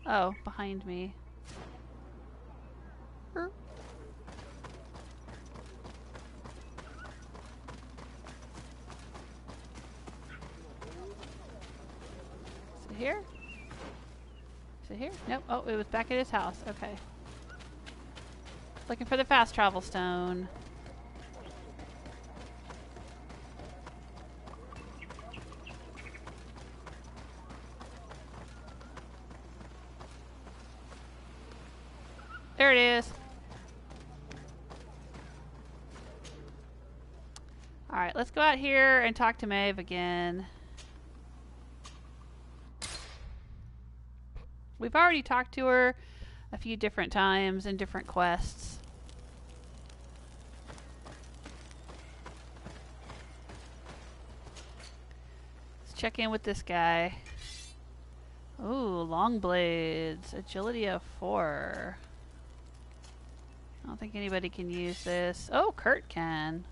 Oh, behind me. Is it here? Is it here? Nope. Oh, it was back at his house. Okay. Looking for the fast travel stone. There it is. Alright, let's go out here and talk to Maeve again. We've already talked to her a few different times in different quests. Let's check in with this guy. Ooh, long blades. Agility of 4. I don't think anybody can use this. Oh, Kurt can.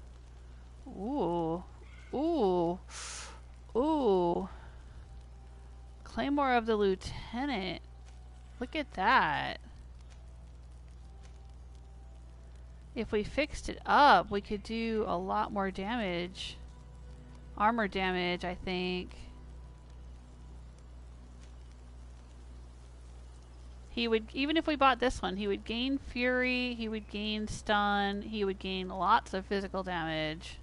Ooh. Ooh. Ooh. Claymore of the Lieutenant. Look at that. If we fixed it up, we could do a lot more damage. Armor damage, I think. He would, even if we bought this one, he would gain fury, he would gain stun, he would gain lots of physical damage.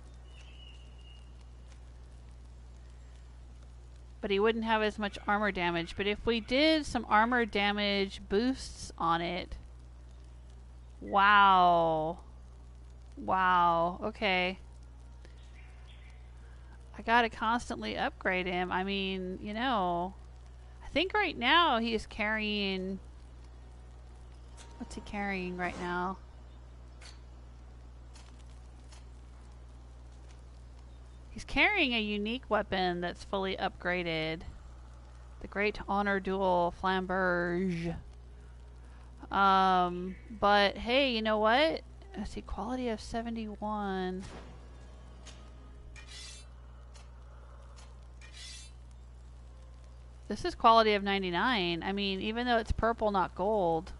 but he wouldn't have as much armor damage. But if we did some armor damage boosts on it... Wow. Wow. Okay. I gotta constantly upgrade him. I mean, you know... I think right now he's carrying... What's he carrying right now? He's carrying a unique weapon that's fully upgraded. The Great Honor Duel Flamberge. But hey, you know what? Let's see, quality of 71. This is quality of 99. I mean, even though it's purple, not gold.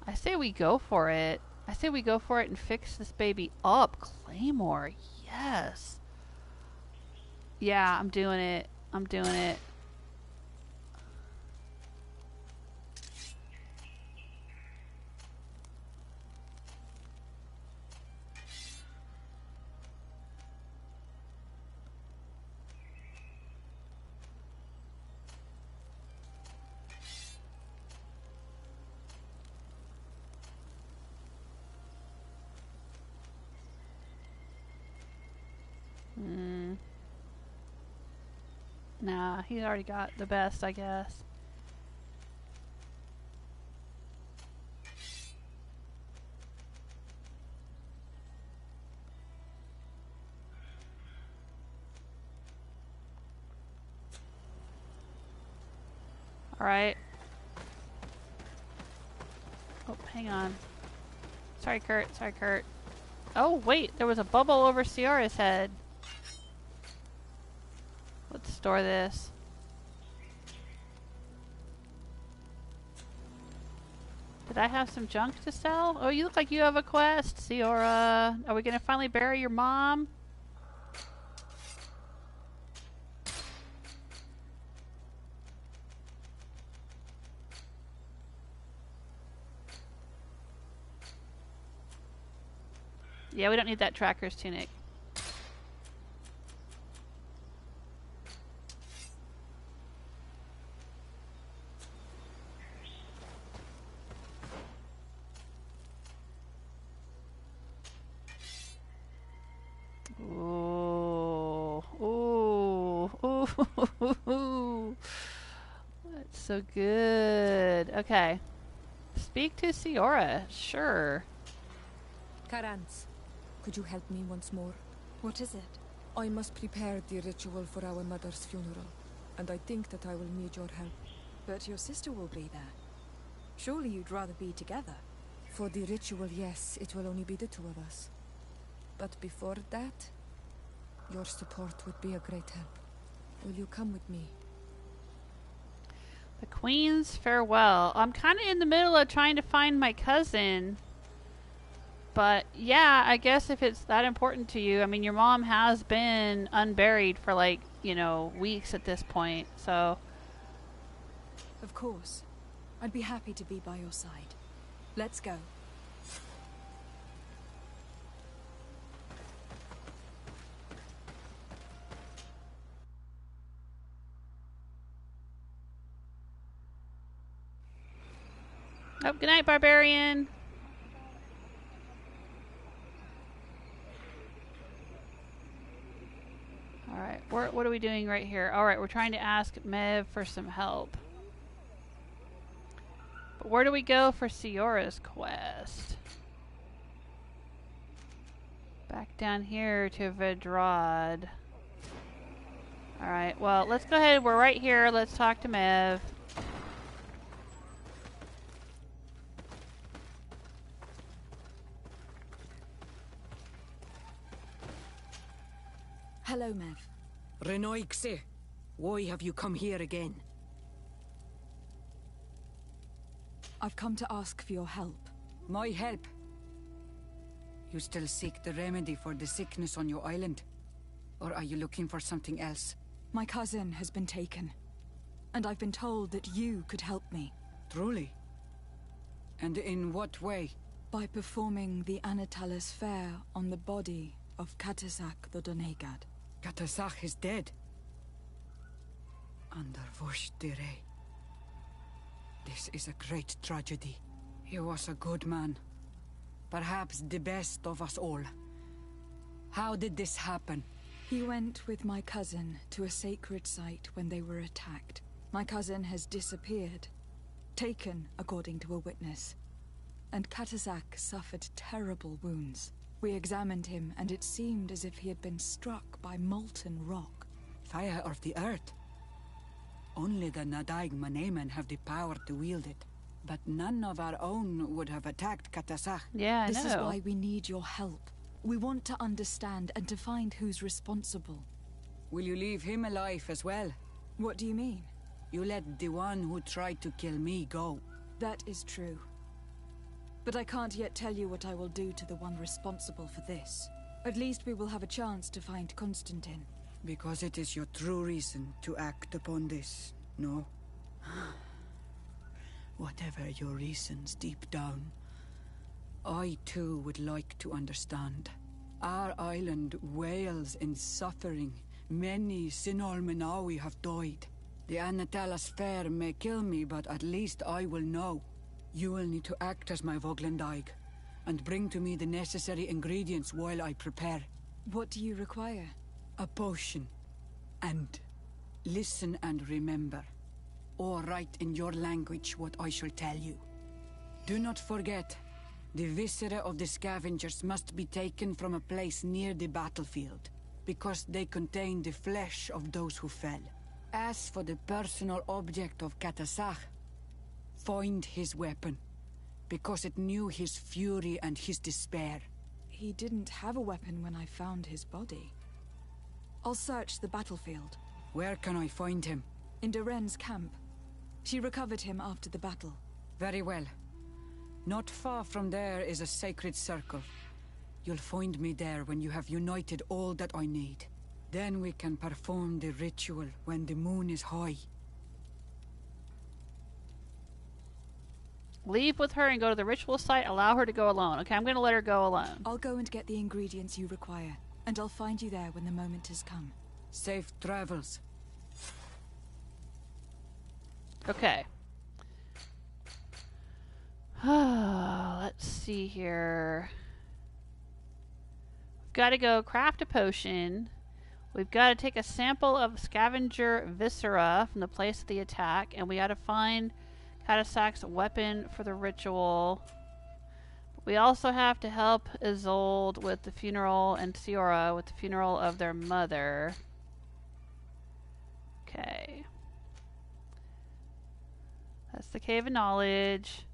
I say we go for it. I say we go for it and fix this baby up. Claymore, yes. Yeah, I'm doing it. I'm doing it. Nah, he's already got the best, I guess. Alright. Oh, hang on. Sorry, Kurt. Sorry, Kurt. Oh, wait. There was a bubble over Ciara's head. Let's store this. Did I have some junk to sell? Oh, you look like you have a quest, Ciara. Are we gonna finally bury your mom? Yeah, we don't need that tracker's tunic. That's so good. Okay. Speak to Ciara. Sure. Karans, could you help me once more? What is it? I must prepare the ritual for our mother's funeral, and I think that I will need your help. But your sister will be there. Surely you'd rather be together. For the ritual, yes, it will only be the two of us. But before that, your support would be a great help. Will you come with me? The Queen's farewell. I'm kind of in the middle of trying to find my cousin. But yeah, I guess if it's that important to you, I mean, your mom has been unburied for like, you know, weeks at this point, so. Of course. I'd be happy to be by your side. Let's go. Oh, good night, barbarian. Alright, what are we doing right here? Alright, we're trying to ask Mev for some help. But where do we go for Ciara's quest? Back down here to Vedrad. Alright, well, let's go ahead. We're right here. Let's talk to Mev. Hello, Mev. Renoixe, why have you come here again? I've come to ask for your help. My help? You still seek the remedy for the sickness on your island? Or are you looking for something else? My cousin has been taken, and I've been told that you could help me. Truly? And in what way? By performing the Anatalis Fair on the body of Katasak the Donegad. Katasak is dead? Under Voshtire. This is a great tragedy. He was a good man. Perhaps the best of us all. How did this happen? He went with my cousin to a sacred site when they were attacked. My cousin has disappeared. Taken, according to a witness. And Katasak suffered terrible wounds. We examined him, and it seemed as if he had been struck by molten rock. Fire of the earth? Only the Nadaig Manemen have the power to wield it. But none of our own would have attacked Katasak. Yeah, I know. This is why we need your help. We want to understand and to find who's responsible. Will you leave him alive as well? What do you mean? You let the one who tried to kill me go. That is true. But I can't yet tell you what I will do to the one responsible for this. At least we will have a chance to find Constantine. Because it is your true reason to act upon this, no? Whatever your reasons deep down, I too would like to understand. Our island wails in suffering. Many Sinol Menawi have died. The Anatalas Fair may kill me, but at least I will know. You will need to act as my Voglendaig, and bring to me the necessary ingredients while I prepare. What do you require? A potion. And listen and remember. Or write in your language what I shall tell you. Do not forget, the viscera of the scavengers must be taken from a place near the battlefield, because they contain the flesh of those who fell. As for the personal object of Katasak, find his weapon, because it knew his fury and his despair. He didn't have a weapon when I found his body. I'll search the battlefield. Where can I find him? In Doren's camp. She recovered him after the battle. Very well. Not far from there is a sacred circle. You'll find me there when you have united all that I need. Then we can perform the ritual when the moon is high. Leave with her and go to the ritual site. Allow her to go alone. Okay, I'm going to let her go alone. I'll go and get the ingredients you require, and I'll find you there when the moment has come. Safe travels. Okay. Let's see here. We've got to go craft a potion. We've got to take a sample of scavenger viscera from the place of the attack, and we got to find Katasak's weapon for the ritual. We also have to help Isolde with the funeral and Siora with the funeral of their mother. Okay. That's the Cave of Knowledge.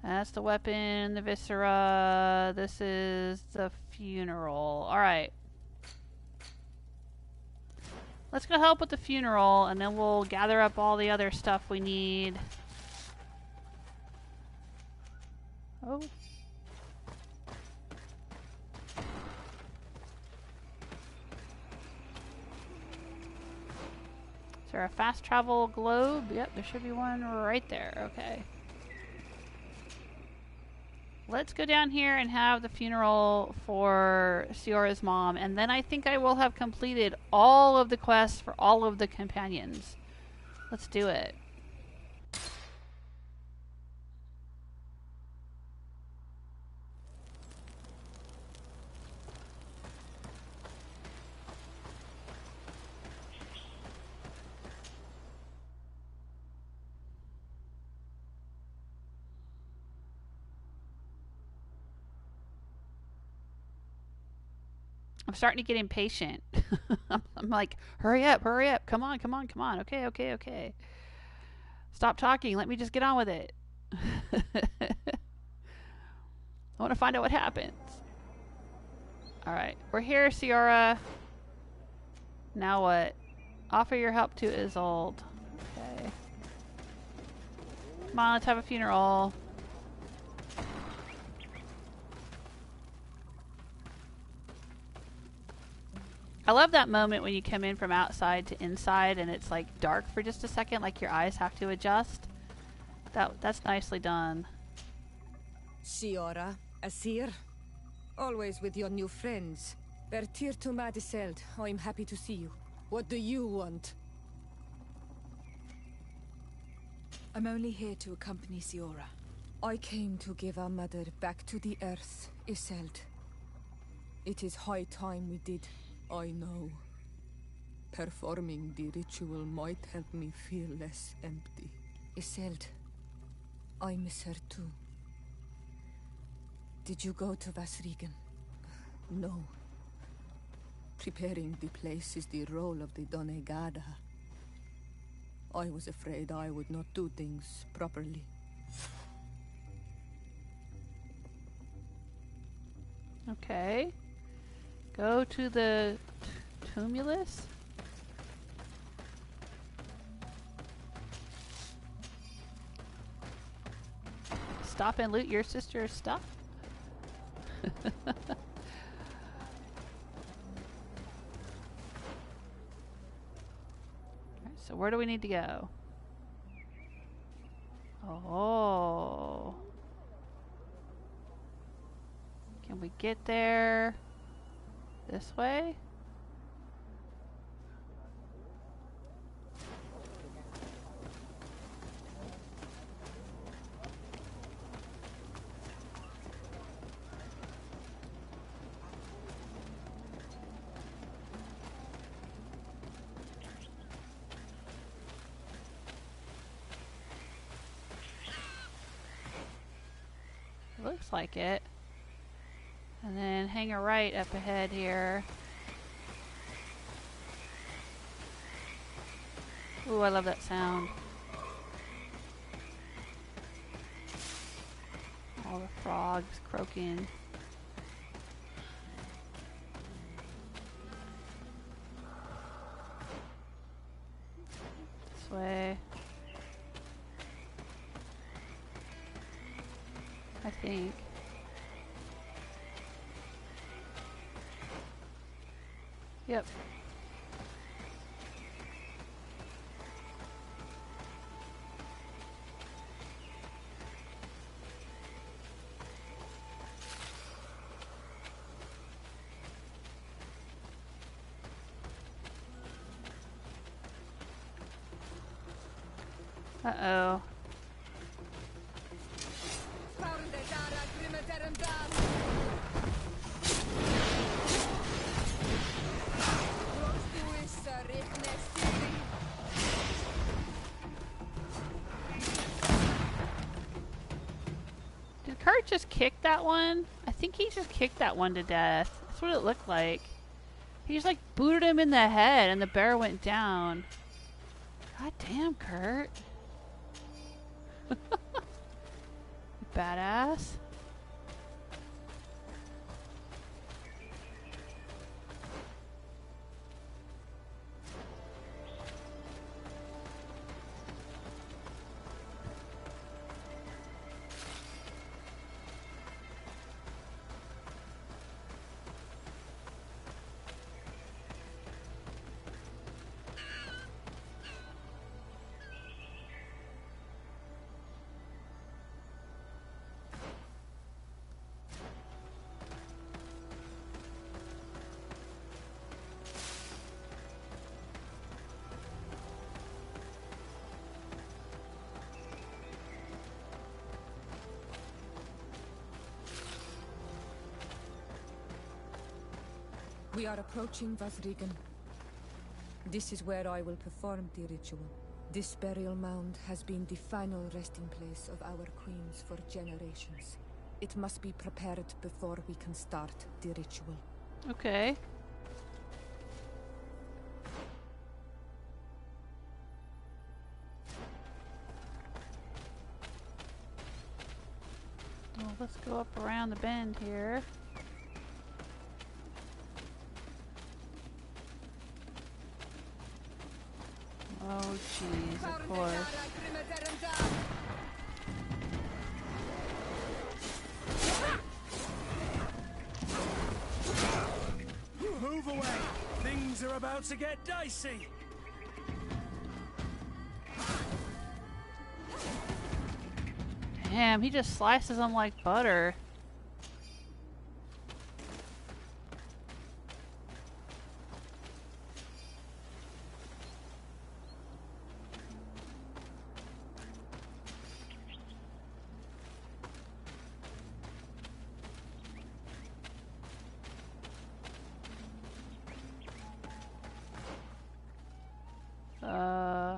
That's the weapon, the viscera. This is the funeral. Alright. Let's go help with the funeral, and then we'll gather up all the other stuff we need. Oh. Is there a fast travel globe? Yep, there should be one right there. Okay. Let's go down here and have the funeral for Siora's mom, and then I think I will have completed all of the quests for all of the companions. Let's do it. I'm starting to get impatient. I'm like, hurry up, come on, okay. Stop talking, let me just get on with it. I want to find out what happens. Alright, we're here, Siora. Now what? Offer your help to Isolde. Okay. Come on, let's have a funeral. I love that moment when you come in from outside to inside and it's like dark for just a second, like your eyes have to adjust. That's nicely done. Siora, Asir, always with your new friends. Bertir to Madiseld, I'm happy to see you. What do you want? I'm only here to accompany Siora. I came to give our mother back to the earth, Iselt. It is high time we did, I know. Performing the ritual might help me feel less empty. Iselt, I miss her too. Did you go to Vasrigan? No. Preparing the place is the role of the Donegada. I was afraid I would not do things properly. Okay. Go to the tumulus. Stop and loot your sister's stuff. So where do we need to go? Oh. Can we get there this way? Looks like it. And then hang a right up ahead here. Ooh, I love that sound. All the frogs croaking. This way. I think. Yep. Uh-oh. Did Kurt just kick that one? I think he just kicked that one to death. That's what it looked like. He just like booted him in the head and the bear went down. God damn, Kurt. Badass. We are approaching Vasrigan. This is where I will perform the ritual. This burial mound has been the final resting place of our queens for generations. It must be prepared before we can start the ritual. Okay. Well, let's go up around the bend here. Oh, jeez, of course. Move away! Things are about to get dicey! Damn, he just slices them like butter.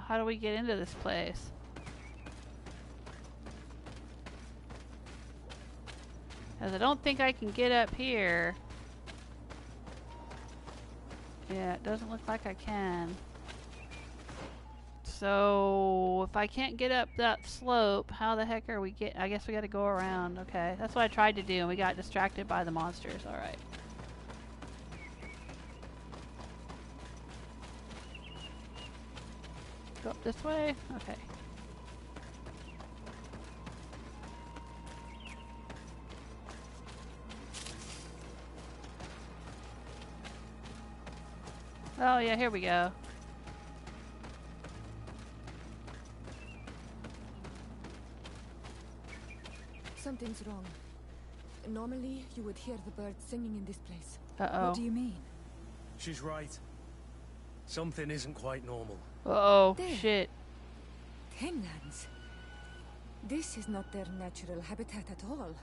how do we get into this place? Because I don't think I can get up here. Yeah, it doesn't look like I can. So, if I can't get up that slope, how the heck are we I guess we gotta go around. Okay, that's what I tried to do, and we got distracted by the monsters. Alright. Go up this way? Okay. Oh yeah, here we go. Something's wrong. Normally, you would hear the birds singing in this place. Uh-oh. What do you mean? She's right. Something isn't quite normal. Uh-oh, There. shit. Tenlands. This is not their natural habitat at all.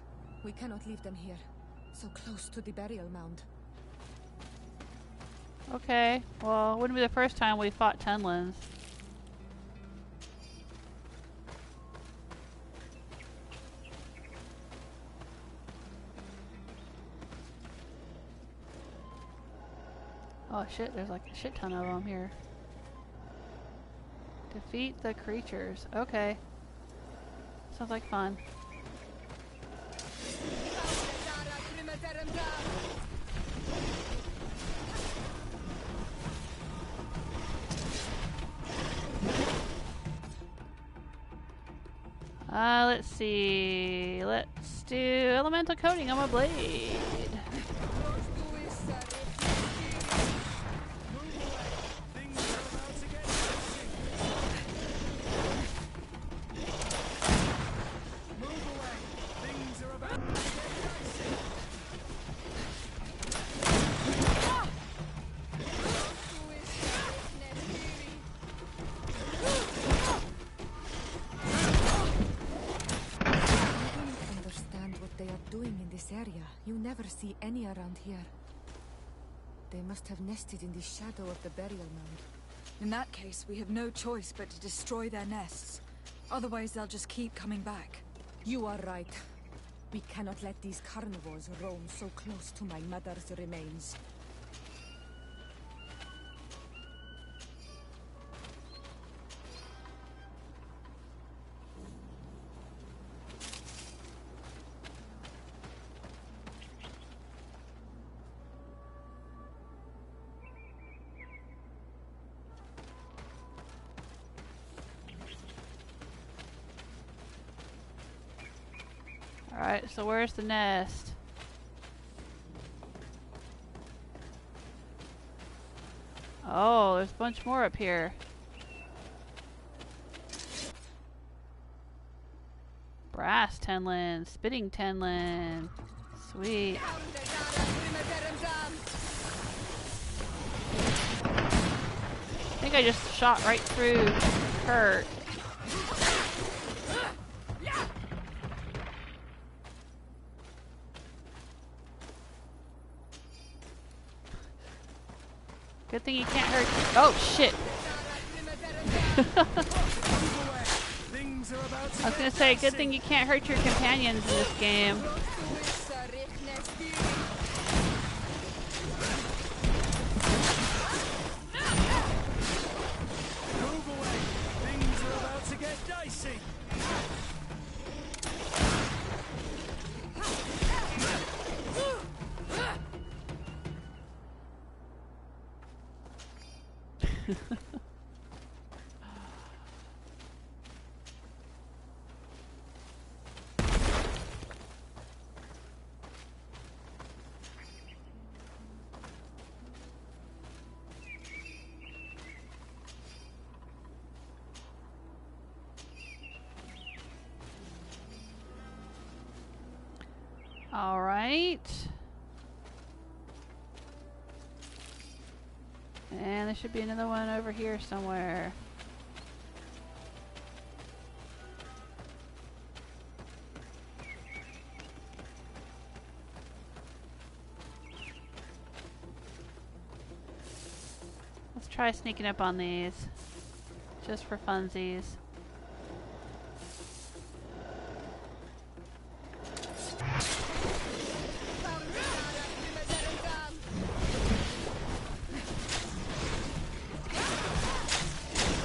We cannot leave them here, so close to the burial mound. Okay, well, it wouldn't be the first time we fought Tenlands. Oh shit, there's like a shit ton of them here. Defeat the creatures. Okay. Sounds like fun. Let's see. Let's do elemental coating on my blade. You never see any around here. They must have nested in the shadow of the burial mound. In that case, we have no choice but to destroy their nests. Otherwise, they'll just keep coming back. You are right. We cannot let these carnivores roam so close to my mother's remains. Alright, so where's the nest? Oh, there's a bunch more up here. Brass tenlin, spitting tenlin. Sweet. I think I just shot right through her. Good thing you can't hurt. Oh shit! I was gonna say, good thing you can't hurt your companions in this game. Move away! Things are about to get dicey! All right. And there should be another one over here somewhere. Let's try sneaking up on these. Just for funsies.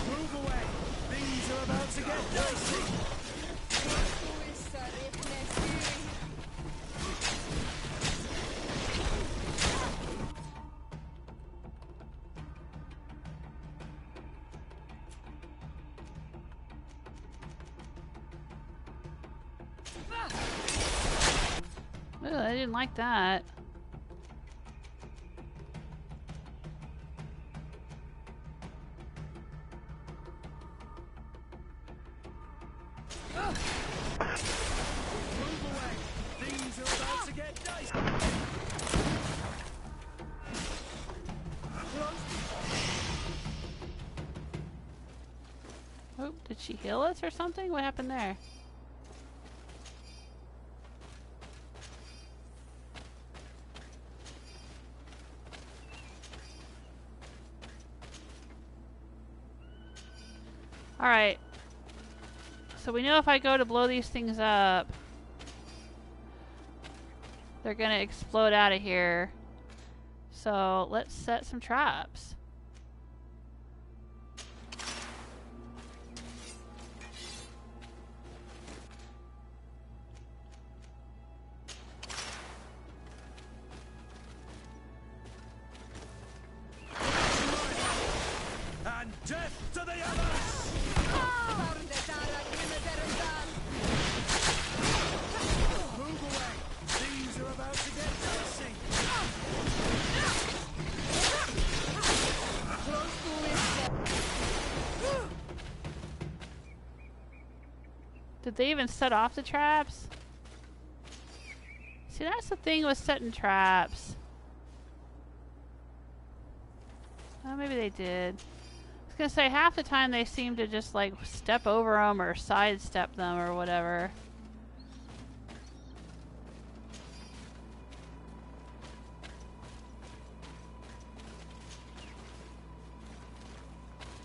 Move away! Things are about to get dicey! Ugh, I didn't like that. Move away! Things are about to get dicey! Oh, did she heal us or something? What happened there? Alright. So we know if I go to blow these things up, they're gonna explode out of here. So let's set some traps. And death to the others! Move away! Things are about to get dicey! Did they even set off the traps? See, that's the thing with setting traps. Oh, maybe they did. I was gonna say, half the time they seem to just like step over them or sidestep them or whatever.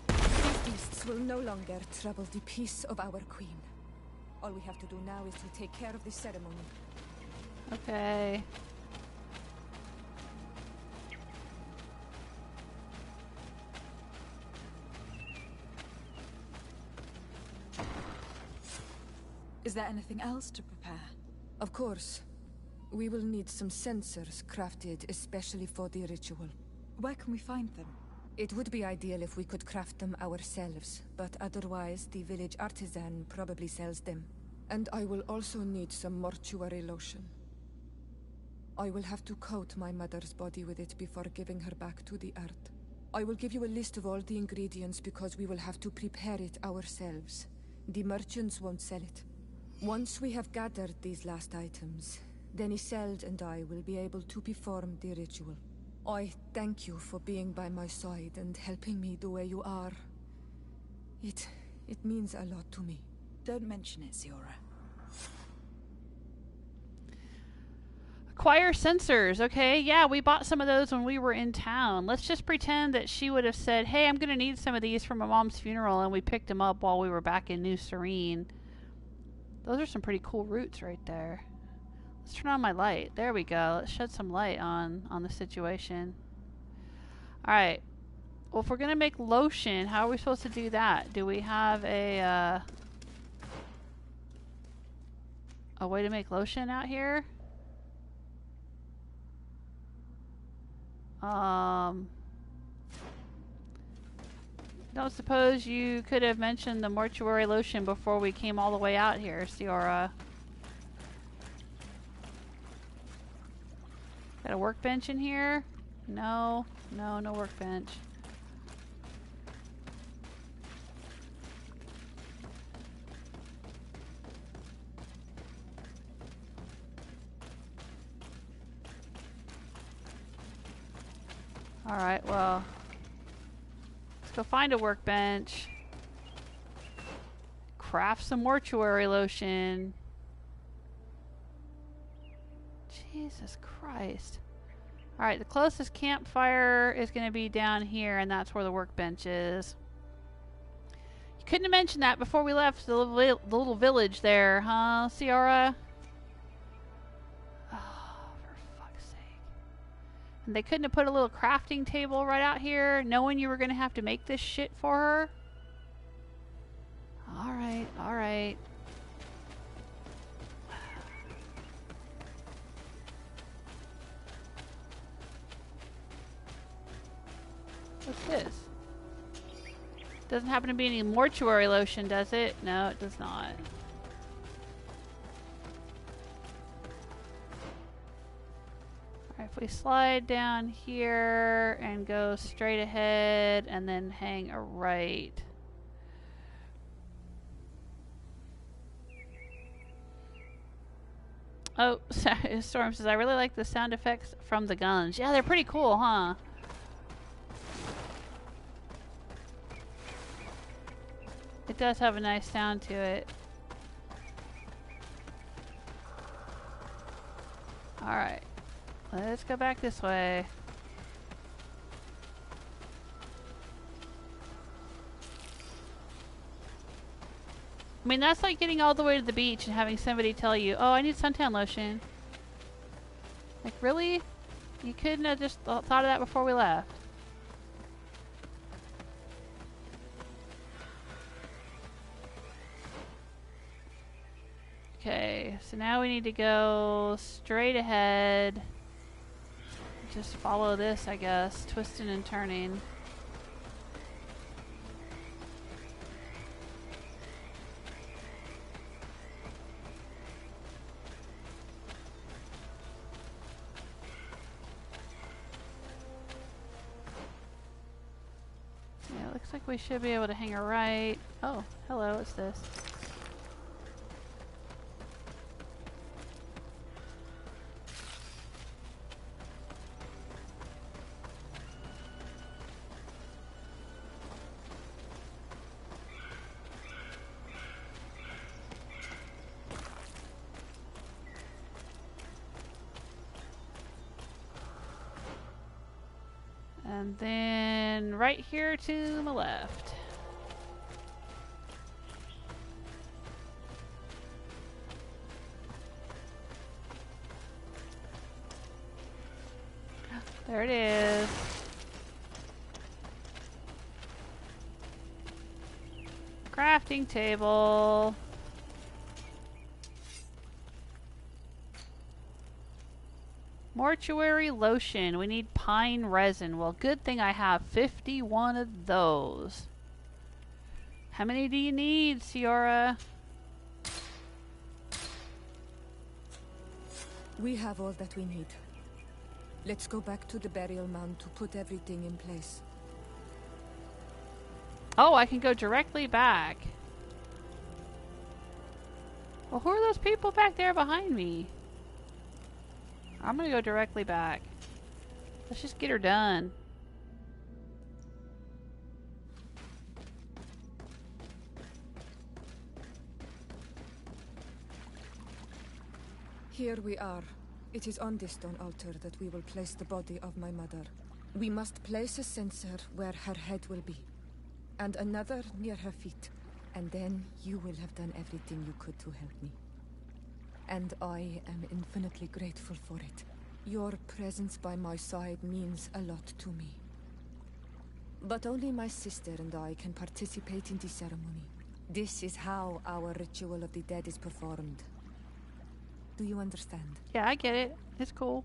These beasts will no longer trouble the peace of our queen. All we have to do now is to take care of the ceremony. Okay. Is there anything else to prepare? Of course. We will need some sensors crafted especially for the ritual. Where can we find them? It would be ideal if we could craft them ourselves, but otherwise the village artisan probably sells them. And I will also need some mortuary lotion. I will have to coat my mother's body with it before giving her back to the earth. I will give you a list of all the ingredients because we will have to prepare it ourselves. The merchants won't sell it. Once we have gathered these last items, then Isolde and I will be able to perform the ritual. I thank you for being by my side and helping me the way you are. It means a lot to me. Don't mention it, Ziora. Acquire sensors. Okay, yeah, we bought some of those when we were in town. Let's just pretend that she would have said, hey, I'm going to need some of these for my mom's funeral, and we picked them up while we were back in New Serene. Those are some pretty cool roots right there. Let's turn on my light. There we go. Let's shed some light on the situation. Alright. Well, if we're going to make lotion, how are we supposed to do that? Do we have a way to make lotion out here? Don't suppose you could have mentioned the mortuary lotion before we came all the way out here, Ciora. Got a workbench in here? No, no workbench. Alright, well, let's go find a workbench. Craft some mortuary lotion. Jesus Christ. Alright, the closest campfire is going to be down here, and that's where the workbench is. Couldn't have mentioned that before we left the little village there, huh, Ciara? Oh, for fuck's sake. And they couldn't have put a little crafting table right out here, knowing you were going to have to make this shit for her? Alright, alright. What's this? Doesn't happen to be any mortuary lotion, does it? No, it does not. Alright, if we slide down here and go straight ahead and then hang a right. Oh, Storm says, I really like the sound effects from the guns. Yeah, they're pretty cool, huh? It does have a nice sound to it. Alright. Let's go back this way. I mean, that's like getting all the way to the beach and having somebody tell you, oh, I need suntan lotion. Like, really? You couldn't have just thought of that before we left. Okay, so now we need to go straight ahead. Just follow this, I guess. Twisting and turning. Yeah, looks like we should be able to hang a right. Oh, hello, what's this? And then right here to my left. There it is. Crafting table. Mortuary lotion. We need pine resin. Well, good thing I have 51 of those. How many do you need, Ciara? We have all that we need. Let's go back to the burial mound to put everything in place. Oh, I can go directly back. Well, who are those people back there behind me? I'm gonna go directly back. Let's just get her done. Here we are. It is on this stone altar that we will place the body of my mother. We must place a censer where her head will be, and another near her feet. And then you will have done everything you could to help me. And I am infinitely grateful for it. Your presence by my side means a lot to me. But only my sister and I can participate in the ceremony. This is how our ritual of the dead is performed. Do you understand? Yeah, I get it. It's cool.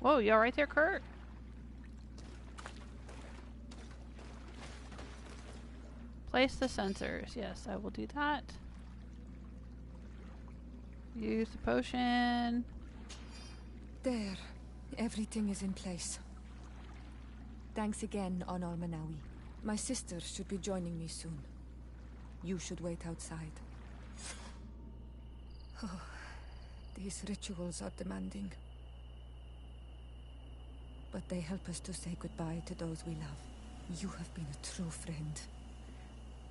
Whoa, you all right there, Kurt? Place the sensors. Yes, I will do that. Use the potion. There. Everything is in place. Thanks again, Honor Manawi. My sister should be joining me soon. You should wait outside. Oh, these rituals are demanding. But they help us to say goodbye to those we love. You have been a true friend.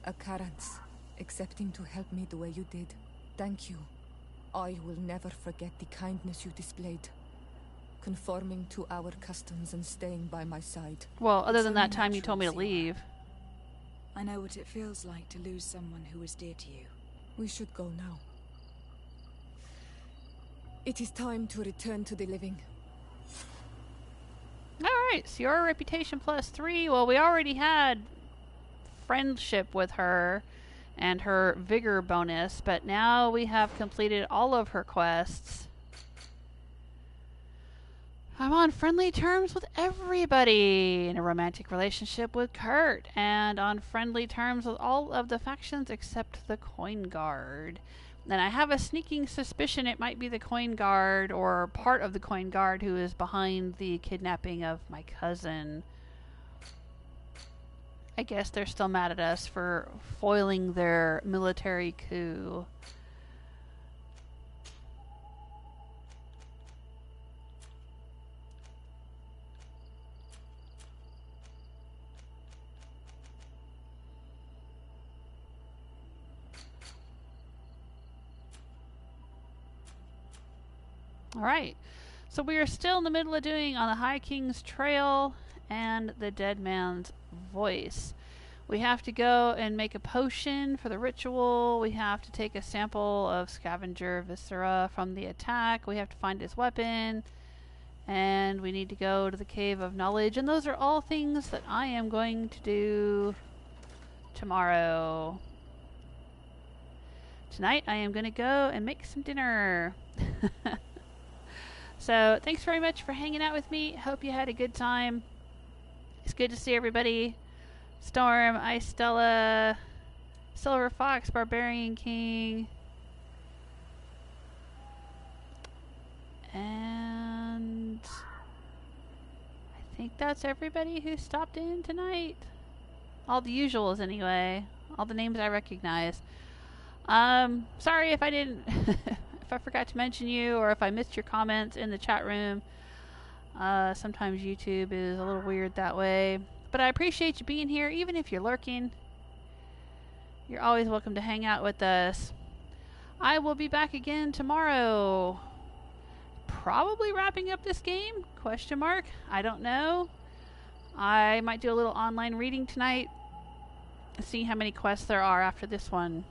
Akarans, accepting to help me the way you did. Thank you. I will never forget the kindness you displayed. conforming to our customs and staying by my side. Well, other It's than that only time you told me to natural, leave. I know what it feels like to lose someone who was dear to you. We should go now. It is time to return to the living. Alright, so your reputation +3. Well, we already had friendship with her and her vigor bonus, but now we have completed all of her quests. I'm on friendly terms with everybody, in a romantic relationship with Kurt, and on friendly terms with all of the factions except the Coin Guard. And I have a sneaking suspicion it might be the Coin Guard, or part of the Coin Guard, who is behind the kidnapping of my cousin. I guess they're still mad at us for foiling their military coup. Alright, so we are still in the middle of doing On the High King's Trail and the Dead Man's Voice. We have to go and make a potion for the ritual. We have to take a sample of Scavenger Viscera from the attack. We have to find his weapon. And we need to go to the Cave of Knowledge. And those are all things that I am going to do tomorrow. Tonight I am going to go and make some dinner. So, thanks very much for hanging out with me. Hope you had a good time. It's good to see everybody. Storm, Ice Stella, Silver Fox, Barbarian King. And I think that's everybody who stopped in tonight. All the usuals anyway. All the names I recognize. Sorry if I didn't... if I forgot to mention you, or if I missed your comments in the chat room. Sometimes YouTube is a little weird that way. But I appreciate you being here, even if you're lurking. You're always welcome to hang out with us. I will be back again tomorrow. Probably wrapping up this game? Question mark. I don't know. I might do a little online reading tonight. See how many quests there are after this one.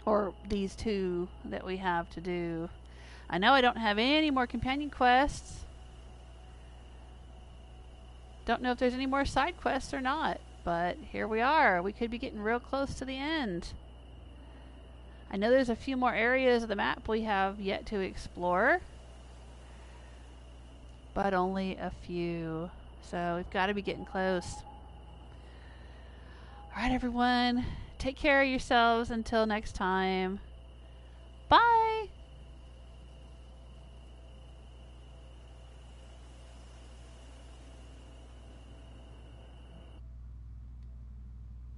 Or these two that we have to do. I know I don't have any more companion quests. Don't know if there's any more side quests or not. But here we are. We could be getting real close to the end. I know there's a few more areas of the map we have yet to explore. But only a few. So we've got to be getting close. Alright everyone. Take care of yourselves until next time. Bye!